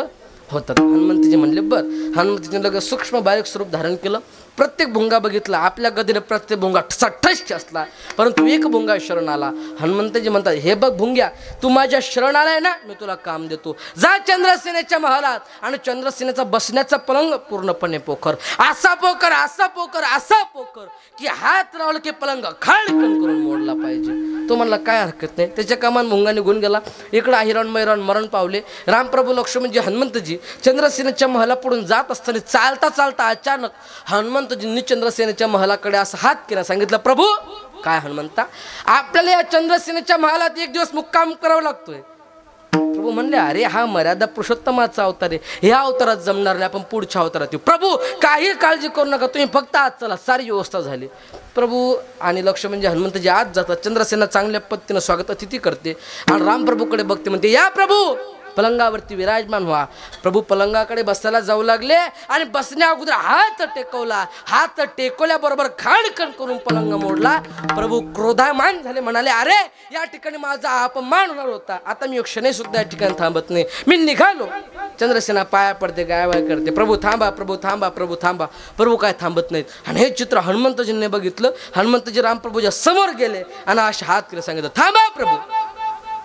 Speaker 2: होतात. हनुमंतजी म्हणले बर. हनुमंतजीने लगेच सूक्ष्म बारीक स्वरूप धारण केलं. प्रत्येक भुंगा बघितला, आपल्या गदीने प्रत्येक भुंगा ठस असला, परंतु एक भुंगा शरण आला. हनुमंतजी म्हणतात, हे बघ भुंग्या, तू माझ्या शरण आलाय ना, मी तुला काम देतो. जा चंद्रसेनेच्या महालात आणि चंद्रसेनेचा बसण्याचा पलंग पूर्णपणे पोखर. असा पोखर, असा पोखर, असा पोखर की हात लावला की पलंग खाळकन करून मोडला पाहिजे. तो म्हणला काय हरकत नाही. त्याच्या कामान भुंगा निघून गेला. इकडं अहिरण मैरण मरण पावले. रामप्रभू लक्ष्मणजी हनुमंतजी चंद्रसेनेच्या महालापुढून जात असताना चालता चालता अचानक हनुमंतजींनी चंद्रसेनेच्या महालाकडे असा हात केला. सांगितलं, प्रभू. काय हनुमंता, आपल्याला या चंद्रसेनेच्या महालात एक दिवस मुक्काम करावा लागतोय. प्रभू म्हणले, अरे हा मर्यादा पुरुषोत्तमाचा अवतार आहे, ह्या अवतारात जमणार नाही, आपण पुढच्या अवतारात येऊ. प्रभू काही काळजी करू नका, तुम्ही फक्त आज चला, सारी व्यवस्था झाली. प्रभू आणि लक्ष्मणजी हनुमंतजी आज जातात. चंद्रसेना चांगल्या पद्धतीनं स्वागत अतिथी करते आणि रामप्रभूकडे बघते, म्हणते, या प्रभू पलंगावरती विराजमान व्हा. प्रभू पलंगाकडे बसायला जाऊ लागले आणि बसण्या अगोदर हात टेकवला. हात टेकवल्याबरोबर खाडकन करून पलंग मोडला. प्रभू क्रोधायमान झाले, म्हणाले, अरे या ठिकाणी माझा अपमान होणार होता, आता मी क्षणे सुद्धा या ठिकाणी थांबत नाही, मी निघालो. चंद्रसेना पाया पडते, गायवाय करते, प्रभू थांबा, प्रभू थांबा, प्रभू थांबा. प्रभू काय थांबत नाहीत. आणि हे चित्र हनुमंतजींनी बघितलं. हनुमंतजी रामप्रभूच्या समोर गेले आणि अशा हात केले, सांगितलं, थांबा प्रभू.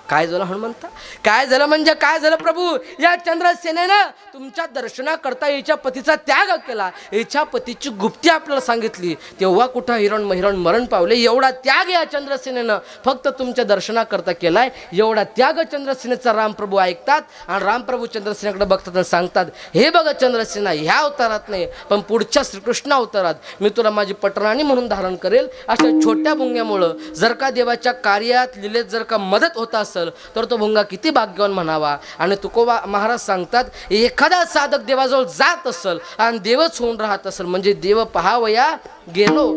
Speaker 2: काय झालं हनुमंता, काय झालं म्हणजे काय झालं प्रभू, या चंद्रसेनेनं तुमच्या दर्शनाकरता हिच्या पतीचा त्याग केला, हिच्या पतीची गुप्ती आपल्याला सांगितली, तेव्हा कुठं हिरण महिरण मरण पावले. एवढा त्याग या चंद्रसेनेनं फक्त तुमच्या दर्शनाकरता केलाय. एवढा त्याग चंद्रसेनेचा रामप्रभू ऐकतात आणि रामप्रभू चंद्रसेनेकडे बघतात आणि सांगतात, हे बघा चंद्रसेना, ह्या अवतारात नाही पण पुढच्या श्रीकृष्ण अवतारात मी तुला माझी पटराणी म्हणून धारण करेल. अशा छोट्या भुंग्यामुळं जर का देवाच्या कार्यात लिलेत जर का मदत होत असेल तर तो भुंगा किती भाग्यवान म्हणावा. आणि तुकोबा महाराज सांगतात, एखादा साधक देवाजवळ जात असेल आणि देवच होऊन राहत असेल म्हणजे देव पहावया गेलो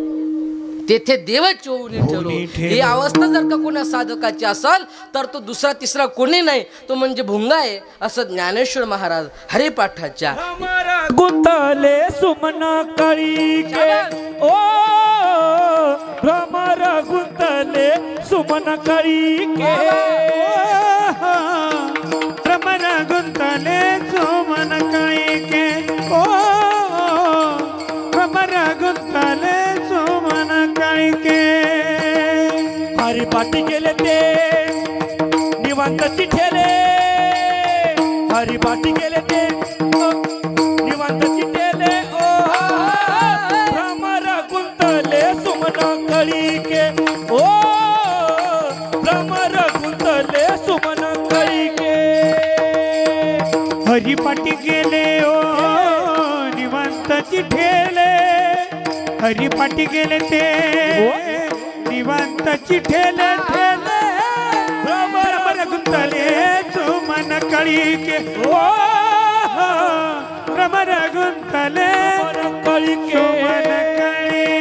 Speaker 2: तेथे देवच होऊन ठेवलो. ही अवस्था जर का कोणा साधकाची असेल तर तो दुसरा तिसरा कोणी नाही, तो म्हणजे भुंगा आहे, असं ज्ञानेश्वर महाराज हरिपाठाच्या
Speaker 1: गुंतले सुमन कळीके ओ भ्रमर गुंतले सुमन कळीके
Speaker 3: भ्रमर गुंतले सुमन कळीके ओ भ्रमर गुंतले सुमन कळीके.
Speaker 1: हरिपाठी गेले ते निवांत चिठेले, हरिपाठी गेले ते निवांत चिठेले ओ भ्रमर गुंतले सुमन कळीके ओ भ्रमर गुंतले सुमन कळीके.
Speaker 3: हरिपाठी गेले ओ निवांत चिठेले, हरिपाठी गेले ते निवांत चिठेले ठेले भ्रमर गुंतले सुमन कळीके ओ भ्रमर गुंतले
Speaker 1: कळीके
Speaker 3: सुमन कळीके.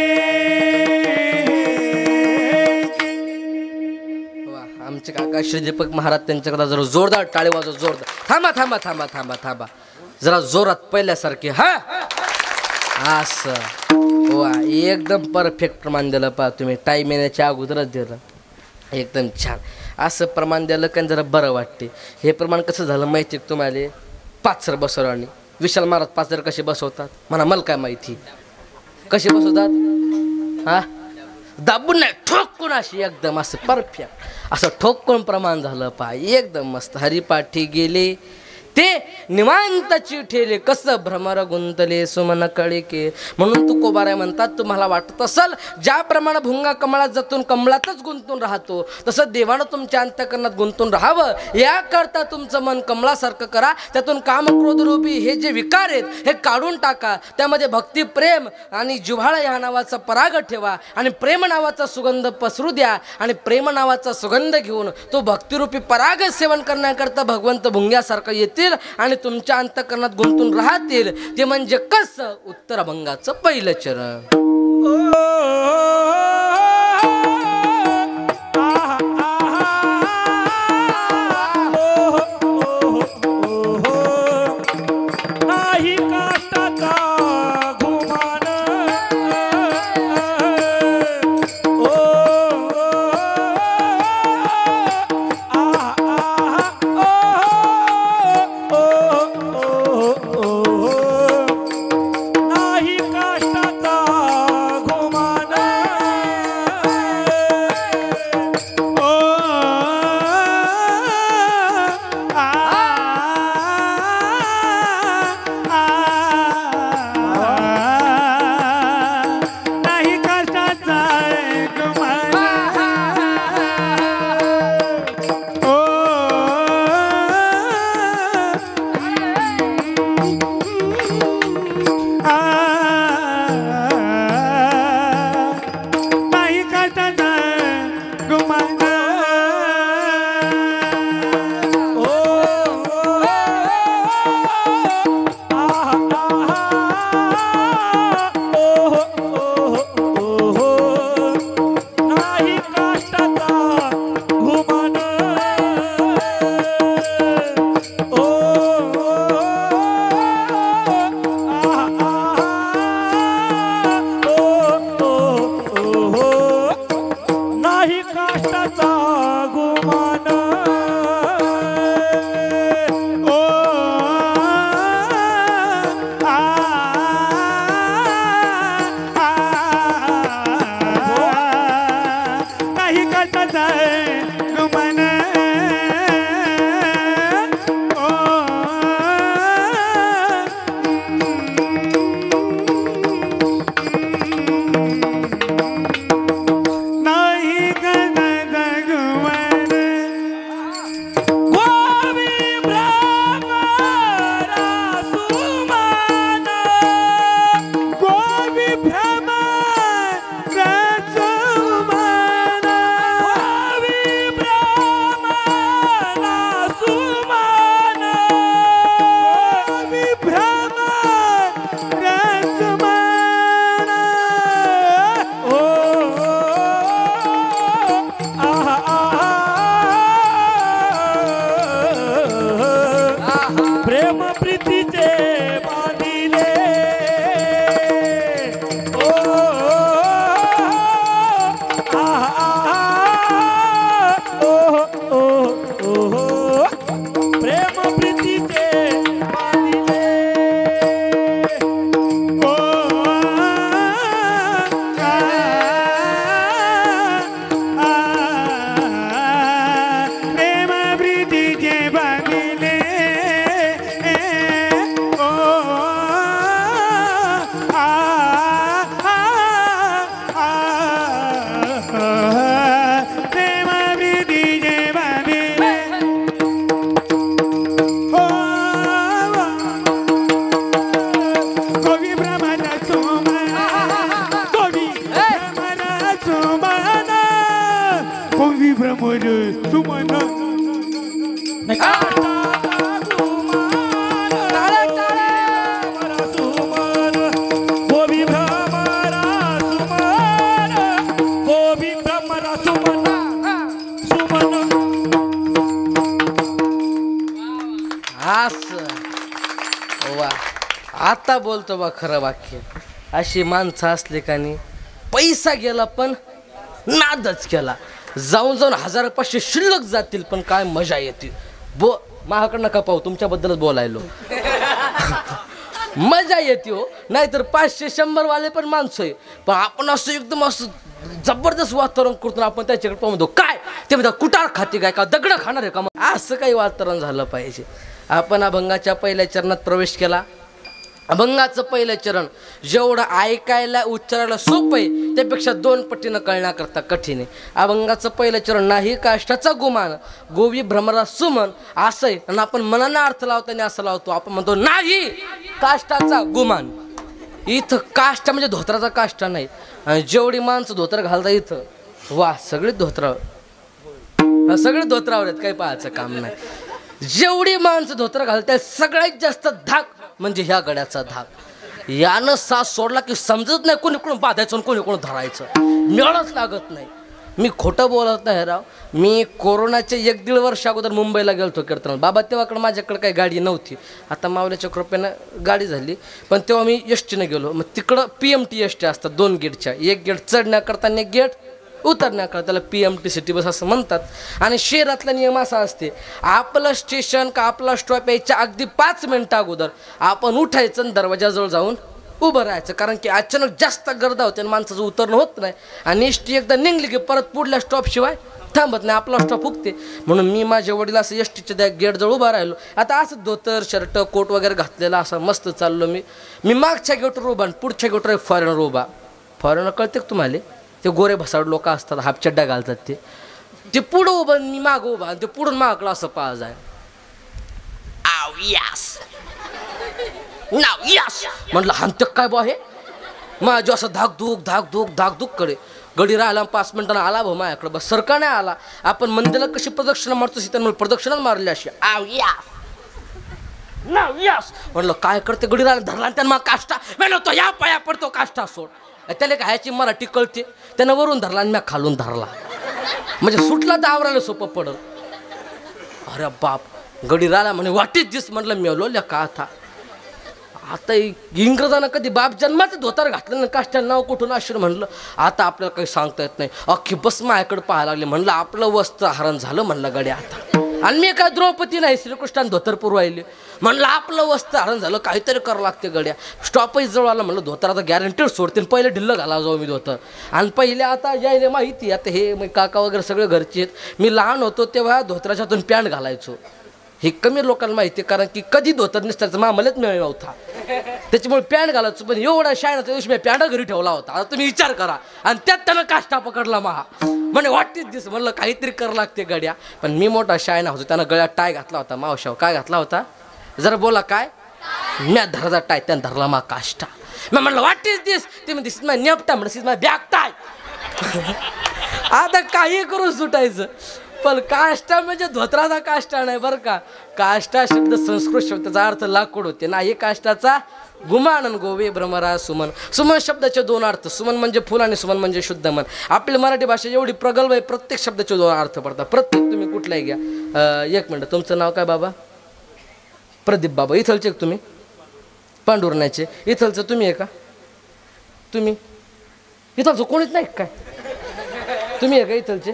Speaker 2: आमचे काका श्री दीपक महाराज त्यांच्याकडे जरा जोरदार टाळी वाजव, जोरदार. थांबा थांबा थांबा थांबा थांबा, जरा जोरात पहिल्यासारखे. हा असं वा, एकदम परफेक्ट प्रमाण दिलं पहा तुम्ही, टाईम येण्याच्या अगोदरच दिलं, एकदम छान असं प्रमाण दिलं कारण जरा बरं वाटते. हे प्रमाण कसं झालं माहिती आहे तुम्हाला, पाचसर बसवराणी विशाल महाराज पाचसर कसे बसवतात म्हणा, मला काय माहिती कसे बसवतात. हा दाबून नाही, ठोकून अशी एकदम असं परफेक्ट असं ठोकून प्रमाण झालं पहा, एकदम मस्त. हरिपाठी गेले ते निवांत चिठेले, कसं भ्रमर गुंतले सुमन कळीके. म्हणून तू कोबाराय म्हणतात, तुम्हाला वाटत असेल ज्याप्रमाणे भुंगा कमळात जातून कमळातच गुंतून राहतो तसं देवानं तुमच्या अंतःकरणात गुंतून राहावं, याकरता तुमचं मन कमळासारखं करा. त्यातून कामक्रोधरूपी हे जे विकार आहेत हे काढून टाका, त्यामध्ये भक्ती प्रेम आणि जिव्हाळा या नावाचा पराग ठेवा आणि प्रेम नावाचा सुगंध पसरू द्या आणि प्रेम नावाचा सुगंध घेऊन तो भक्तिरूपी पराग सेवन करण्याकरता भगवंत भुंग्यासारखं येतील आणि तुमच्या अंतःकरणात गुंतून राहतील. ते म्हणजे कसं, उत्तरभंगाचं पहिलं चरण.
Speaker 1: नाही काष्टाचा घुमान नाही काष्टाचा
Speaker 2: आता बोलतो बा खरं वाक्य. अशी माणसं असले का नाही, पैसा गेला पण नादच केला. जाऊन जाऊन 1500 शिल्लक जातील पण काय मजा येते. माझ्याकडं नका पाहू, तुमच्याबद्दलच बोलायलो. मजा येते हो. नाहीतर 500-100 वाले पण माणसं आहे, पण आपण असं एकदम असं जबरदस्त वातावरण करतो. आपण त्याच्याकडे पाहून म्हणतो काय ते म्हणतात, कुटार खाते काय का दगड खाणार आहे का. मग असं काही वातावरण झालं पाहिजे. आपण अभंगाच्या पहिल्या चरणात प्रवेश केला. अभंगाचं पहिलं चरण जेवढं ऐकायला उच्चारायला सोपं आहे त्यापेक्षा 2 पटीनं कळण्याकरता कठीण आहे. अभंगाचं पहिलं चरण नाही काष्टाचा गुमान गोवी भ्रमरा सुमन असं आहे. आणि आपण मनानं अर्थ लावताना असं लावतो, आपण म्हणतो नाही काष्टाचा गुमान. इथं काष्टा म्हणजे धोत्राचा काष्टा नाही. आणि जेवढी माणसं धोतर घालता इथं वा सगळे धोत्रावर, सगळे धोत्रावर आहेत, काही पाहायचं काम नाही. जेवढी माणसं धोतर घालतात सगळ्यात जास्त धाक म्हणजे ह्या गड्याचा धाक. यानं सास सोडला की समजत नाही कोणी कोण बांधायचं कोणी कोण धरायचं, मिळच लागत नाही. मी खोटं बोलत नाही राव. मी कोरोनाचे 1-1.5 वर्ष अगोदर मुंबईला गेलतो कीर्तनाला. बाबा तेव्हाकडे माझ्याकडे काही गाडी नव्हती. आता मावल्याच्या कृपेनं गाडी झाली, पण तेव्हा मी एसटीनं गेलो. मग तिकडं PMT एसटी असतात 2 गेटच्या, एक गेट चढण्याकरता आणि एक गेट उतरण्याकरता, त्याला PMT सिटी बस असं म्हणतात. आणि शहरातला नियम असा असते, आपलं स्टेशन का आपला स्टॉप यायच्या अगदी 5 मिनिटं अगोदर आपण उठायचं आणि दरवाजाजवळ जाऊन उभं राहायचं. कारण की अचानक जास्त गर्दा होते आणि माणसाचं उतरणं होत नाही. आणि एसटी एकदा निघली की परत पुढल्या स्टॉपशिवाय थांबत नाही, आपला स्टॉप हुकते. म्हणून मी माझ्या वडील असं एसटीच्या त्या गेटजवळ उभा राहिलो. आता असं धोतर शर्ट कोट वगैरे घातलेला असं मस्त चाललो. मी मागच्या गेटवर उभा आणि पुढच्या गेटवर फॉरेनर उभा. फॉरेनर कळते का तुम्हाला, ते गोरे भसाड लोक असतात, हाफ चड्डा घालतात. ते पुढं उभं मी मागं उभा आणि ते पुढून मागलं असं पाहा जाय. आव यास नाव यास म्हटलं हानत काय बा हे. माझं असं धाकधूक कडे गडी राहिला. 5 मिनिटांना आला भाऊ माझ्याकडे. बस सरका नाही आला. आपण मंदिराला कशी प्रदक्षिणा मारतो त्यांना प्रदक्षिणाच मारली अशी. आव यास नाव यास म्हटलं काय करते. गडी राहिला धरला आणि त्यांना काष्टा म्हणतो या पाया पडतो काष्टा सोड. त्याला कायची मराठी कळते. त्यानं वरून धरला आणि मी खालून धरला, म्हणजे सुटला तर आवरायला सोपं पडल. अरे बाप, गडी राहिला म्हणे वाटीच दिस. म्हटलं मेलो का आता इंग्रजांना कधी बाप जन्माचं धोतर घातलं ना, काष्ट्याला नाव कुठून आश्रय. म्हणलं आता आपल्याला काही सांगता येत नाही. अख्खी बस माझ्याकडे पाहायला लागले. म्हणलं आपलं वस्त्र हरण झालं म्हणलं गड्या आता. आणि मी काय द्रौपदी नाही, श्रीकृष्णाने धोतर पुरवायले. म्हणलं आपलं वस्त्र हरण झालं, काहीतरी करावं लागते गड्या. स्टॉपही जवळ आलं. म्हणलं धोतर आता गॅरंटीड सोडते, पहिले ढिल्लं घाला जाऊ मी धोतर. आणि पहिले आता यायला माहिती, आता हे मग काका वगैरे सगळे घरचे आहेत. मी लहान होतो तेव्हा धोत्राच्या हातून पॅन्ट घालायचो. हे कमी लोकांना माहिती आहे, कारण की कधी धोतर निसतायचं मामलेच मिळत नव्हता, त्याच्यामुळे पॅन्ट घालायचो. पण एवढा शाळेच्या दिवशी मी पॅन्ट घरी ठेवला होता. आता तुम्ही विचार करा. आणि त्यात त्यानं काष्टा पकडला महा. म्हणे वाटतेच दिस. म्हणलं काहीतरी करावं लागते गड्या. पण मी मोठा शाळेना होतो, त्यानं गळ्यात टाय घातला होता. मावशाव काय घातला होता जरा बोला काय. म्या धराचा टाय त्यानं धरला मा काष्टा. मी म्हणलं वाटतेच दिस. ते म्हणते सिस माझ्या नेपटा म्हणलं सिस माझ्या बॅग टाय. आता काही करून सुटायचं. पण काष्टा म्हणजे धोत्राचा काष्टा नाही बरं का. काष्टा शब्द संस्कृत शब्दाचा अर्थ लाकूड होते. नाही काष्टाचा गुमान गोवे भ्रमरा सुमन. सुमन शब्दाचे 2 अर्थ. सुमन म्हणजे फुल आणि सुमन म्हणजे शुद्ध मन. आपली मराठी भाषा एवढी प्रगल्भ आहे, प्रत्येक शब्दाचे 2 अर्थ पडतात. प्रत्येक तुम्ही कुठलाही घ्या. 1 मिनिट, तुमचं नाव काय बाबा. प्रदीप बाबा. इथलचे तुम्ही पांडुरण्याचे. इथलचं तुम्ही आहे का. तुम्ही इथलचं कोणीच नाही काय. तुम्ही आहे का इथलचे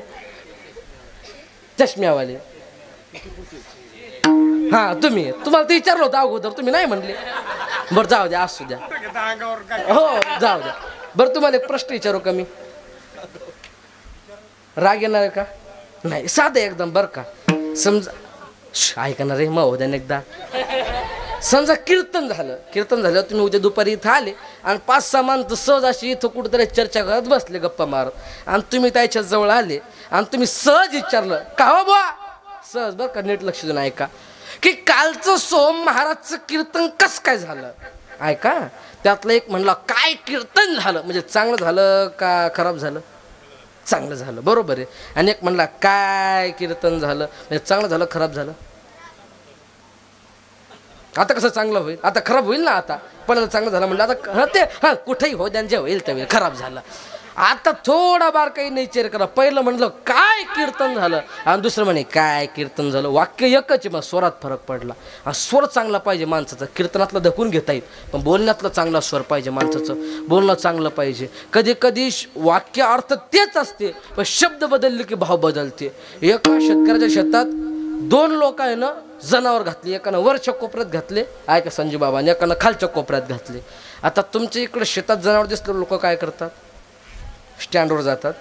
Speaker 2: चष्म्यावाले. हा तुम्ही. तुम्हाला ते विचारलं होतं अगोदर, तुम्ही नाही म्हणले. बरं जाऊ द्या, असू द्या. हो जाऊ द्या. बरं तुम्हाला एक प्रश्न विचारू का मी. राग येणार आहे का नाही. साधं एकदम बरं का. समजा ऐकणार रे मग होत्या एकदा. समजा कीर्तन झालं तुम्ही उद्या दुपारी इथं आले आणि 5-6 माणसं सहज अशी इथं कुठेतरी चर्चा करत बसले गप्पा मारत. आणि तुम्ही त्याच्या जवळ आले आणि तुम्ही सहज विचारलं का हो बुवा. सहज बरं का, नीट लक्ष देऊन ऐका की कालचं सोम महाराजचं कीर्तन कसं काय झालं. ऐका. त्यातलं एक म्हणला काय कीर्तन झालं, म्हणजे चांगलं झालं का खराब झालं. चांगलं झालं बरोबर आहे. आणि एक म्हणला काय कीर्तन झालं, म्हणजे चांगलं झालं खराब झालं. आता कसं चांगलं होईल, आता खराब होईल ना. आता पण चांगलं झालं म्हणलं आता ते कुठेही हो त्यांच्या होईल त्यावेळी खराब झालं. आता थोडा बार काही नाही विचार करा. पहिलं म्हणलं काय कीर्तन झालं आणि दुसरं म्हणे काय कीर्तन झालं. वाक्य एकच आहे, मग स्वरात फरक पडला. आणि स्वर चांगला पाहिजे माणसाचा. कीर्तनातलं धकून घेता येईल, पण बोलण्यातला चांगला स्वर पाहिजे माणसाचं. बोलणं चांगलं पाहिजे. कधी कधी वाक्य अर्थ तेच असते, पण शब्द बदलले की भाव बदलते. एका शेतकऱ्याच्या शेतात 2 लोक आहे ना जनावर घातली. एकानं वरच्या कोपऱ्यात घातले आहे का संजू बाबाने, एकानं खालच्या कोपऱ्यात घातले. आता तुमच्या इकडे शेतात जनावर दिसले लोक काय करतात, स्टँडवर जातात.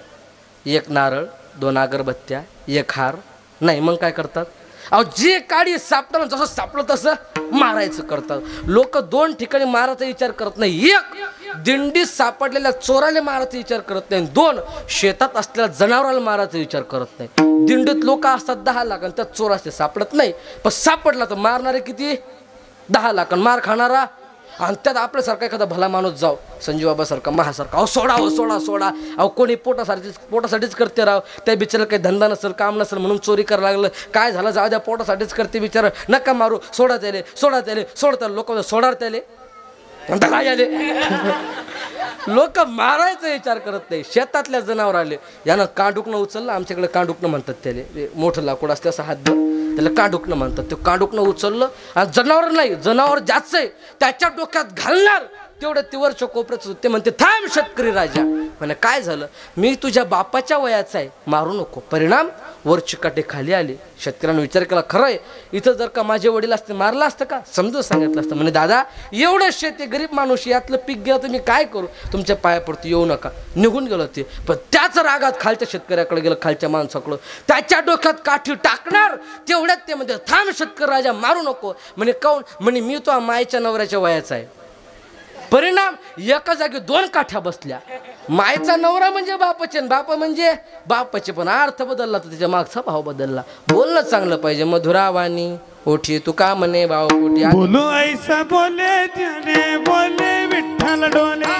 Speaker 2: 1 नारळ, 2 अगरबत्त्या, 1 हार. नाही मग काय करतात, अहो जे काडी सापडलं जसं सापडलं तसं मारायचं करतात. लोक 2 ठिकाणी मारायचा विचार करत नाही. 1 दिंडीत सापडलेल्या चोराला मारायचा विचार करत नाही. 2 शेतात असलेल्या जनावराला मारायचा विचार करत नाही. दिंडीत लोक असतात 10 लाख आणि त्यात चोर असते सापडत नाही, पण सापडला तर मारणारे किती 10 लाख आणि मार खाणारा. आणि त्यात आपल्यासारखा एखादा भला माणूस जाव संजू बाबासारखा महासारखा, अहो सोडा हो सोडा सोडा. अहो कोणी पोटासाठीच करते राव. त्या बिचारा काही धंदा नसेल काम नसेल म्हणून चोरी करायला लागलं. काय झालं जाऊ द्या, पोटासाठीच करते बिचारा, नका मारू, सोडा त्याले सोडा त्याले सोडता. लोक सोडा त्याले लोक मारायचा विचार करत नाही. शेतातल्या जनावर आले, यानं कांडुकनं उचललं. आमच्याकडे कांडुकनं म्हणतात त्याला, मोठं लाकूड असते असं हात त्याला कांडुकनं म्हणतात. ते कांडुकनं उचललं आणि जनावर नाही, जनावर जास्त आहे त्याच्या डोक्यात घालणार तेवढं तिवरच्या कोपऱ्याच. ते म्हणते थांब शेतकरी राजा. म्हणे काय झालं, मी तुझ्या बापाच्या वयाचा आहे, मारू नको. परिणाम वरची काटे खाली आली. शेतकऱ्यानं विचार केला, खरं आहे इथं जर का माझे वडील असते मारलं असतं का, समजून सांगितलं असतं. म्हणे दादा एवढं शेती गरीब माणूस, यातलं पीक गेलं तर मी काय करू, तुमच्या पायापुरती येऊ नका. निघून गेलो ते. पण त्याच रागात खालच्या शेतकऱ्याकडे गेलं, खालच्या माणसाकडं. त्याच्या डोक्यात काठी टाकणार तेवढ्यात ते म्हणजे थांब शेतकरी राजा मारू नको. म्हणे काऊन, म्हणे मी तो मायच्या नवऱ्याच्या वयाचा आहे. परिणाम एका जागी 2 काठ्या बसल्या. मायचा नवरा म्हणजे बापाचे, बापा म्हणजे बापाचे, पण अर्थ बदलला तर त्याच्या मागचा भाव बदलला. बोलणं चांगलं पाहिजे. मधुरावाणी ओठी तू का म्हणे भाव ओठी.
Speaker 3: बोलो ऐसा बोले जने बोले विठ्ठल डोले,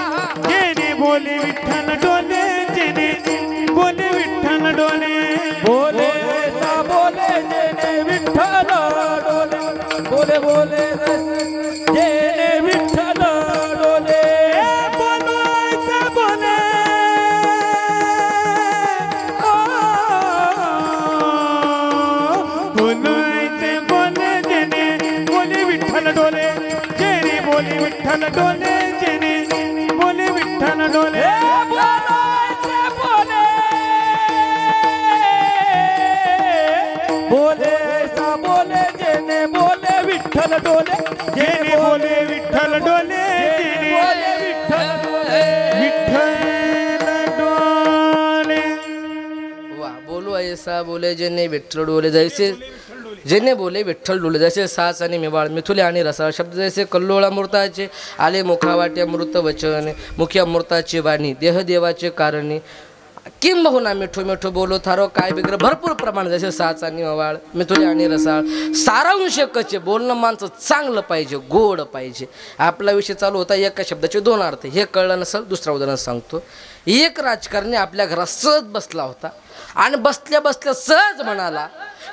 Speaker 3: जेने बोले विठ्ठल डोले, जेने बोले विठ्ठल डोले.
Speaker 1: बोले ऐसा बोले जेने विठ्ठल डोले, बोले बोले जेने विठ्ठल डोले.
Speaker 3: बोलो ऐसा बोले, बोलो ऐसे बोले जेने बोले विठ्ठल डोले, जेने बोले विठ्ठल डोले, जेने बोले विठ्ठल डोले.
Speaker 1: बोले ऐसा बोले जेने बोले विठ्ठल डोले,
Speaker 3: जेने बोले विठ्ठल डोले, जेने बोले विठ्ठल डोले.
Speaker 2: वाह. बोलो ऐसा बोले जेने विठ्ठल डोले, जैसे जेने बोले विठ्ठल डोले. जैसे सास आणि मेवाळ, मिथुले आणि रसाळ शब्द जैसे कल्लोळ अमृताचे आले मुखावाटे अमृत वचन, मुखी अमृताची वाणी देह देवाचे कारणी. किंबहुना मिठो मिठो बोलो थारो काय बिग्र. भरपूर प्रमाण जसे साच आणि मवाळ, मिथुले आणि रसाळ. सारांश कचे बोलणं माणसं चांगलं पाहिजे, गोड पाहिजे. आपला विषय चालू होता एका शब्दाचे 2 अर्थ. हे कळलं नसेल दुसरं उदाहरण सांगतो. एक राजकारणी आपल्या घरात सहज बसला होता आणि बसल्या बसल्या सहज म्हणाला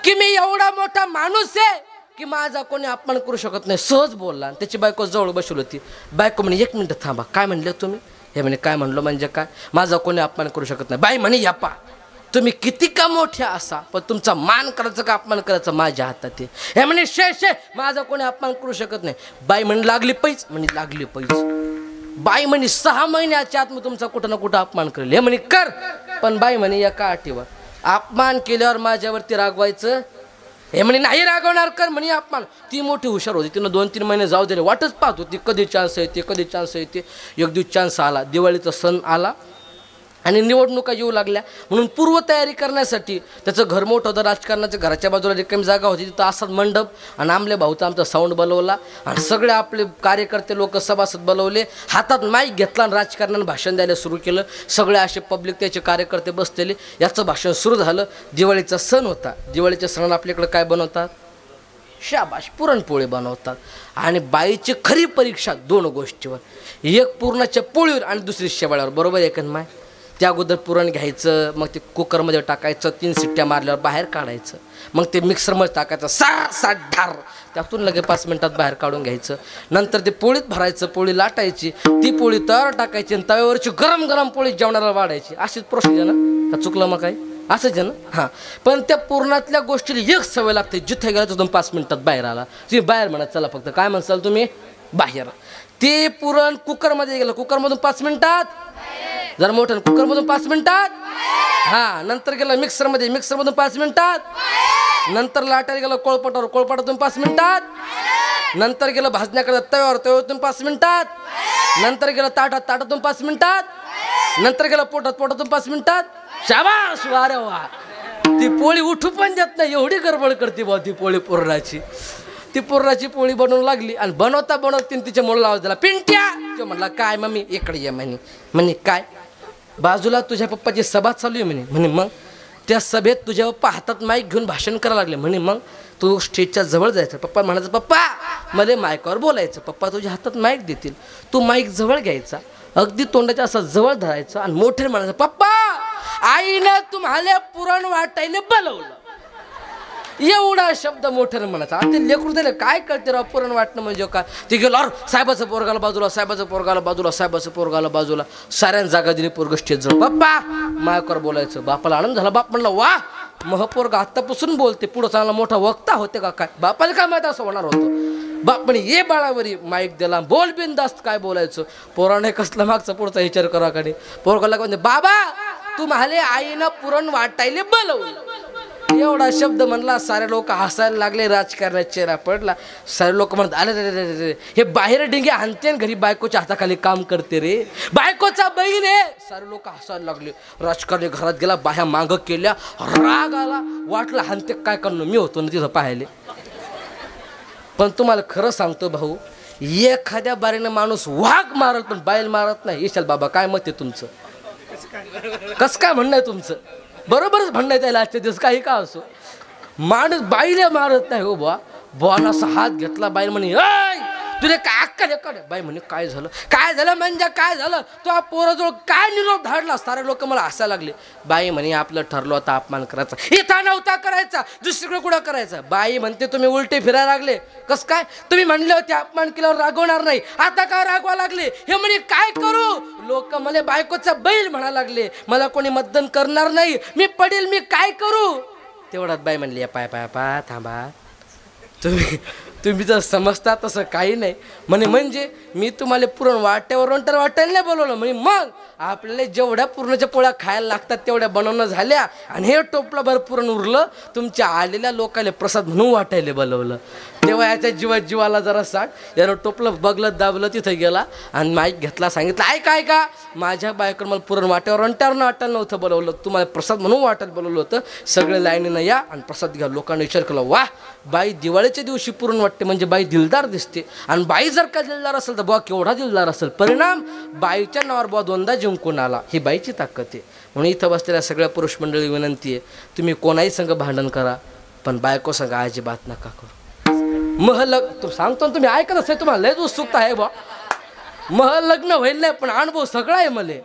Speaker 2: की मी एवढा मोठा माणूस आहे की माझा कोणी अपमान करू शकत नाही. सहज बोलला. त्याची बायको जवळ बसवली होती. बायको म्हणे 1 मिनिट थांबा, काय म्हणले तुम्ही. हे म्हणे काय म्हणलो म्हणजे काय, माझा कोणी अपमान करू शकत नाही. बाई म्हणे यापा तुम्ही किती का मोठ्या असा, पण तुमचा मान करायचं का अपमान करायचं माझ्या हातात आहे. हे म्हणे शे माझा कोणी अपमान करू शकत नाही. बाई म्हणे लागली पैज, म्हणे लागली पैज. बाई म्हणे 6 महिन्याच्या आत मी तुमचा कुठं ना कुठं अपमान करेल. हे म्हणे कर, पण बाई म्हणे एका अटीवर, अपमान केल्यावर माझ्यावरती रागवायचं. हे म्हणे नाही रागवणार, कर म्हणे अपमान. ती मोठी हुशार होती, तिनं 2-3 महिने जाऊ दिले. वाटच पाहत होती कधी चान्स येते कधी चान्स येते. एक दिवस चान्स आला. दिवाळीचा सण आला आणि निवडणुका येऊ लागल्या. म्हणून पूर्वतयारी करण्यासाठी त्याचं घर मोठं होतं. राजकारणाच्या घराच्या बाजूला रिकामी जागा होती, तिथं असाच मंडप आणि आमले भाऊचा आमचा साऊंड बोलवला आणि सगळे आपले कार्यकर्ते लोक सभासद बोलवले. हातात माईक घेतला आणि राजकारणानं भाषण द्यायला सुरू केलं. सगळे असे पब्लिक त्याचे कार्यकर्ते बसलेले. याचं भाषण सुरू झालं. दिवाळीचा सण होता. दिवाळीच्या सणाला आपल्याकडे काय बनवतात, शाबाश पुरणपोळी बनवतात. आणि बाईची खरी परीक्षा 2 गोष्टीवर, एक पुरणाच्या पोळीवर आणि दुसरी शेवाळ्यावर. बरोबर आहे का माय. त्या अगोदर पुरण घ्यायचं, मग ते कुकरमध्ये टाकायचं, 3 शिट्ट्या मारल्यावर बाहेर काढायचं, मग ते मिक्सरमध्ये टाकायचं, सात ढार, त्यातून लगे 5 मिनिटात बाहेर काढून घ्यायचं. नंतर ते पोळीत भरायचं, पोळी लाटायची, ती पोळी तयार टाकायची आणि तव्यावरची गरम गरम पोळी जेवणाला वाढायची. अशीच प्रोसिजर ना, का चुकलं मग काय? असंच आहे ना. हां, पण त्या पुरणातल्या गोष्टीला एक सवय लागते, जिथे गेला तिथून 5 मिनिटात बाहेर आला, तुम्ही बाहेर म्हणा चला, फक्त काय म्हणसाल तुम्ही? बाहेर. ते पुरण कुकरमध्ये गेलं, कुकरमधून 5 मिनिटात, जर मोठं कुकरमधून 5 मिनिटात, हां, नंतर गेलं मिक्सरमध्ये, मिक्सरमधून 5 मिनिटात, नंतर लाटायला गेलं कोळपटावर, कोळपटातून 5 मिनिटात, नंतर गेलं भाजण्याकडे तव्यावर, तव्यातून 5 मिनिटात, नंतर गेलं ताटात, ताटातून 5 मिनिटात, नंतर गेलं पोटात, पोटातून 5 मिनिटात. शाबास, वा रे वा. ती पोळी उठू पण देत नाही, एवढी गडबड करते बा ती पोळी पुरणाची. ती पुरणाची पोळी बनवून लागली आणि बनवता बनवता तिच्या मुलाला आवाज दिला, पिंट्या. तो म्हणला काय मम्मी? इकडे ये म्हणे. म्हणे काय? बाजूला तुझ्या पप्पाची सभा चालू आहे म्हणे. म्हणे मग? त्या सभेत तुझ्या पप्पा हातात माईक घेऊन भाषण करायला लागले. म्हणे मग? तू स्टेजच्या जवळ जायचं. पप्पा म्हणायचं पप्पा मला माईकवर बोलायचं. पप्पा तुझ्या हातात माईक देतील, तू माईक जवळ घ्यायचा, अगदी तोंडाच्या असं जवळ धरायचं आणि मोठे म्हणायचं, पप्पा आईनं तुम्हाला पुरण वाटायला बोलवलं. एवढा शब्द मोठ्यानं म्हणायचा. ते लेकरू दिले काय कळते राव पुरण वाटणं म्हणजे काय? ते गेलो साहेबाचं पोरगाला बाजूला, साहेबाचं पोरगाला बाजूला, साहेबाचं पोरगाला बाजूला, साऱ्यान जागा दिली. पोरग स्टेजवर पप्पा मायकर बोलायचं. बापाला आनंद झाला. बाप म्हणला वा मग पोरगा आत्तापासून बोलते, पुढं चांगला मोठा वक्ता होते का काय? बापाला काय माहिती असं होणार होतं. बाप म्हणे ये बाळावरी माईक दिला, बोल बिनधास्त काय बोलायचं. पोराने कसला मागचा पुढचा विचार करा का नाही. पोरगाला म्हणजे बाबा तुम्हाला आईनं पुरण वाटायला बोलवलं. एवढा शब्द म्हणला, सारे लोक हसायला लागले, राजकारणाचा चेहरा पडला. सारे लोक म्हणत अरे रे रे रे हे बाहेर डिंगे आणते घरी बायकोच्या हाताखाली काम करते रे, बायकोचा बहीण आहे. सारे लोक हसायला लागले. राजकारणी घरात गेला, बाह्या मागं केल्या, राग आला, वाटलं हानते काय करणं. मी होतो ना तिथं पाहिले. पण तुम्हाला खरं सांगतो भाऊ, एखाद्या बारीनं माणूस वाघ मारत पण बाईल मारत नाही. येशाल बाबा काय मत आहे तुमचं? कसं काय म्हणणं आहे तुमचं? बरोबरच म्हणणं आहे त्याला. आजच्या दिवस काही का असो, माणूस बाईला मारत नाही हो बा. बॉन असा हात घेतला, बाई म्हणे तुला काय अक्कल आहे? बाई म्हणे काय झालं? काय झालं म्हणजे काय झालं? तो पोराजवळ काय निरोप धाडला? सारे लोक मला हसायला लागले. बाई म्हणे आपलं ठरलं होतं अपमान करायचा, इथं नव्हता करायचा, दुसरीकडे कुठं करायचा. बाई म्हणते तुम्ही उलटे फिरायला लागले. कस काय? तुम्ही म्हणले होते अपमान केल्यावर रागवणार नाही, आता का रागवा लागले? हे म्हणे काय करू? लोक मला बायकोचा बैल म्हणा लागले, मला कोणी मतदान करणार नाही, मी पडेल, मी काय करू? तेवढ्यात बाई म्हणली पाय पाय पाय थांबा, तुम्ही जर समजता तसं काही नाही. म्हणजे मी तुम्हाला पुरण वाट्यावर वाटायला नाही बोलवलं. मग आपल्याला जेवढ्या पुरणाच्या पोळ्या खायला लागतात तेवढ्या बनवणं झाल्या आणि हे टोपलाभर पुरण उरलं, तुमच्या आलेल्या लोकांना प्रसाद म्हणून वाटायला बोलवलं. तेव्हा याच्या जीवाला जरा सांग. यानं टोपलं बगलं दाबलं, तिथं गेला आणि माईक घेतला, सांगितलं ऐका माझ्या बायकोनं मला पुरण वाट्यावर वाटायला नव्हतं बोलवलं, तुम्हाला प्रसाद म्हणून वाटायला बोलवलं होतं. सगळे लाईनीनं या आणि प्रसाद घ्या. लोकांना विचार केला वा बाई दिवाळीच्या दिवशी पुरण वाटते म्हणजे बाई दिलदार दिसते. आणि बाई जर का दिलदार असेल तर बुवा केवढा दिलदार असेल. परिणाम बाईच्या नावावर बुवा 2दा जिंकून आला. ही बाईची ताकद आहे. म्हणून इथं बसलेल्या सगळ्या पुरुष मंडळी विनंती आहे, तुम्ही कोणाही संग भांडण करा पण बायको संग अजिबात नका करू. तू सांगतो तुम्ही ऐकत असेल, तुम्हाला लयच उत्सुकता आहे बा. लग्न होईल नाही पण अनुभव सगळा आहे मले.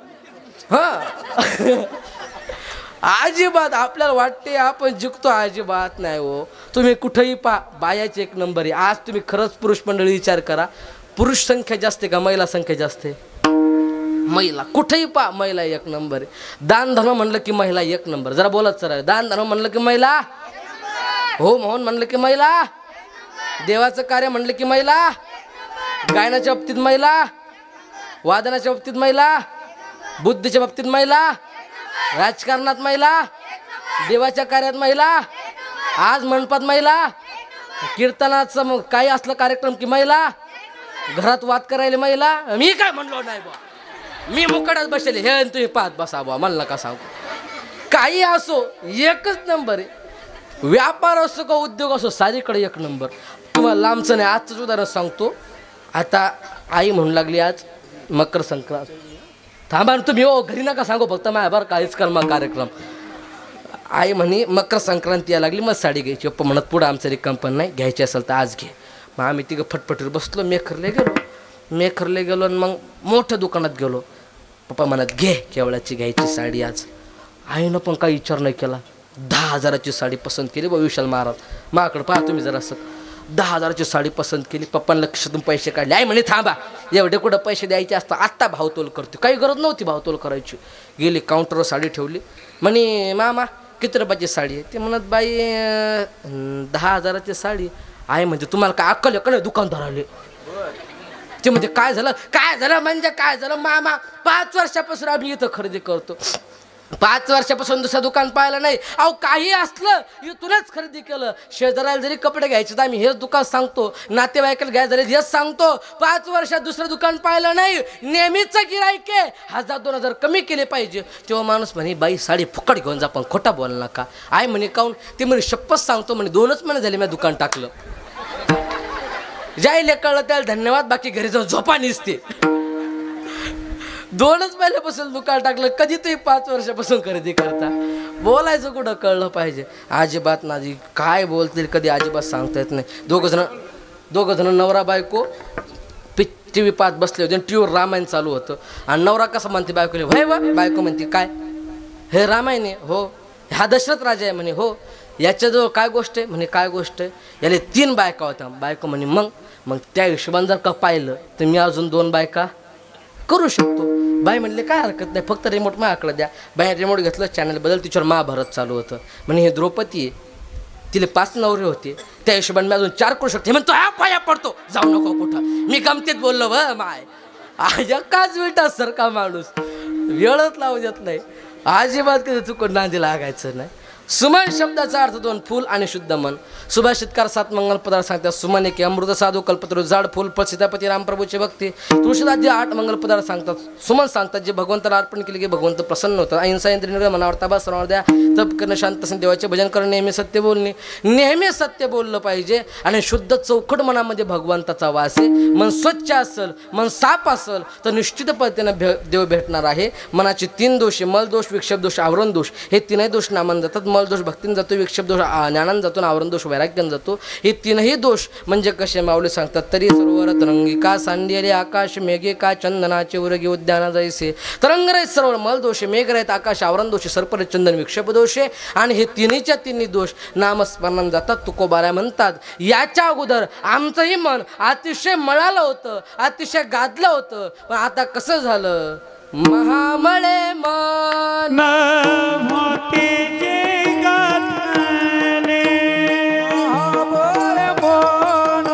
Speaker 2: हां अजिबात आपल्याला वाटते आपण जिंकतो, अजिबात नाही हो. तुम्ही कुठेही पा बायाचे 1 नंबर आहे. आज तुम्ही खरंच पुरुष मंडळी विचार करा, पुरुष संख्या जास्त आहे का महिला संख्या जास्त आहे? महिला. कुठेही पा महिला 1 नंबर आहे. दान धर्म म्हणलं की महिला 1 नंबर. जरा बोलत सर, दान धर्म म्हणलं की महिला, हो मोहन म्हणलं की महिला, देवाचं कार्य म्हणलं की महिला, गायनाच्या बाबतीत महिला, वादनाच्या बाबतीत महिला, बुद्धीच्या बाबतीत महिला, राजकारणात महिला, देवाच्या कार्यात महिला, आज मंडपात महिला, कीर्तनाचं मग काही असलं कार्यक्रम की महिला, घरात वाद करायला महिला. मी काय म्हणलो नाही बा, मी मुकाटात बसले हे तुम्ही पाहत बसा बा, मला नका सांगू. काही असो 1च नंबर आहे. व्यापार असो का उद्योग असो सारीकडे 1 नंबर. तुम्हाला लांबचं नाही, आजचंच उदाहरण सांगतो. आता आई म्हणू लागली आज मकर संक्रांत. थांबा तुम्ही हो घरी नका सांगू, फक्त माझ्या बरं काहीच कर्म कार्यक्रम. आई म्हणे मकर संक्रांती यायला लागली, मग साडी घ्यायची. पप्पा म्हणत पुढं आमचं रिकंपन नाही, घ्यायची असेल तर आज घे. मग आम्ही तिघं फटफटीवर बसलो. मेखरले गेलो आणि मग मोठ्या दुकानात गेलो. पप्पा म्हणत घे केवळाची घ्यायची साडी आज. आईनं पण काही विचार नाही केला. 10,000ची साडी पसंत केली बा विशाल महाराज. माझ्याकडे पहा तुम्ही जरा असं 10,000ची साडी पसंत केली. पप्पांना लक्षातून पैसे काढले. आई म्हणे थांबा एवढे कुठं पैसे द्यायचे असतात, आत्ता भावतोल करतो. काही गरज नव्हती भावतोल करायची. गेली काउंटरवर साडी ठेवली. म्हणे मामा किती रुपयाची साडी आहे? ते म्हणत बाई 10,000ची साडी. आहे म्हणजे तुम्हाला काय अक्कल आहे का नाही दुकानदार आले. ते म्हणजे काय झालं म्हणजे काय झालं मामा 5 वर्षापासून आम्ही इथं खरेदी करतो. 5 वर्षापासून दुसरं दुकान पाहिलं नाही. अहो काही असलं इथूनच खरेदी केलं. शेजाऱ्याला जरी कपडे घ्यायचे तर आम्ही हेच दुकान सांगतो. नातेवाईकाला घ्यायचं जरी हेच सांगतो. 5 वर्षात दुसरं दुकान पाहिलं नाही. नेहमीचं गिराईक आहे. 1,000-2,000 कमी केले पाहिजे. तेव्हा माणूस म्हणे बाई साडी फुकट घेऊन जा पण खोटा बोल नका. आई म्हणे काऊन? ते म्हणे शपथ सांगतो म्हणे 2च महिने झाले मी दुकान टाकलं. ज्याला कळलं त्याला धन्यवाद. बाकी घरी जाऊन झोपा निसते. 2च महिन्यापासून दुकान टाकलं. कधी तुम्ही 5 वर्षापासून खरेदी करता? बोलायचं कुठं कळलं पाहिजे. अजिबात नाजी काय बोलतील कधी अजिबात सांगता येत नाही. दोघं जण नवरा बायको TV पाहत बसले होते. टीव्हीवर रामायण चालू होतं. आणि नवरा कसं म्हणते बायकोले भाई वा. बायको म्हणते काय हे रामायण आहे? हो. हा दशरथ राजा आहे म्हणे. हो. याच्याजवळ काय गोष्ट आहे म्हणे? काय गोष्ट आहे? याला 3 बायका होत्या. बायको म्हणे मग त्या हिशोबाने जर का पाहिलं तर मी अजून 2 बायका करू शकतो. बाई म्हणले काय हरकत नाही फक्त रिमोट माझ्याकडे द्या. बाई रिमोट घेतलं. चॅनल बदल. तिच्यावर महाभारत चालू होतं. म्हणे हे द्रौपदी आहे. तिला 5 नवरे होते. त्या हिशोबाने मी अजून 4 करू शकते. म्हणतो हा पाया पडतो. जाऊ नको कुठं. मी गमतीत बोललो व माय. एकाच विटा सारखा माणूस वेळच लावू देत नाही. अजिबात कधी चुकून नांदी लागायचं नाही. सुमन शब्दाचा अर्थ 2 फूल आणि शुद्ध मन. सुभाषितकार 7 मंगल पदार्थ सांगतात. सुमन एक अमृत साधू कल्पतरू झाड फूल फळ सीतापती रामप्रभूची भक्ती. तुळशीदास 8 मंगल पदार्थ सांगतात. सुमन सांगतात जे भगवंताला अर्पण केले की भगवंत प्रसन्न होतात. अहिंसा इंद्रिय मनावर ताबा सर्वांवर द्या. तप करणं शांत असेल देवाचे भजन करणं नेहमी सत्य बोलणे. नेहमी सत्य बोललं पाहिजे. आणि शुद्ध चौखट मनामध्ये भगवंताचा वास आहे. मन स्वच्छ असेल मन साफ असेल तर निश्चित पद्धतीनं देव भेटणार आहे. मनाचे 3 दोष मल दोष विक्षेप दोष आवरण दोष. हे 3ही दोष नामान जातात. मल दोष भक्तीन जातो. विक्षेप दोष ज्ञानान जातो. आवरण दोष वैराग्यान जातो. हे 3ही दोष म्हणजे कसे माऊली सांगतात. तरी सरोवर तरंगिका सांडियले आकाश मेघे का चंदनाचे उरगे उद्याना जैसे. तरंग रहित सरोवर मल दोषे. मेघ रहित आकाश आवरण दोषे. सर्परहित चंदन विक्षेप दोषे. आणि हे 3च्या दोष नामस्मरणान जातात. तुकोबारा म्हणतात याच्या अगोदर आमचंही मन अतिशय मळालं होतं. अतिशय गाजलं होतं. पण आता कसं झालं महामळे मन
Speaker 3: होते जे गाथले महाबळे मन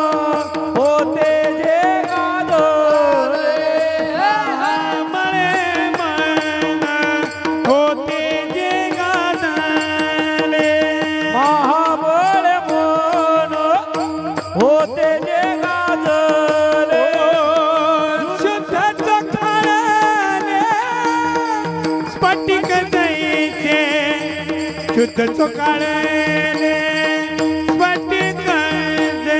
Speaker 3: होते जे गाथले महामळे मन होते जे गाथले महाबळे मन होते जे गाथले शुद्ध चोखाळले स्फटिक जैसे शुद्ध चोखाळले स्फटिक जैसे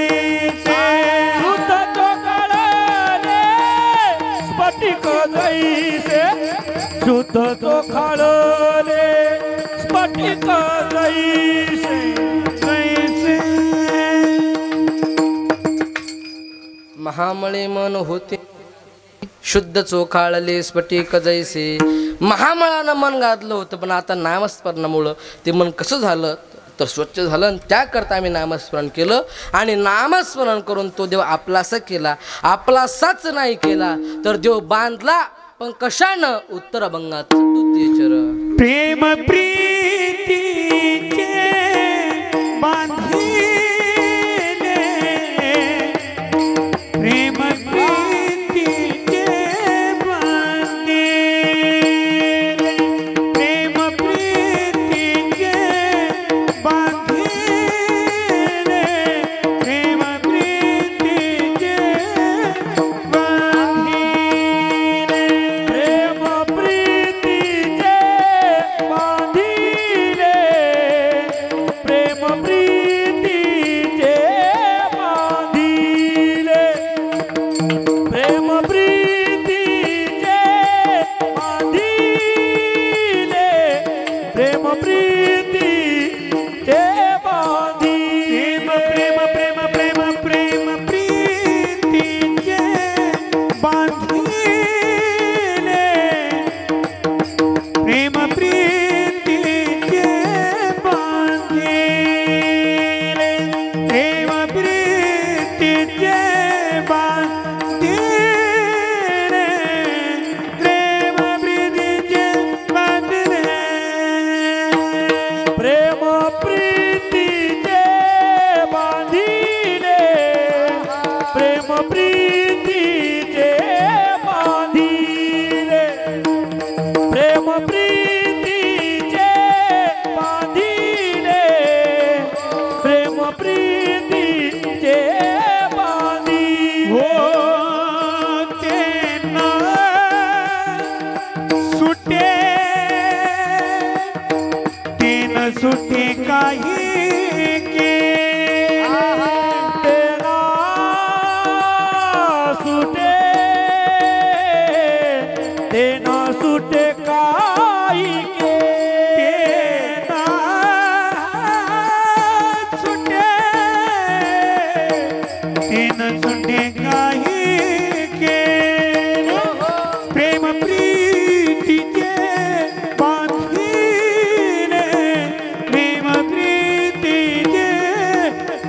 Speaker 3: शुद्ध चोखाळले स्फटिक जैसे शुद्ध चोखाळले स्फटिक जैसे जैसे
Speaker 2: महामळे मन होते शुद्ध चोखाळले स्फटिक जैसे. महामळानं मन गाजलं होतं पण आता नामस्मरणामुळं ते मन कसं झालं तर स्वच्छ झालं. आणि त्याकरता आम्ही नामस्मरण केलं. आणि नामस्मरण करून तो देव आपलासा केला. आपलासाच नाही केला तर देव बांधला पण कशानं? उत्तर बंगात चरण
Speaker 3: प्रेम प्रीतीचे बांधिले प्रेम प्रीतीचे बांधिले प्रेम प्रीतीचे बांधिले प्रेम प्रीतीचे बांधिले प्रेम प्रीतीचे बांधिले काही के तेरा सुटे तेना सुटे काही के तेना सुटे तेना सुटे काही के प्रेम प्रीतीचे बांधिले प्रेम प्रीतीचे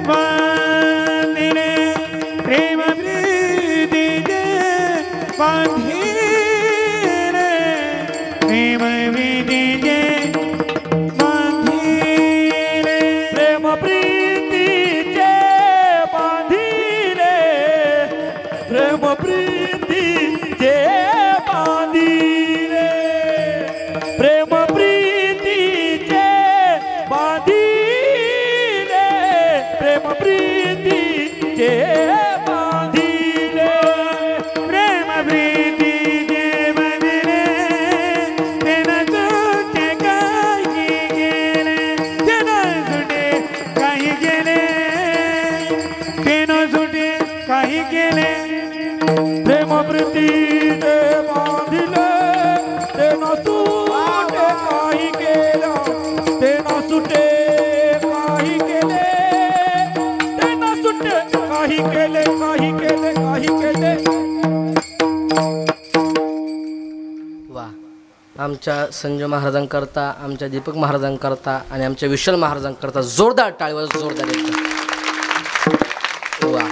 Speaker 3: बांधिले प्रेम प्रीतीचे बांधिले प्रेम प्रीतीचे बांधिले
Speaker 1: प्रेम प्रीतीचे बांधिले प्रेम प्रीतीचे बांधिले प्रेम प्रीतीचे बांधिले प्रेम प्रीतीचे बांधिले
Speaker 3: प्रेम प्रीतीचे बांधिले तेना सुटे काही गेले तेना सुटे काही गेले तेना सुटे काही गेले
Speaker 1: प्रेम प्रीतीचे बांधिले तेना सुटे काही केलं तेना सुटे काही केले तेना सुटे काही केले काही केले काही केले.
Speaker 2: वा आमच्या संजय महाराजांकरता आमच्या दीपक महाराजांकरता आणि आमच्या विशाल महाराजांकरता जोरदार टाळीवर जोरदार एकदम. वा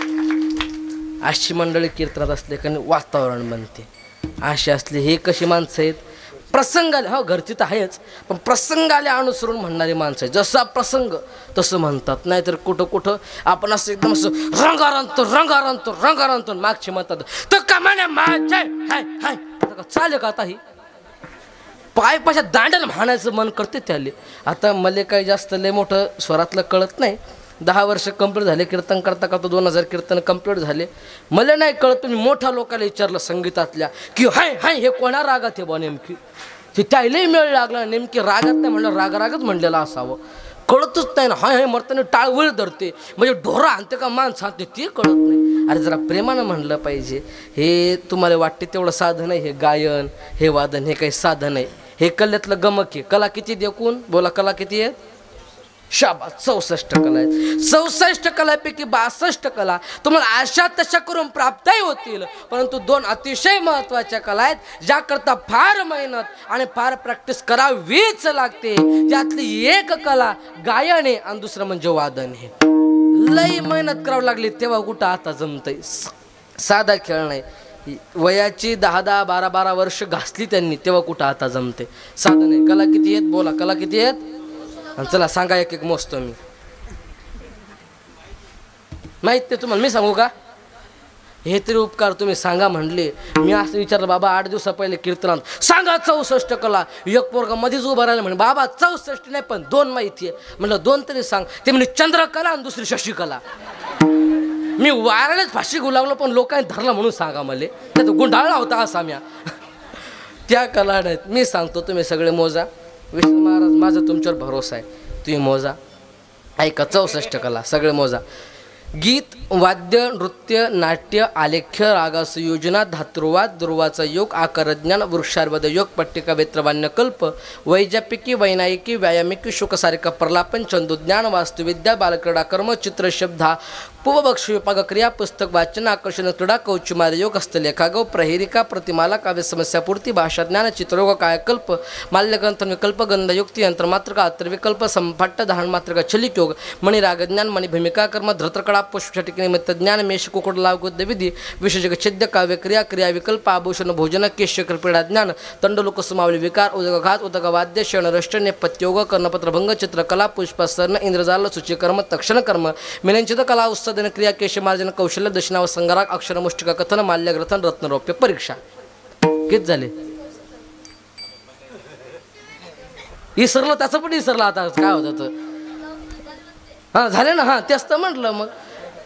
Speaker 2: अशी मंडळी कीर्तनात असले का वातावरण बनते. अशी असली हे कशी माणसं आहेत प्रसंगाले हो घरची तर आहेच पण प्रसंगाले अनुसरून म्हणणारी माणसं आहेत. जसा प्रसंग तसं म्हणतात. नाहीतर कुठं कुठं आपण असं एकदम असं रंगारांतो मागची म्हणतात तर कमाने माझ्या हाय हाय चालेल का आता ही पाय पाशा दांड्याला म्हणायचं मन करते त्याले. आता मला काही जास्त लय मोठं स्वरातलं कळत नाही. 10 वर्ष कंप्लीट झाले कीर्तन करता करता 2000 कीर्तन कंप्लीट झाले. मला नाही कळत मी मोठ्या लोकांना विचारलं संगीतातल्या की हाय हाय हे कोणा रागात आहे बा नेमकी ते त्यालाही मेळ लागला नेमकी रागात नाही म्हणलं रागच म्हणलेलं असावं कळतच नाही ना. हाय हाय मरताना टाळवळ धरते म्हणजे ढोरा आणते का माणसं आणते ते कळत नाही. अरे जरा प्रेमानं म्हणलं पाहिजे. हे तुम्हाला वाटते तेवढं साधन आहे हे गायन हे वादन हे काही साधन आहे. हे कल्ल्यातलं गमक आहे. कला किती देखून बोला कला किती आहेत शाबास 64 कला आहेत. 64 कलापैकी 62 कला तुम्हाला अशा तशा करून प्राप्तही होतील परंतु 2 अतिशय महत्त्वाच्या कला आहेत ज्याकरता फार मेहनत आणि फार प्रॅक्टिस करावीच लागते. त्यातली एक कला गायन आहे आणि दुसरं म्हणजे वादन आहे. लई मेहनत करावी लागली तेव्हा कुठं आता जमतंय. साधा खेळ नाही. वयाची 10-10 12-12 वर्ष घासली त्यांनी तेव्हा कुठं आता जमते. साधा नाही. कला किती आहेत बोला कला किती आहेत चला सांगा एक एक मोजतो मी. माहित ते तुम्हाला मी सांगू का हे तरी उपकार तुम्ही सांगा म्हणले. मी असं विचारलं बाबा 8 दिवसा पहिले कीर्तनात सांगा 64 कला. एक पोरगा मध्येच उभा राहिला म्हणे बाबा 64 नाही पण 2 माहिती आहे. म्हटलं 2 तरी सांग. ते म्हणजे चंद्रकला आणि दुसरी शशिकला. मी वारानेच फाशी घेऊ लागलो पण लोकांनी धरला म्हणून सांगा मला. नाही तो गुंडाळला होता असा म्या. त्या कला नाहीत. मी सांगतो तुम्ही सगळे मोजा. विष्णू महाराज माझा तुमच्यावर भरोसा आहे तुम्ही मोजा. ऐका 64 कला सगळे मोजा. गीत वाद्य नृत्य नाट्य आलेख्य रागसंयोजना धातुर्वाद दुर्वाचा योग आकारज्ञान वृक्षार्वद योग पट्टिका वेत्रवान्य कल्प वैजापिकी वैनायिकी व्यायामिकी शुकसारिका प्रलापन चंदुज्ञान वास्तुविद्या बालक्रीडा कर्म चित्रशब्दा पूर्वबक्ष विभाग क्रिया पुस्तक वाचन आकर्षण क्रीडा कौचुमार योग हस्तलेखागव प्रहेरिका प्रतिमाला काव्य समस्यापूर्ती भाषाज्ञान चित्रयोग कायकल्प माल्यग्रंथ विकल्प गंधयुक्ती यंत्रमात्रका अत्रविकल्प संपाट्य धारणमात्रका चलिक योग मणिरागज्ञान मणिभूमिका कर्म धृतरकडा पुष्पषटिक निमित्त ज्ञान मेष कुकुट लावगुद्ध विधी विशेष छेद्य काव्य क्रिया क्रिया विकल्प आभूषण भोजन केश्य कृपीडा ज्ञान तंडलोक समावली विकार उदकघात उदकवाद्य शण रष्ट नेपथ्योग कर्णपत्र भंग चित्रकला पुष्पसर्ण इंद्रजाल सूचिकर्म तक्षण कर्म मिलंचित कला उत्सदन क्रिया केशमार्जन कौशल्य दक्षिणाव संग्राक अक्षर मुष्टिका कथन माल्यग्रथन रत्नरौप्य परीक्षा. किती झाले इसरलं त्याचं पण इसरलं. आता काय होतं हां झाले ना हां तेच तर म्हटलं. मग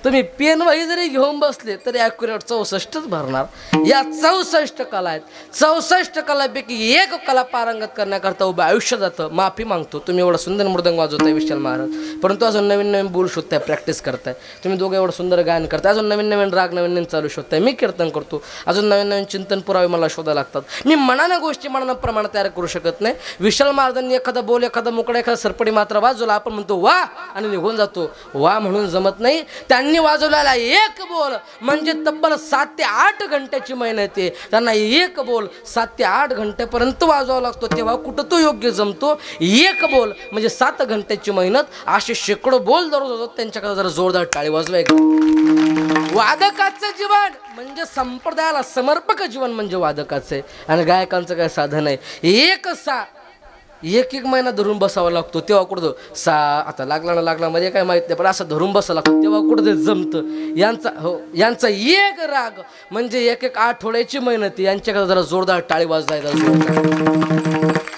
Speaker 2: तुम्ही पेन वही जरी घेऊन बसले तरी ॲक्युरेट 64च भरणार. या 64 कला आहेत. 64 कलापैकी एक कला पारंगत करण्याकरता उभं आयुष्य जातं. माफी मागतो, तुम्ही एवढा सुंदर मृदंग वाजवताय विशाल महाराज, परंतु अजून नवीन नवीन बोल शोधताय, प्रॅक्टिस करताय. तुम्ही दोघं एवढं सुंदर गायन करताय, अजून नवीन नवीन राग नवीन नवीन चालू शोधताय. मी कीर्तन करतो, अजून नवीन नवीन चिंतन पुरावे मला शोधायला लागतात. मी मनानं गोष्टी मनानं प्रमाण तयार करू शकत नाही. विशाल महाराजांनी एखादा बोल, एखादा मुकडा, एखादा सरपडी मात्र वाजवला, आपण म्हणतो वा आणि निघून जातो. वा म्हणून जमत नाही. त्यांनी वाजवलेला एक बोल म्हणजे तब्बल 7 ते 8 घंट्याची मेहनत आहे. त्यांना एक बोल 7 ते 8 घंटेपर्यंत वाजवावा लागतो, तेव्हा कुठं तो योग्य जमतो. एक बोल म्हणजे 7 घंट्याची मेहनत. असे शेकडो बोल दररोज होतात. त्यांच्याकडे जरा जोरदार टाळी वाजवाय. वादकाचं जीवन म्हणजे संप्रदायाला समर्पक जीवन म्हणजे वादकाचं आहे. आणि गायकांचं काय साधन आहे. एक महिना धरून बसावा लागतो, तेव्हा कुठं आता लागला ना लागला मध्ये काय माहित नाही, पण असं धरून बसावं लागतं तेव्हा कुठं ते जमतं. यांचा एक राग म्हणजे एक आठवड्याची मेहनत. यांच्याकडे जरा जोरदार टाळी वाजवायला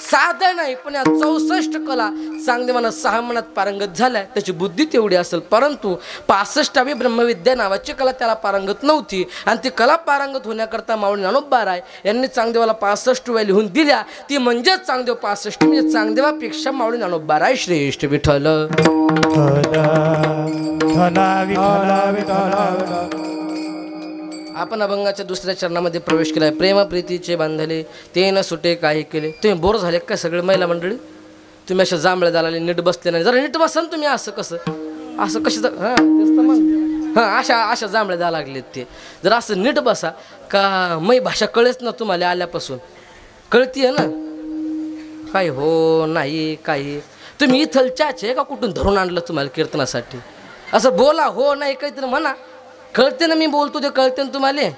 Speaker 2: साधन नाही. पण या 64 कला चांगदेवानं 6 महिन्यात पारंगत झालाय. त्याची बुद्धी तेवढी असेल, परंतु 65वी ब्रह्मविद्या नावाची कला त्याला पारंगत नव्हती. आणि ती कला पारंगत होण्याकरता माऊली ज्ञानोबा राय यांनी चांगदेवाला 65 वेळा लिहून दिल्या. ती म्हणजेच चांगदेव 65 म्हणजे चांगदेवापेक्षा माऊली ज्ञानोबा राय श्रेष्ठ. विठ्ठल आपण अभंगाच्या दुसऱ्या चरणामध्ये प्रवेश केलाय. प्रेम प्रीतीचे बांधले ते न सुटे काही केले. तुम्ही बोर झाले काय सगळे महिला मंडळी? तुम्ही अशा जांभळ्या दालाले नीट बसले नाही. जरा नीट बसा ना तुम्ही. असं कसं हां तेच तर मग अशा जांभळ्या द्या लागलेत ते. जर असं नीट बसा का मै भाषा कळेच ना तुम्हाला. आल्यापासून कळतीये ना काय हो नाही काही. तुम्ही इथलच्याचे का कुठून धरून आणलं तुम्हाला कीर्तनासाठी? असं बोला हो नाही काहीतरी म्हणा. कळते ना मी बोलतो ते कळते ना तुम्हाला.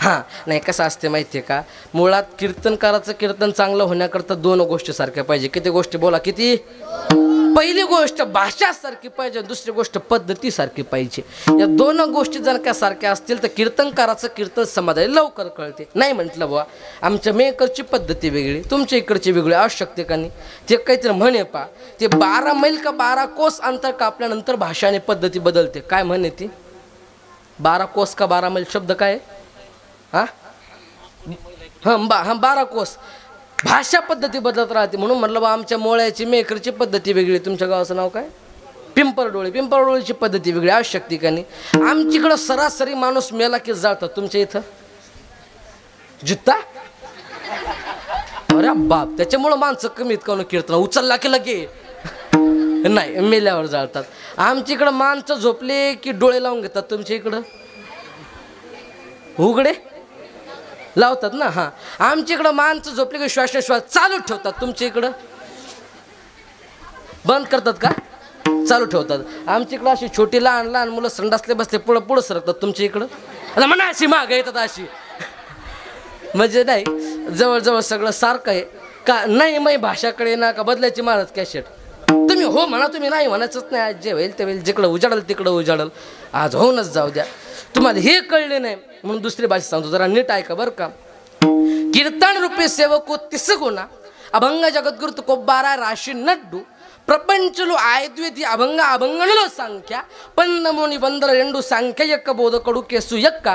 Speaker 2: हां नाही कसं असते माहिती आहे का, मुळात कीर्तनकाराचं कीर्तन चांगलं होण्याकरता 2 गोष्टी सारख्या पाहिजे. किती गोष्टी बोला किती? पहिली गोष्ट भाषा सारखी पाहिजे, दुसरी गोष्ट पद्धती सारखी पाहिजे. या 2 गोष्टी जर का सारख्या असतील तर कीर्तनकाराचं कीर्तन समाधान लवकर कळते. नाही म्हटलं बुवा आमच्या मेकरची पद्धती वेगळी, तुमच्या इकडची वेगळी आवश्यकतेकानी ते काहीतरी म्हणे पा ते 12 मैल का 12 कोस अंतर कापल्यानंतर भाषा आणि पद्धती बदलते. काय म्हणे ती? 12 कोस का 12 मैल शब्द काय? हां 12 कोस. भाषा पद्धती बदलत राहते. म्हणून म्हटलं बा आमच्या मोळ्याची मेकरची पद्धती वेगळी. तुमच्या गावाचं नाव काय? पिंपरडोळीची पद्धती वेगळी आवश्यकतेकानी. आमच्याकडं सरासरी माणूस मेला की जाळतात. तुमच्या इथं जुत्ता अरे बाप. त्याच्यामुळं माणसं कमीत कमी कीर्तन उचलला की लगे नाही मेल्यावर जाळतात. आमच्या इकडं माणसं झोपले की डोळे लावून घेतात. तुमच्या इकडं उघडे लावतात ना. हां आमच्या इकडं माणसं झोपले की श्वासोश्वास चालू ठेवतात. तुमच्या इकडं बंद करतात का? चालू ठेवतात. आमच्या इकडं अशी छोटी लहान लहान मुलं संडासले बसले पुढं सरकतात. तुमच्या इकडं आता म्हणा अशी मागं येतात अशी. म्हणजे नाही जवळजवळ सगळं सारखं आहे का नाही. मग भाषाकडे ना का बदलायची महाराज कॅशेट. तुम्ही हो म्हणा, तुम्ही नाही म्हणायचंच नाही. आज जे होईल ते होईल, जिकडं उजाडल तिकडं उजाडल. आज होऊनच जाऊ द्या. तुम्हाला हे कळले नाही म्हणून दुसरी भाषा सांगतो, जरा नीट ऐका बरं का. कीर्तन रूपे सेवको 30 गुणा अभंग जगद्गुरु तुकोबारा राशी नड्डू ప్రపంచంలో ఆయుర్వేది అభంగ అభంగనలో సంఖ్య 12 వందల 2 సంఖ్య యొక్క బోధకుడు కేసు యొక్క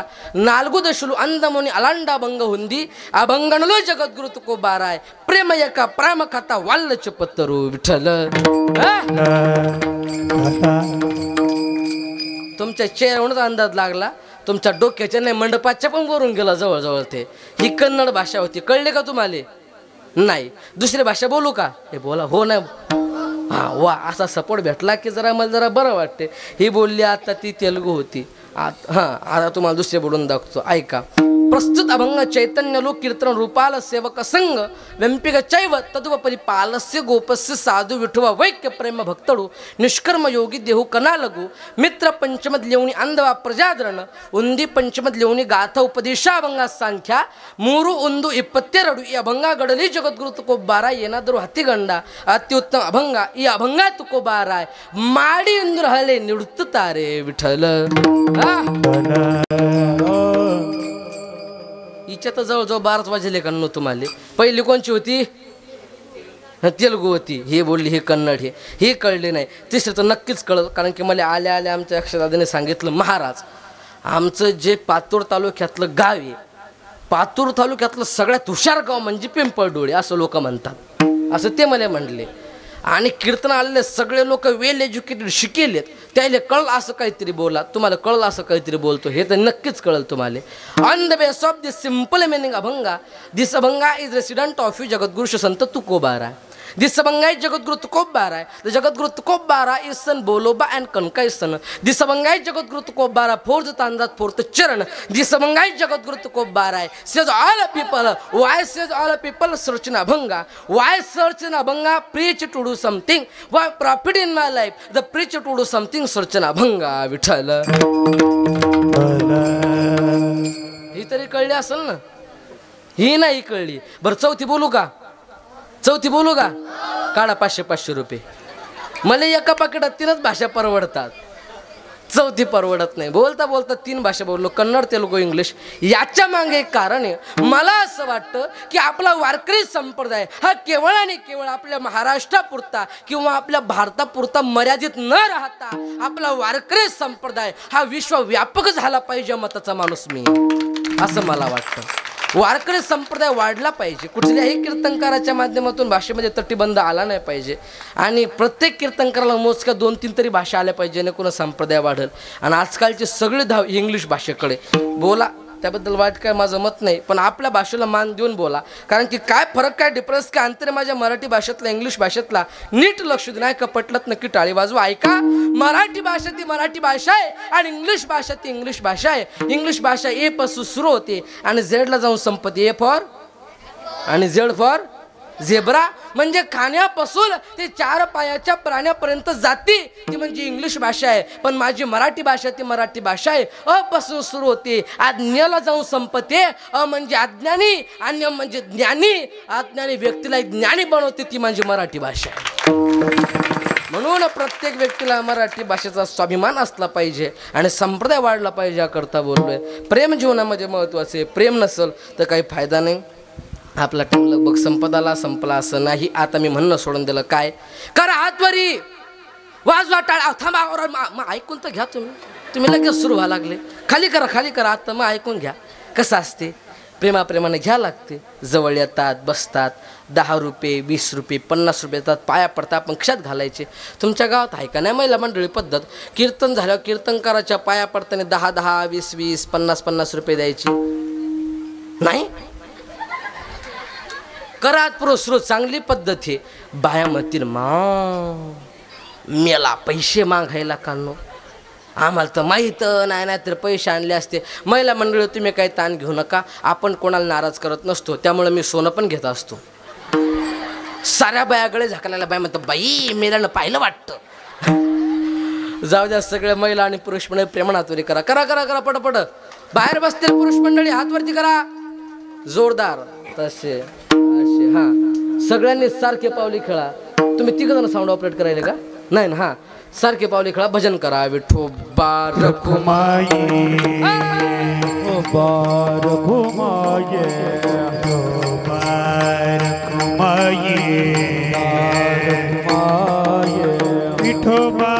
Speaker 2: 4 దశలు అందముని అలాంటి అభంగ ఉంది. అభంగనలో జగద్గురు తుకోబారాయ్ ప్రేమ యొక్క ప్రేమ కథ వాళ్ళు చెప్తారు. విఠల तुमच्या चेहऱ्यावरच अंदाज लागला. तुमच्या डोक्याच्या नाही मंडपाच्या पण वरून गेला जवळजवळ. ते ही कन्नड भाषा होती. कळले का तुम्हाला? नाही. दुसरी भाषा बोलू का? हे बोला हो नाही. हां वा असा सपोर्ट भेटला की जरा मला जरा बरं वाटते. ही बोलली आता ती तेलुगू होती. आता तुम्हाला दुसरे बोलून दाखवतो ऐका. प्रस्तुत अभंग चैतन्य लोक कीर्तन रूपाल सेवक संघ व्यंपिक चैव तद्वपरी पालस्य गोपस्य साधू विठुवा वैक्य प्रेम भक्तडू निष्कर्म योगी देहू कनालगू मित्र पंचमद लेवणी अंधवा प्रजादरण उंदी पंचमद लेवणी गाथा उपदेशा अभंगा संख्या 3 1 22 ಈ ಅಭಂಗ ಗಡಲಿ ಜಗದ್ಗುರು ತುಕೋಬಾರ ಏನಾದರೂ ಹತ್ತಿಗಂಡ ಅತ್ಯುತ್ತಮ ಅಭಂಗ ಈ ಅಭಂಗ ತುಕೋಬಾರ ಮಾಡಿ ಎಂದು ಹಳೆ ನಿಡುತ್ತಾರೆ ವಿಠಲ. हिच्या तर जवळजवळ 12 वाजले का नो तुम्हाला. पहिली कोणची होती? तेलुगू होती, हे बोलली, हे कन्नड, हे कळले नाही. तिसरं तर नक्कीच कळलं, कारण की मला आल्या आल्या आमच्या अक्षरदादाने सांगितलं, महाराज आमचं जे पातूर तालुक्यातलं गाव आहे, पातूर तालुक्यातलं सगळ्यात हुशार गाव म्हणजे पिंपळडोळे असं लोक म्हणतात, असं ते मला म्हणले. आणि कीर्तन आलेले सगळे लोक वेल एज्युकेटेड, शिकेलेत, त्याला कळलं असं काहीतरी बोला, तुम्हाला कळलं असं काहीतरी बोलतो, हे तर नक्कीच कळलं तुम्हाला. On the base of this simple meaning अभंगा, दिस अभंगा is resident of you Jagadguru Sant तुकोबारा. This Abanga is Jagadguru Tukobara. The Jagadguru Tukobara is son Boloba and Kanka is son. This Abanga is Jagadguru Tukobara, fourth Tandat, fourth Charan. This Abanga is Jagadguru Tukobara. Says all the people, why says all the people search in Abanga? Why search in Abanga? Preach to do something. Why profit in my life? The preacher to do something, search in Abanga. Vitala. ही तरी कळली असेल ना, ही नाही कळली. बरं चौथी बोलू का? चौथी बोलू का? काढा 500-500 रुपये. मला एका पाकिटात 3च भाषा परवडतात, चौथी परवडत नाही. बोलता बोलता 3 भाषा बोललो, कन्नड, तेलुगू, इंग्लिश. याच्या मागे एक कारण आहे. मला असं वाटतं की आपला वारकरी संप्रदाय हा केवळ आणि केवळ आपल्या महाराष्ट्रापुरता किंवा आपल्या भारतापुरता मर्यादित न राहता आपला वारकरी संप्रदाय हा विश्वव्यापक झाला पाहिजे मताचा माणूस मी, असं मला वाटतं. वारकरी संप्रदाय वाढला पाहिजे. कुठल्याही कीर्तनकाराच्या माध्यमातून भाषेमध्ये तटीबंध आला नाही पाहिजे. आणि प्रत्येक कीर्तनकाराला मोजक्या 2-3 तरी भाषा आल्या पाहिजे, जेणेकरून संप्रदाय वाढेल. आणि आजकालचे सगळे धाव इंग्लिश भाषेकडे. बोला, त्याबद्दल वाईट काय माझं मत नाही, पण आपल्या भाषेला मान देऊन बोला. कारण की काय फरक, काय डिफरन्स, काय अंतर माझ्या मराठी भाषेतला इंग्लिश भाषेतला, नीट लक्ष देऊन ऐका. पटलत नक्की टाळी वाजवा. ऐका, मराठी भाषा ती मराठी भाषा आहे आणि इंग्लिश भाषा ती इंग्लिश भाषा आहे. इंग्लिश भाषा ए पासून सुरू होते आणि झेडला जाऊन संपते. ए फॉर आणि झेड फॉर झेब्रा, म्हणजे खाण्यापासून ते 4 पायाच्या प्राण्यापर्यंत जाती ती म्हणजे इंग्लिश भाषा आहे. पण माझी मराठी भाषा ती मराठी भाषा आहे. अ पासून सुरू होते, आज्ञाला जाऊन संपते. अ म्हणजे अज्ञानी, अन्य म्हणजे ज्ञानी, अज्ञानी व्यक्तीला एक ज्ञानी बनवते, ती माझी मराठी भाषा आहे. म्हणून प्रत्येक व्यक्तीला मराठी भाषेचा स्वाभिमान असला पाहिजे आणि संप्रदाय वाढला पाहिजे, याकरता बोललोय. प्रेम जीवनामध्ये महत्त्वाचे. प्रेम नसेल तर काही फायदा नाही. आपला टाइम लगभग संपदाला संपला असं नाही. आता मी म्हणणं सोडून दिलं. काय करा, हातवरी वाजवा, टाळा, थांबा. मग ऐकून तर घ्या. तुम्ही लगेच सुरू व्हायला लागले. खाली करा, खाली करा. आता मग ऐकून घ्या. कसं असते, प्रेमाप्रेमाने घ्या लागते. जवळ येतात, बसतात, 10 रुपये, 20 रुपये, 50 रुपये येतात, पाया पडतात, आपण खिशात घालायचे. तुमच्या गावात आहे का नाही महिला मंडळी पद्धत? कीर्तन झाल्यावर कीर्तनकाराच्या पाया पडताना 10-10, 20-20, 50-50 रुपये द्यायची नाही? करात पुरस्कृत चांगली पद्धत आहे. बाया म्हणतील, मेला पैसे मागायला कानो, आम्हाला तर माहीत नाही, नाही तर पैसे आणले असते. महिला मंडळी तुम्ही काही ताण घेऊ नका, आपण कोणाला नाराज करत नसतो. त्यामुळे मी सोनं पण घेत असतो. साऱ्या बायाकडे झाकलेल्या बाया म्हणतात, बाई मेल्यानं पाहिलं वाटतं. जाऊ द्या, सगळे महिला आणि पुरुष मंडळी प्रेमाने हातवरी करा. करा करा करा, पटपट. बाहेर बसतील पुरुष मंडळी हातवरती करा, जोरदार तसे असे. हां, सगळ्यांनी सारखे पावली खेळा. तुम्ही 3 जण साऊंड ऑपरेट करायले का? नाही ना? हां, सारखे पावली खेळा, भजन करा. विठोबा रखुमाई,
Speaker 3: विठोबा रखुमाई, विठोबा रखुमाई, विठोबा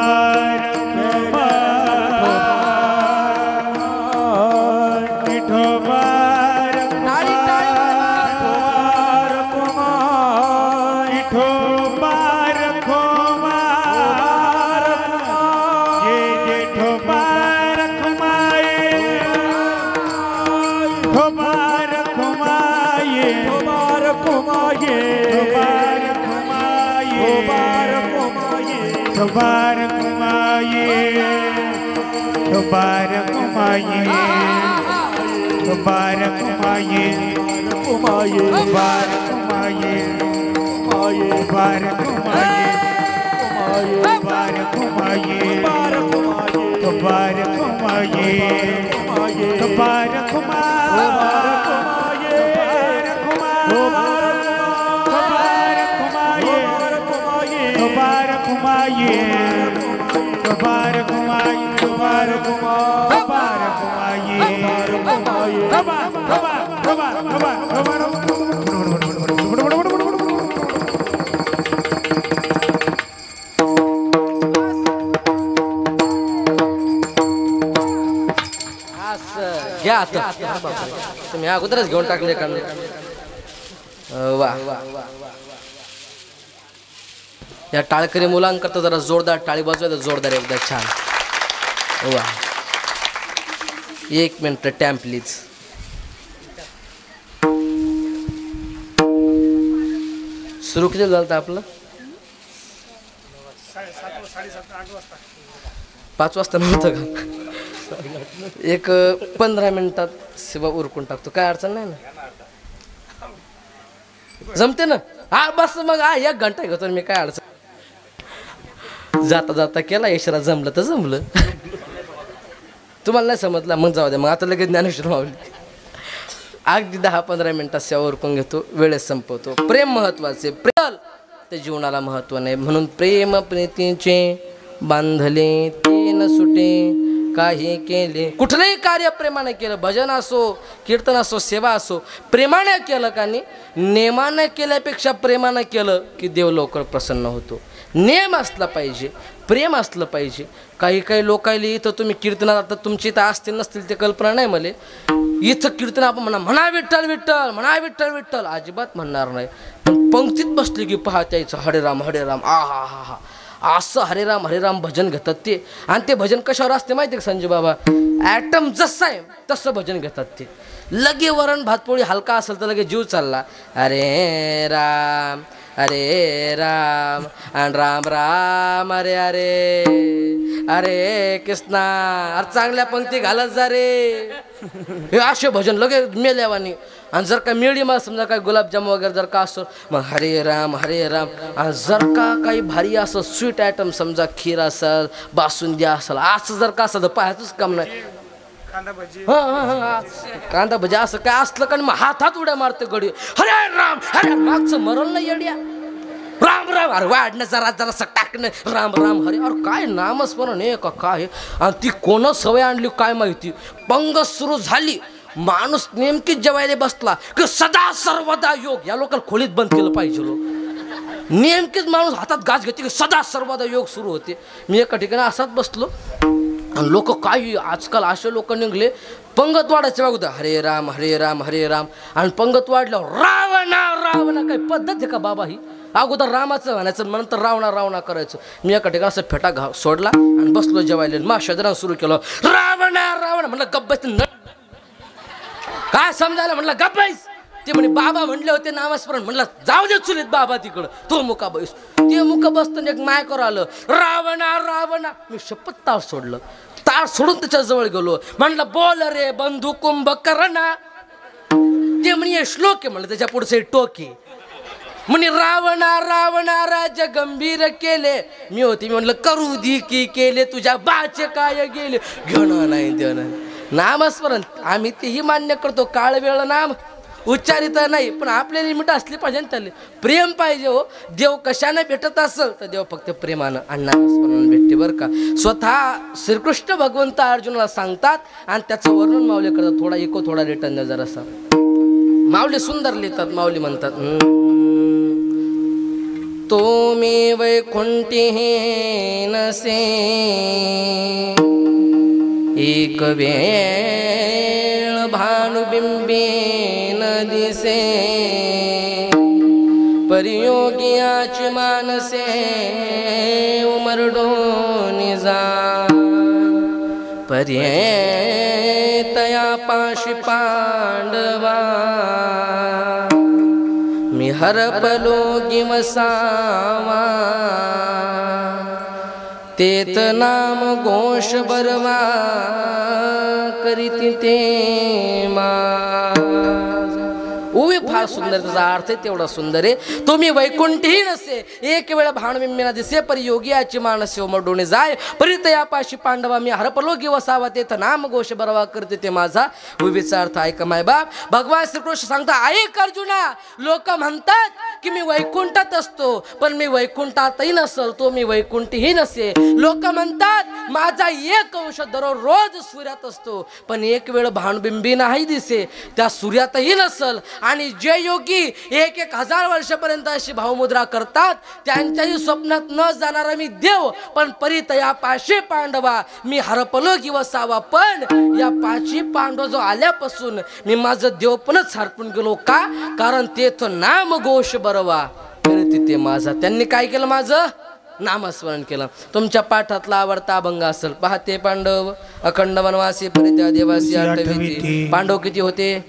Speaker 2: बापरे तुम्ही अगोदरच घेऊन टाकले का वा या टाळकरी मुलांकरता जरा जोरदार टाळी वाजवा जोरदार एकदा छान वा 1 मिनिट टॅम प्लीज सुरू किती झालं आपलं 5 वाजता नव्हतं का एक 15 मिनिटात सेवा उरकून टाकतो काय अडचण नाही ना जमते ना हा बस मग हा 1 घंटा घेतो मी काय अडचण जाता जाता केला यशरा जमलं तर जमलं तुम्हाला नाही समजला मग जाऊ द्या मग आता लगेच ज्ञानेश्वर माऊली अगदी 10-15 मिनिटात सेवा उरकून घेतो वेळेस संपवतो प्रेम महत्वाचे प्रेम ते जीवनाला महत्व नाही म्हणून प्रेम प्रीतीचे बांधले ते न सुटे काही केले कुठलंही कार्य प्रेमाने केलं भजन असो कीर्तन असो सेवा असो प्रेमाने केलं का नाही नेमाने केल्यापेक्षा प्रेमाने केलं की देव लवकर प्रसन्न होतो नेम असला पाहिजे प्रेम असलं पाहिजे काही काही लोकायला इथं तुम्ही कीर्तनात आता तुमची इथं असतील नसतील ते कल्पना नाही मला इथं कीर्तन आपण म्हणा विठ्ठल विठ्ठल म्हणा विठ्ठल विठ्ठल अजिबात म्हणणार नाही पण पंक्तीत बसली की पहा त्याचं हरे राम आ हा हा हा असं हरे राम भजन घेतात ते आणि ते भजन कशावर असते माहिती आहे का संजय बाबा ॲटम जसं आहे तसं भजन घेतात ते लगे वरण भातपोळी हलका असेल तर लगे जीव चालला अरे राम आणि राम राम अरे अरे अरे कृष्णा अरे चांगल्या पंक्ती घालत जा रे हे असे भजन लगे मेल्यावानी आणि जर का मिळी समजा काय गुलाबजाम वगैरे जर का असो मग हरे राम आणि जर का काही भारी असं स्वीट आयटम समजा खीर असेल बासुंदी असेल असं जर का असं तर पाहायचंच काम नाही कांदा भजी असं काय असलं का मग हातात उड्या मारते गडी हरे राम मागचं मरण नाही येड्या राम अरे वाढणं जरा टाकणं राम हरे अरे काय नामस्मरण आहे का काय आणि ती कोण सवय आणली काय माहिती पंगत सुरू झाली माणूस नेमकीच जेवायला बसला की सदा सर्वदा योग या लोकांना खोलीत बंद केलं पाहिजे लोक नेमकीच माणूस हातात घास घेते की सदा सर्वदा योग सुरू होते मी एका ठिकाणी असाच बसलो आणि लोक काय आजकाल असे लोक निघले पंगत वाढायचे बघू हरे राम आणि पंगत वाढल्यावर रावणा काही पद्धत आहे का बाबा ही अगोदर रामाचं म्हणायचं नंतर रावणा करायचं मी एका ठिकाणी असं फेटा सोडला आणि बसलो जेवायला मा शजरा सुरू केलं रावणा म्हणलं गप्प काय समजायला म्हणलं गप्पाईस ते म्हणे बाबा म्हणले होते नामस्मरण म्हणलं जाऊ दे चुलीत बाबा तिकडं तो मुका बैस ते मुका बसतं एक मायकर आलं रावणा मी शपथ ताळ सोडलं ताळ सोडून त्याच्या जवळ गेलो म्हणलं बोल रे बंधू कुंभकर्णा ते म्हणे श्लोक आहे म्हणलं त्याच्या पुढचे टोके म्हणे रावणा राजा गंभीर केले मी म्हणलं करू दी की केले तुझ्या बाचे काय गेले घेणं नाही देणं नामस्मरण आम्ही तेही मान्य करतो काळ वेळ नाम उच्चारित नाही पण आपले लिमिट असली पाहिजे त्याला प्रेम पाहिजे हो देव कशाने भेटत असेल तर देव फक्त प्रेमानं आणि नामस्मरण भेटते बरं का स्वतः श्रीकृष्ण भगवंत अर्जुनाला सांगतात आणि त्याचं वर्णन माऊली करतात थोडा इको थोडा रिटर्न द्या जरासा माऊली सुंदर लिहितात माऊली म्हणतात तो मी वैकुंठी नसे एक वेळ भानुबिंबी न दिसे परियोगियाची मानसे उमरडून जा पर्येतया पाशी पांडवा मी हरपलो गिवसावा तेत नाम घोष बरवा करीती ते उभी फार सुंदर त्याचा अर्थ आहे तेवढा सुंदर आहे तुम्ही वैकुंठी नसे एक वेळ भाणबिंबिना दिसे परी योगियाची मानसे उमरडोणे जाय परितया पाशी पांडवा मी हरपलो गिवसावा तेथ नाम घोष बरवा करते ते माझा उभीचा अर्थ ऐका माय बाप भगवान श्रीकृष्ण सांगता ऐक अर्जुना लोक म्हणतात की मी वैकुंठात असतो पण मी वैकुंठातही नसल तो मी वैकुंठीही नसे लोक म्हणतात माझा एक अंश दररोज सूर्यात असतो पण एक वेळ भाणबिंबी नाही दिसे त्या सूर्यातही नसल आणि जे योगी 1,000 वर्षापर्यंत अशी भावमुद्रा करतात त्यांच्याही स्वप्नात न जाणारा मी देव, पण परितया पाशे पांडवा मी हरपलो किंवा पण या पाची पांडव जो आल्यापासून मी माझं देवपणच हरपून गेलो. का? कारण तेथ नाम घोष बरवा तिथे माझा. त्यांनी काय केलं? माझं नामस्मरण केलं. तुमच्या पाठातला आवडता अभंग असेल पहा. ते पांडव अखंड वनवासी परित्या देवासी आठविती. पांडव किती होते?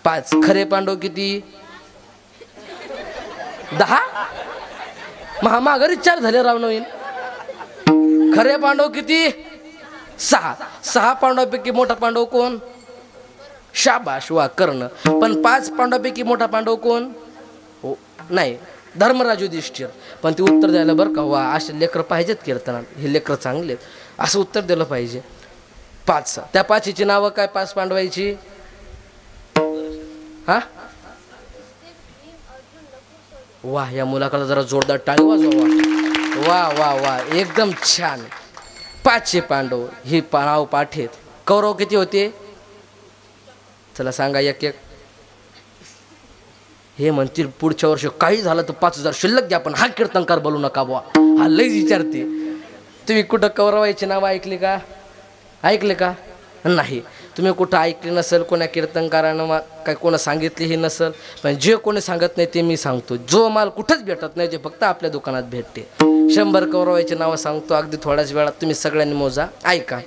Speaker 2: 5. खरे पांडव किती? 10. महामाघारी 4 झाले राव नवीन. खरे पांडव किती? 6. 6 पांडवांपैकी मोठा पांडव कोण? शाबाश वा कर्ण. पण 5 पांडवांपैकी मोठा पांडव कोण? हो नाही, धर्मराज युधिष्ठिर. पण ते उत्तर द्यायला बरं का, वा असे लेकर पाहिजेत कीर्तनात, हे लेकर चांगले असं उत्तर दिलं पाहिजे. 5. त्या 5ची नावं काय? 5 पांडवांची? हा वा, या मुलाकडे जरा जोरदार टाळी वाजवा. वा वा वा, एकदम छान. 5 पांडव ही नाव पाठेत. कौरव किती होते? चला सांगा एक एक. हे म्हणतील पुढच्या वर्षी काही झालं तर 5,000 शिल्लक द्या, पण हा कीर्तनकार बोलू नका बुवा. हा लई विचारते. तुम्ही कुठं कौरवायची नाव ऐकली का? ऐकले का? नाही. तुम्ही कुठं ऐकली नसेल, कोणा कीर्तनकारानं काय कोणा सांगितलीही नसेल. पण जे कोणी सांगत नाही ते मी सांगतो. जो माल कुठंच भेटत नाही ते फक्त आपल्या दुकानात भेटते. 100 कौरवायची नावं सांगतो अगदी थोड्याच वेळात. तुम्ही सगळ्यांनी मोजा, ऐका.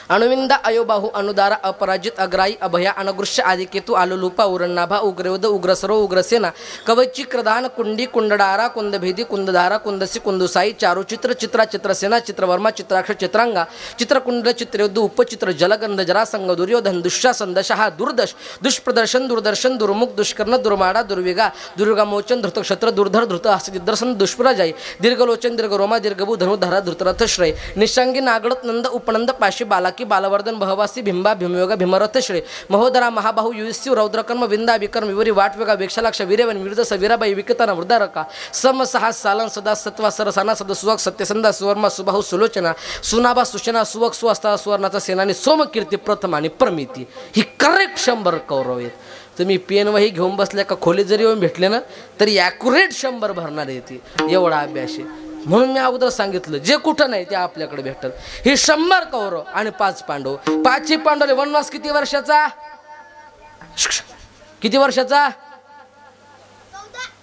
Speaker 2: अनुविंदा अयोबाहू अनुदारा अपराजित अग्राई अभया अनगृश्य आदिकेतू आलुलूपा उरन्नाभा उग्रयोद उग्रसरो उग्रसेना कवची क्रदान कुंडी कुंडडारा कुंदभेदी कुंदधारा कुंदसी कुंदुसाई चारुचित्र चित्रा चित्रसेना चित्रवर्मा चित्राक्ष चित्रांगा चित्रकुंड चित्रयुद्ध उपचित्र जलगंध जरासंग दुर्योधन दुःशासन दशहा दुर्दश दुष्प्रदर्शन दुर्दर्शन दुर्मुख दुष्कर्ण दुर्माडा दुर्विगा दुर्गामोचन धृतक्षत्र दुर्धर धृत हस्तदिदर्शन दुष्प्रजाई दीर्घलोचन दीर्घरोमा दीर्घभू धनुधारा धृतरथश्रय निशांगी नागडत नंद उपनंद पाशी बाला की बालवर्धन बहवासी भिंबा भीमयोगा भीमरथ श्री महोदरा महाबाहू युयुस्यू रौद्रकर्म विंदा विक्रम विवरी वाटवेगा वेक्षालाक्ष वीरेवन विरुद्ध वीराबाई विकतना वृद्धारका सम सहा सालन सदा सत्वा सरसाना सद सुवक सत्यसंदा सुवर्मा सुबाहू सुलोचना सुनाभा सुशना सुवक सुअस्ता सुवर्णाचा सेनानी सोमकीर्ती प्रथम आणि प्रमिती. ही करेक्ट 100 कौरव आहेत. तुम्ही पेन वही घेऊन बसल्या का खोली जरी येऊन भेटले ना तरी ॲक्युरेट 100 भरणार आहे ती. एवढा अभ्यास आहे. म्हणून मी अगोदर सांगितलं जे कुठं नाही ते आपल्याकडे भेटत. हे 100 कौरव आणि 5 पांडव. 5 पांडव वनवास किती वर्षाचा? किती वर्षाचा?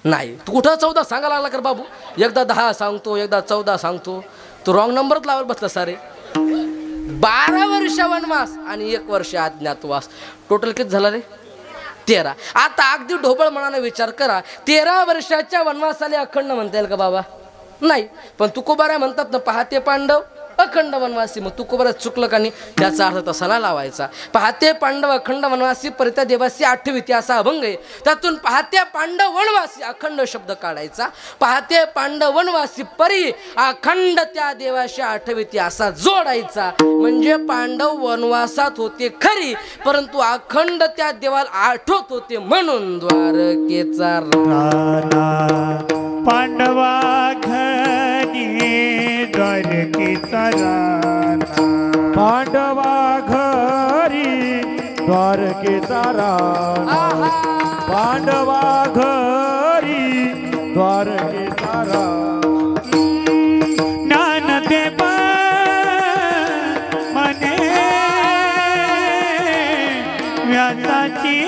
Speaker 2: नाही. तू कुठं 14 सांगायला लागला कर बाबू. एकदा 10 सांगतो, एकदा 14 सांगतो. तू रॉंग नंबरच लावत बसला सारे. 12 वर्ष वनवास आणि 1 वर्ष अज्ञातवास. टोटल किती झाला रे? 13. आता अगदी ढोबळ मनाने विचार करा. 13 वर्षाच्या वनवासाला अखंड म्हणता येईल का बाबा? नाही. पण तुकोबारा म्हणतात ना पहाते पांडव अखंड वनवासी. मग तुकोबारा चुकलं का नाही? त्याचा अर्थ तसा ना लावायचा. पहाते पांडव अखंड वनवासी परित्या देवासी आठविती असा अभंग आहे. त्यातून पहाते पांडव वनवासी अखंड शब्द काढायचा. पहाते पांडव वनवासी परी अखंड त्या देवाशी आठविती असा जोडायचा. म्हणजे पांडव वनवासात होते खरी, परंतु अखंड त्या देवाला आठवत होते म्हणून द्वारकेचा
Speaker 3: पांडवा घरी द्वारकेचा राणा. पांडवा घरी द्वारकेचा राणा. पांडवा घरी द्वारकेचा राणा. ज्ञानदेव मने व्यासाची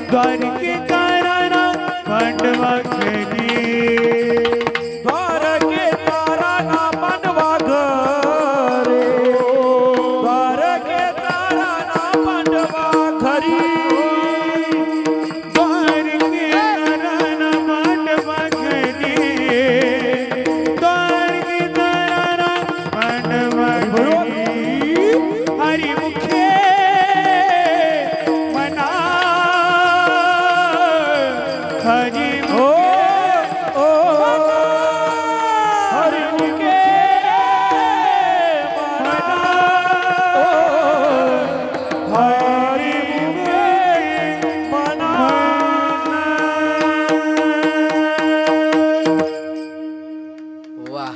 Speaker 3: द्वारके
Speaker 1: मुके म्हणा हरी मुके म्हणा
Speaker 2: वा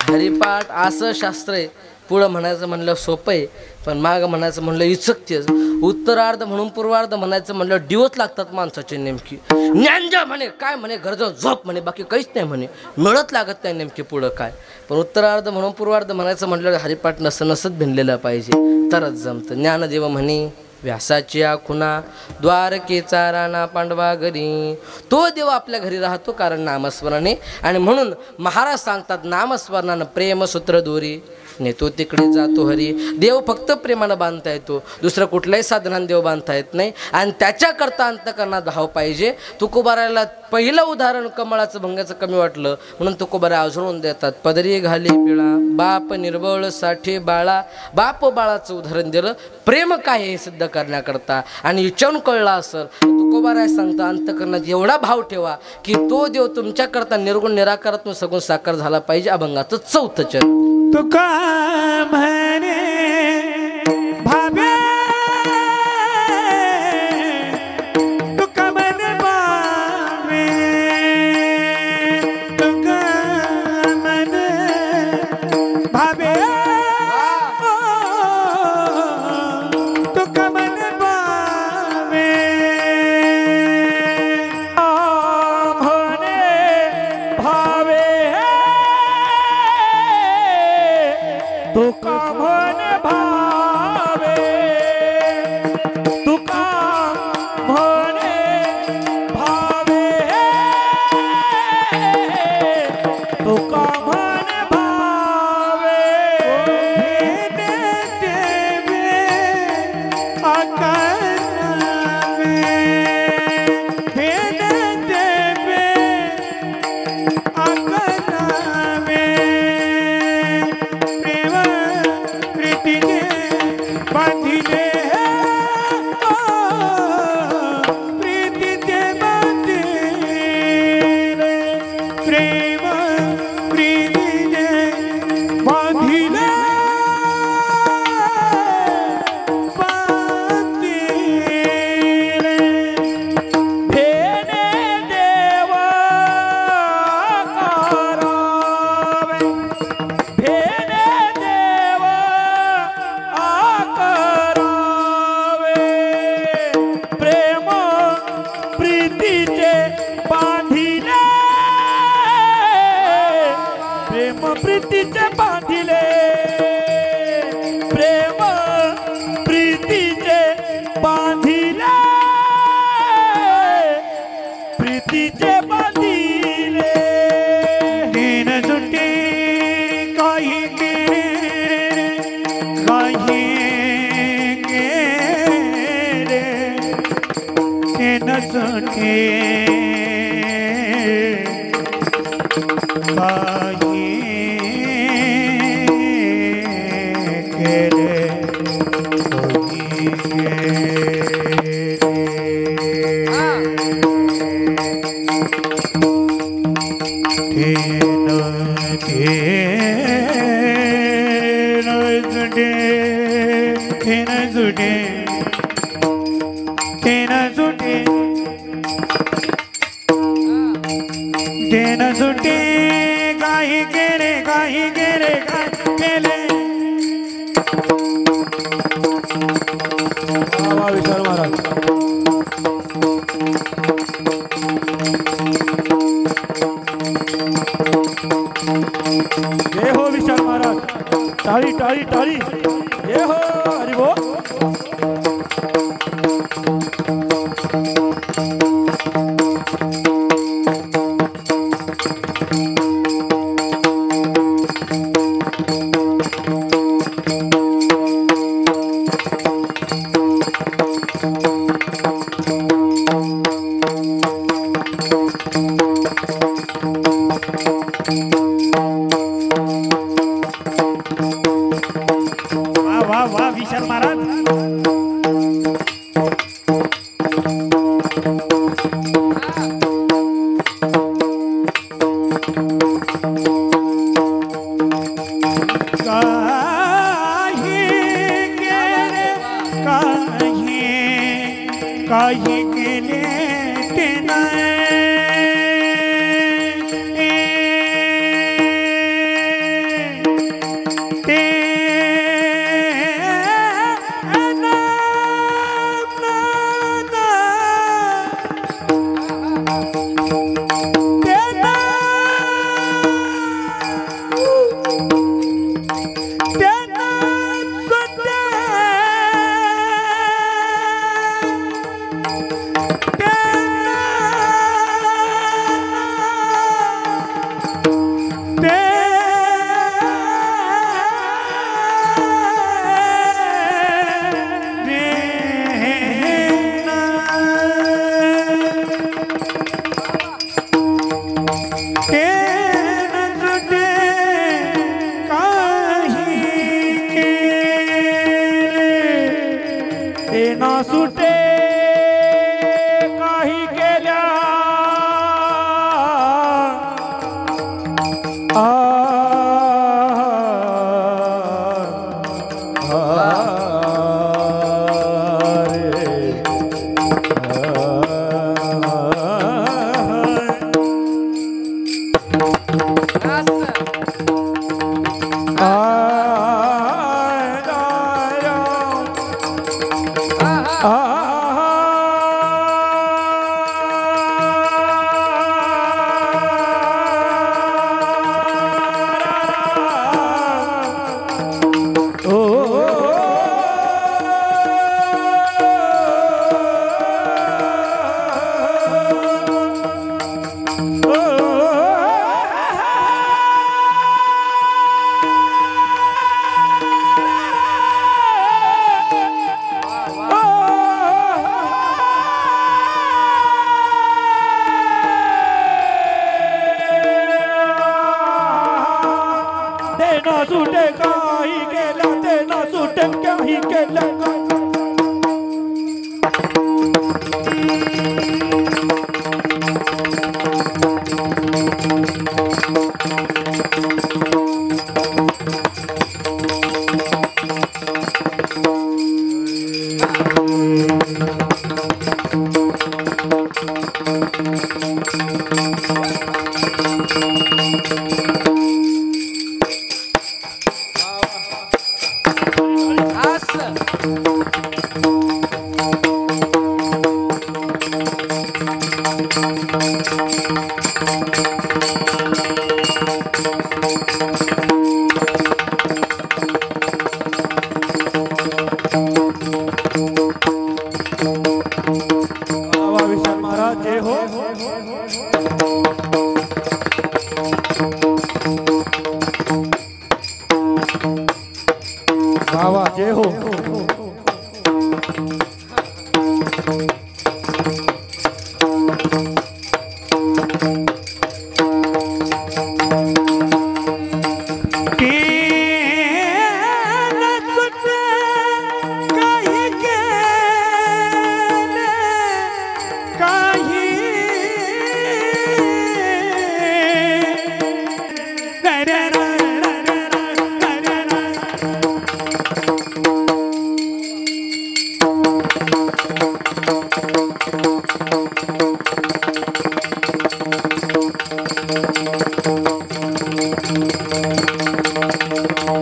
Speaker 2: हरिपाठ असं शास्त्र आहे. पुढं म्हणायचं म्हणलं सोपं आहे, पण मागं म्हणायचं म्हणलं इचकतेच. उत्तरार्ध म्हणून पूर्वार्ध म्हणायचं म्हणलं दिवस लागतात माणसाचे नेमकी. ज्ञानजा म्हणे काय म्हणे गरज झोप म्हणे, बाकी काहीच नाही म्हणे, मिळत लागत नाही नेमकी पुढं काय. पण उत्तरार्ध म्हणून पूर्वार्ध म्हणायचं म्हणलं हरिपाठ नसत भिनलेलं पाहिजे तरच जमतं. ज्ञानदेव म्हणे व्यासाची खुणा द्वारकेचा राणा पांडवा घरी. तो देव आपल्या घरी राहतो कारण नामस्मरणे. आणि म्हणून महाराज सांगतात नामस्मरणानं प्रेमसूत्र दोरी नेतो तिकडे जातो हरी. देव फक्त प्रेमानं बांधता येतो, दुसरं कुठल्याही साधनानं देव बांधता येत नाही. आणि त्याच्याकरता अंतकरणात भाव पाहिजे. तुकोबारायला पहिलं उदाहरण कमळाचं भंगाचं कमी वाटलं म्हणून तुकोबारा अजून देतात. पदरी घाली पिळा बाप निर्बळ साठे बाळा. बाप बाळाचं उदाहरण दिलं प्रेम काय हे सिद्ध करण्याकरता. आणि विचारून कळला असेल तुकोबाराय सांगता अंतकरणात एवढा भाव ठेवा की तो देव तुमच्याकरता निर्गुण निराकारात्मक सगुण साकार झाला पाहिजे. अभंगाचं 4थं चरण.
Speaker 3: तुका म्हणे भावे तुका म्हणे भावे तुका म्हणे भावे तुका म्हणे भावे
Speaker 1: म्हणे भावे तुका म्हणे भावे तुका म्हणे भावे तुका म्हणे भावे
Speaker 3: देवे आकारावे देवे आकारावे प्रेम प्रीतीने बांधिले प्रीतीचे बांधिले प्रेम प्रीतीने बांधिले बांधिले
Speaker 1: भेने देव करावे भेने देव आकरावे प्रेम प्रीतीचे बांधिले प्रेम प्रीतीचे बांधिले प्रेम प्रीतीचे बांधिले प्रीतीचे बांधिले
Speaker 3: दिन सुटे काही गेले काही गेले दिन सुटे काही गेले काही सुटे काही गेले काही गेले काय केले
Speaker 1: वा विशाल महाराज जय हो विशाल महाराज टाळी टाळी टाळी जय हो हरिभो
Speaker 3: वा वा वा विशाल महाराज
Speaker 1: ना सुटे काही केल्या ते ना सुटे काही केल्या काय विशाल महाराज जय हो बाबा जय हो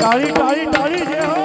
Speaker 1: टाळी टाळी टाळी जय हो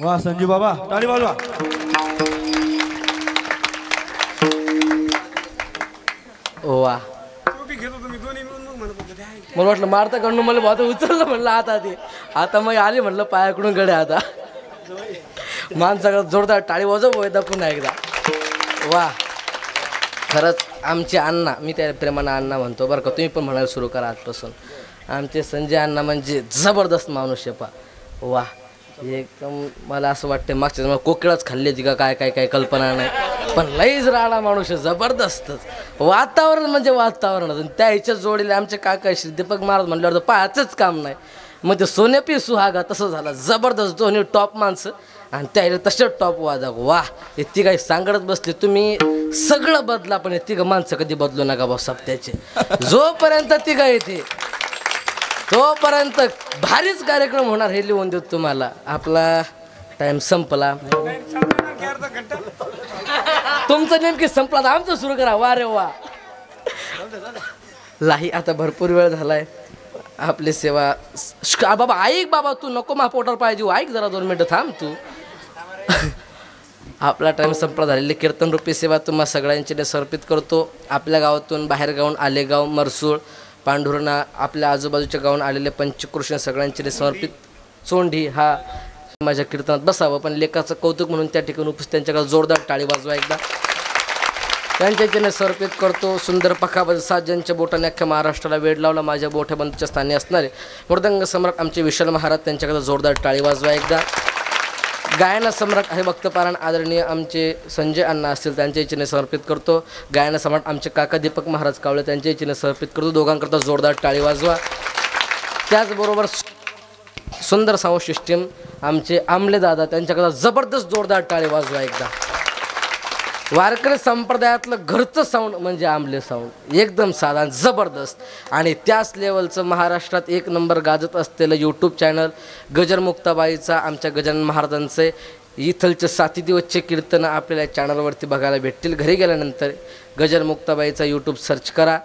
Speaker 1: वाह संजू बाबा टाळी वाजवा
Speaker 2: वा मला वाटलं मारता कडून मला भात उचललं म्हणलं आता मग आले म्हणलं पायाकडून गडे आता माणसाकडे जोरदार टाळी वाजव एकदा पुन्हा एकदा वा खरंच आमचे अण्णा मी त्या प्रेमानं अण्णा म्हणतो बरं का तुम्ही पण म्हणायला सुरू करा आजपासून आमचे संजय अण्णा म्हणजे जबरदस्त माणूस आहे पा वा एकदम मला असं वाटतं मागच्या मला कोकिळाच खाल्ली होती का काय काय काय कल्पना नाही पण लईच राडा माणूस आहे जबरदस्तच वातावरण म्हणजे वातावरण त्या ह्याच्या जोडीला आमचे काका श्री दीपक महाराज म्हणल्यावर तर पाहायचंच काम नाही मग ते सोनेपी सुहागा तसं झालं जबरदस्त दोन्ही टॉप माणसं आणि त्या तसे टॉप वाजा वा ती काही सांगत बसले तुम्ही सगळं बदला पण ती माणसं कधी बदलू नका बा सप्त्याचे जोपर्यंत ती काय येते तोपर्यंत भारीच कार्यक्रम होणार हे लिहून देऊ तुम्हाला आपला टाइम संपला तुमचं नेमकी संपला तर आमचं सुरू करा वा रे वा लाही आता भरपूर वेळ झालाय आपली सेवा बाबा ऐक बाबा तू नको मा पोटावर पाहिजे ऐक जरा 2 मिनिटं थांब तू आपला टाइम संपला झालेली कीर्तन रूपी सेवा तुम्हा सगळ्यांची समर्पित करतो आपल्या गावातून बाहेर गावून आलेगाव मरसूळ पांढुर्णा आपल्या आजूबाजूच्या गावून आलेले पंचकृष्ण सगळ्यांचे समर्पित चोंडी हा माझ्या कीर्तनात बसावं पण लेखाचं कौतुक म्हणून त्या ठिकाणी उपस्थित त्यांच्याकडे जोरदार टाळी वाजवा एकदा त्यांच्याने समर्पित करतो सुंदर पखाबज सात ज्यांच्या बोटाने अख्ख्या महाराष्ट्राला वेळ लावला माझ्या मोठ्या बंधूच्या स्थानी असणारे मृदंग सम्राट आमचे विशाल महाराज त्यांच्याकडे जोरदार टाळी वाजवा एकदा गायन सम्राट हरिभक्त पारायण आदरणीय आमचे संजय अण्णा असतील त्यांच्या इच्छेने समर्पित करतो. गायन सम्राट आमचे काका दीपक महाराज कावळे त्यांच्या इच्छेने समर्पित करतो. दोघांकरता जोरदार टाळी वाजवा. त्याचबरोबर सुंदर साऊंड सिस्टीम आमचे आमले दादा त्यांच्याकरता जबरदस्त जोरदार टाळी वाजवा एकदा. वारकरी संप्रदायातलं घरचं साऊंड म्हणजे आमले साऊंड, एकदम साधा जबरदस्त. आणि त्याच लेवलचं महाराष्ट्रात एक नंबर गाजत असलेलं यूट्यूब चॅनल गजर मुक्ताबाईचा आमच्या गजानन महाराजांचे इथलचे 7 दिवसचे कीर्तनं आपल्याला चॅनलवरती बघायला भेटतील. घरी गेल्यानंतर गजर मुक्ताबाईचा यूट्यूब सर्च करा,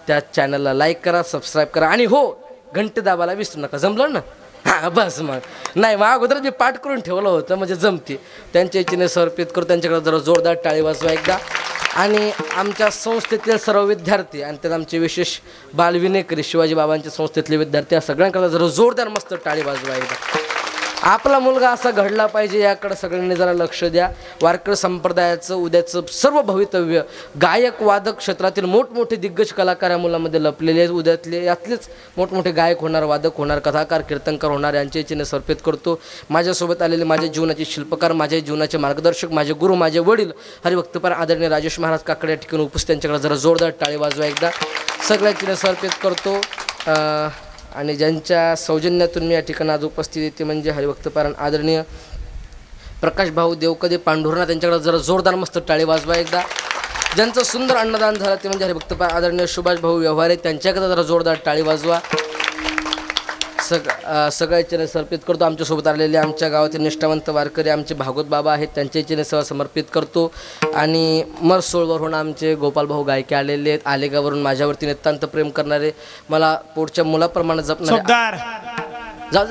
Speaker 2: त्या चॅनलला लाईक करा, सबस्क्राईब करा आणि हो घंटे दाबायला विसरू नका. जमलं ना? हां बस मग नाही मग अगोदर मी पाठ करून ठेवलं होतं म्हणजे जमते. त्यांच्या इच्छेने समर्पित करू. त्यांच्याकडे जरा जोरदार टाळी वाजवा एकदा. आणि आमच्या संस्थेतील सर्व विद्यार्थी आणि त्यात आमचे विशेष बालविनेकरी शिवाजी बाबांच्या संस्थेतले विद्यार्थी या सगळ्यांकरता जरा जोरदार मस्त टाळी वाजवा एकदा. आपला मुलगा असा घडला पाहिजे याकडे सगळ्यांनी जरा लक्ष द्या. वारकरी संप्रदायाचं उद्याचं सर्व भवितव्य गायक वादक क्षेत्रातील मोठमोठे दिग्गज कलाकार या मुलामध्ये लपलेले आहेत. उद्यातले यातलेच मोठमोठे गायक होणार, वादक होणार, कथाकार, कीर्तनकार होणार यांच्या इच्छेने समर्पित करतो. माझ्यासोबत आलेले माझ्या जीवनाचे शिल्पकार, माझ्या जीवनाचे मार्गदर्शक, माझे गुरु, माझे वडील हरिभक्तपारायण आदरणीय राजेश महाराज काकडे या ठिकाणी उपस्थित. त्यांच्याकडे जरा जोरदार टाळी वाजवा एकदा. सगळ्यांची समर्पित करतो. आणि ज्यांच्या सौजन्यातून मी या ठिकाणी आज उपस्थित येते म्हणजे हरिभक्तपारायण आदरणीय प्रकाश भाऊ देवकदे पांढुर्णा त्यांच्याकडे जरा जोरदार मस्त टाळी वाजवा एकदा. ज्यांचं सुंदर अन्नदान झालं ते म्हणजे हरिभक्तपारायण आदरणीय सुभाष भाऊ व्यवहारे त्यांच्याकडे जरा जोरदार टाळी वाजवा. सगळ्या इच्छेने समर्पित करतो. आमच्यासोबत आलेले आमच्या गावातील निष्ठावंत वारकरी आमचे भागवत बाबा आहेत त्यांच्या इच्छेने सेवा समर्पित करतो. आणि मरसोळवरून आमचे गोपाल भाऊ गायके आलेले आहेत. आलेगावरून माझ्यावरती नितांत प्रेम करणारे, मला पोटच्या मुलाप्रमाणे जपणारे,
Speaker 3: जोरदार
Speaker 2: जाऊ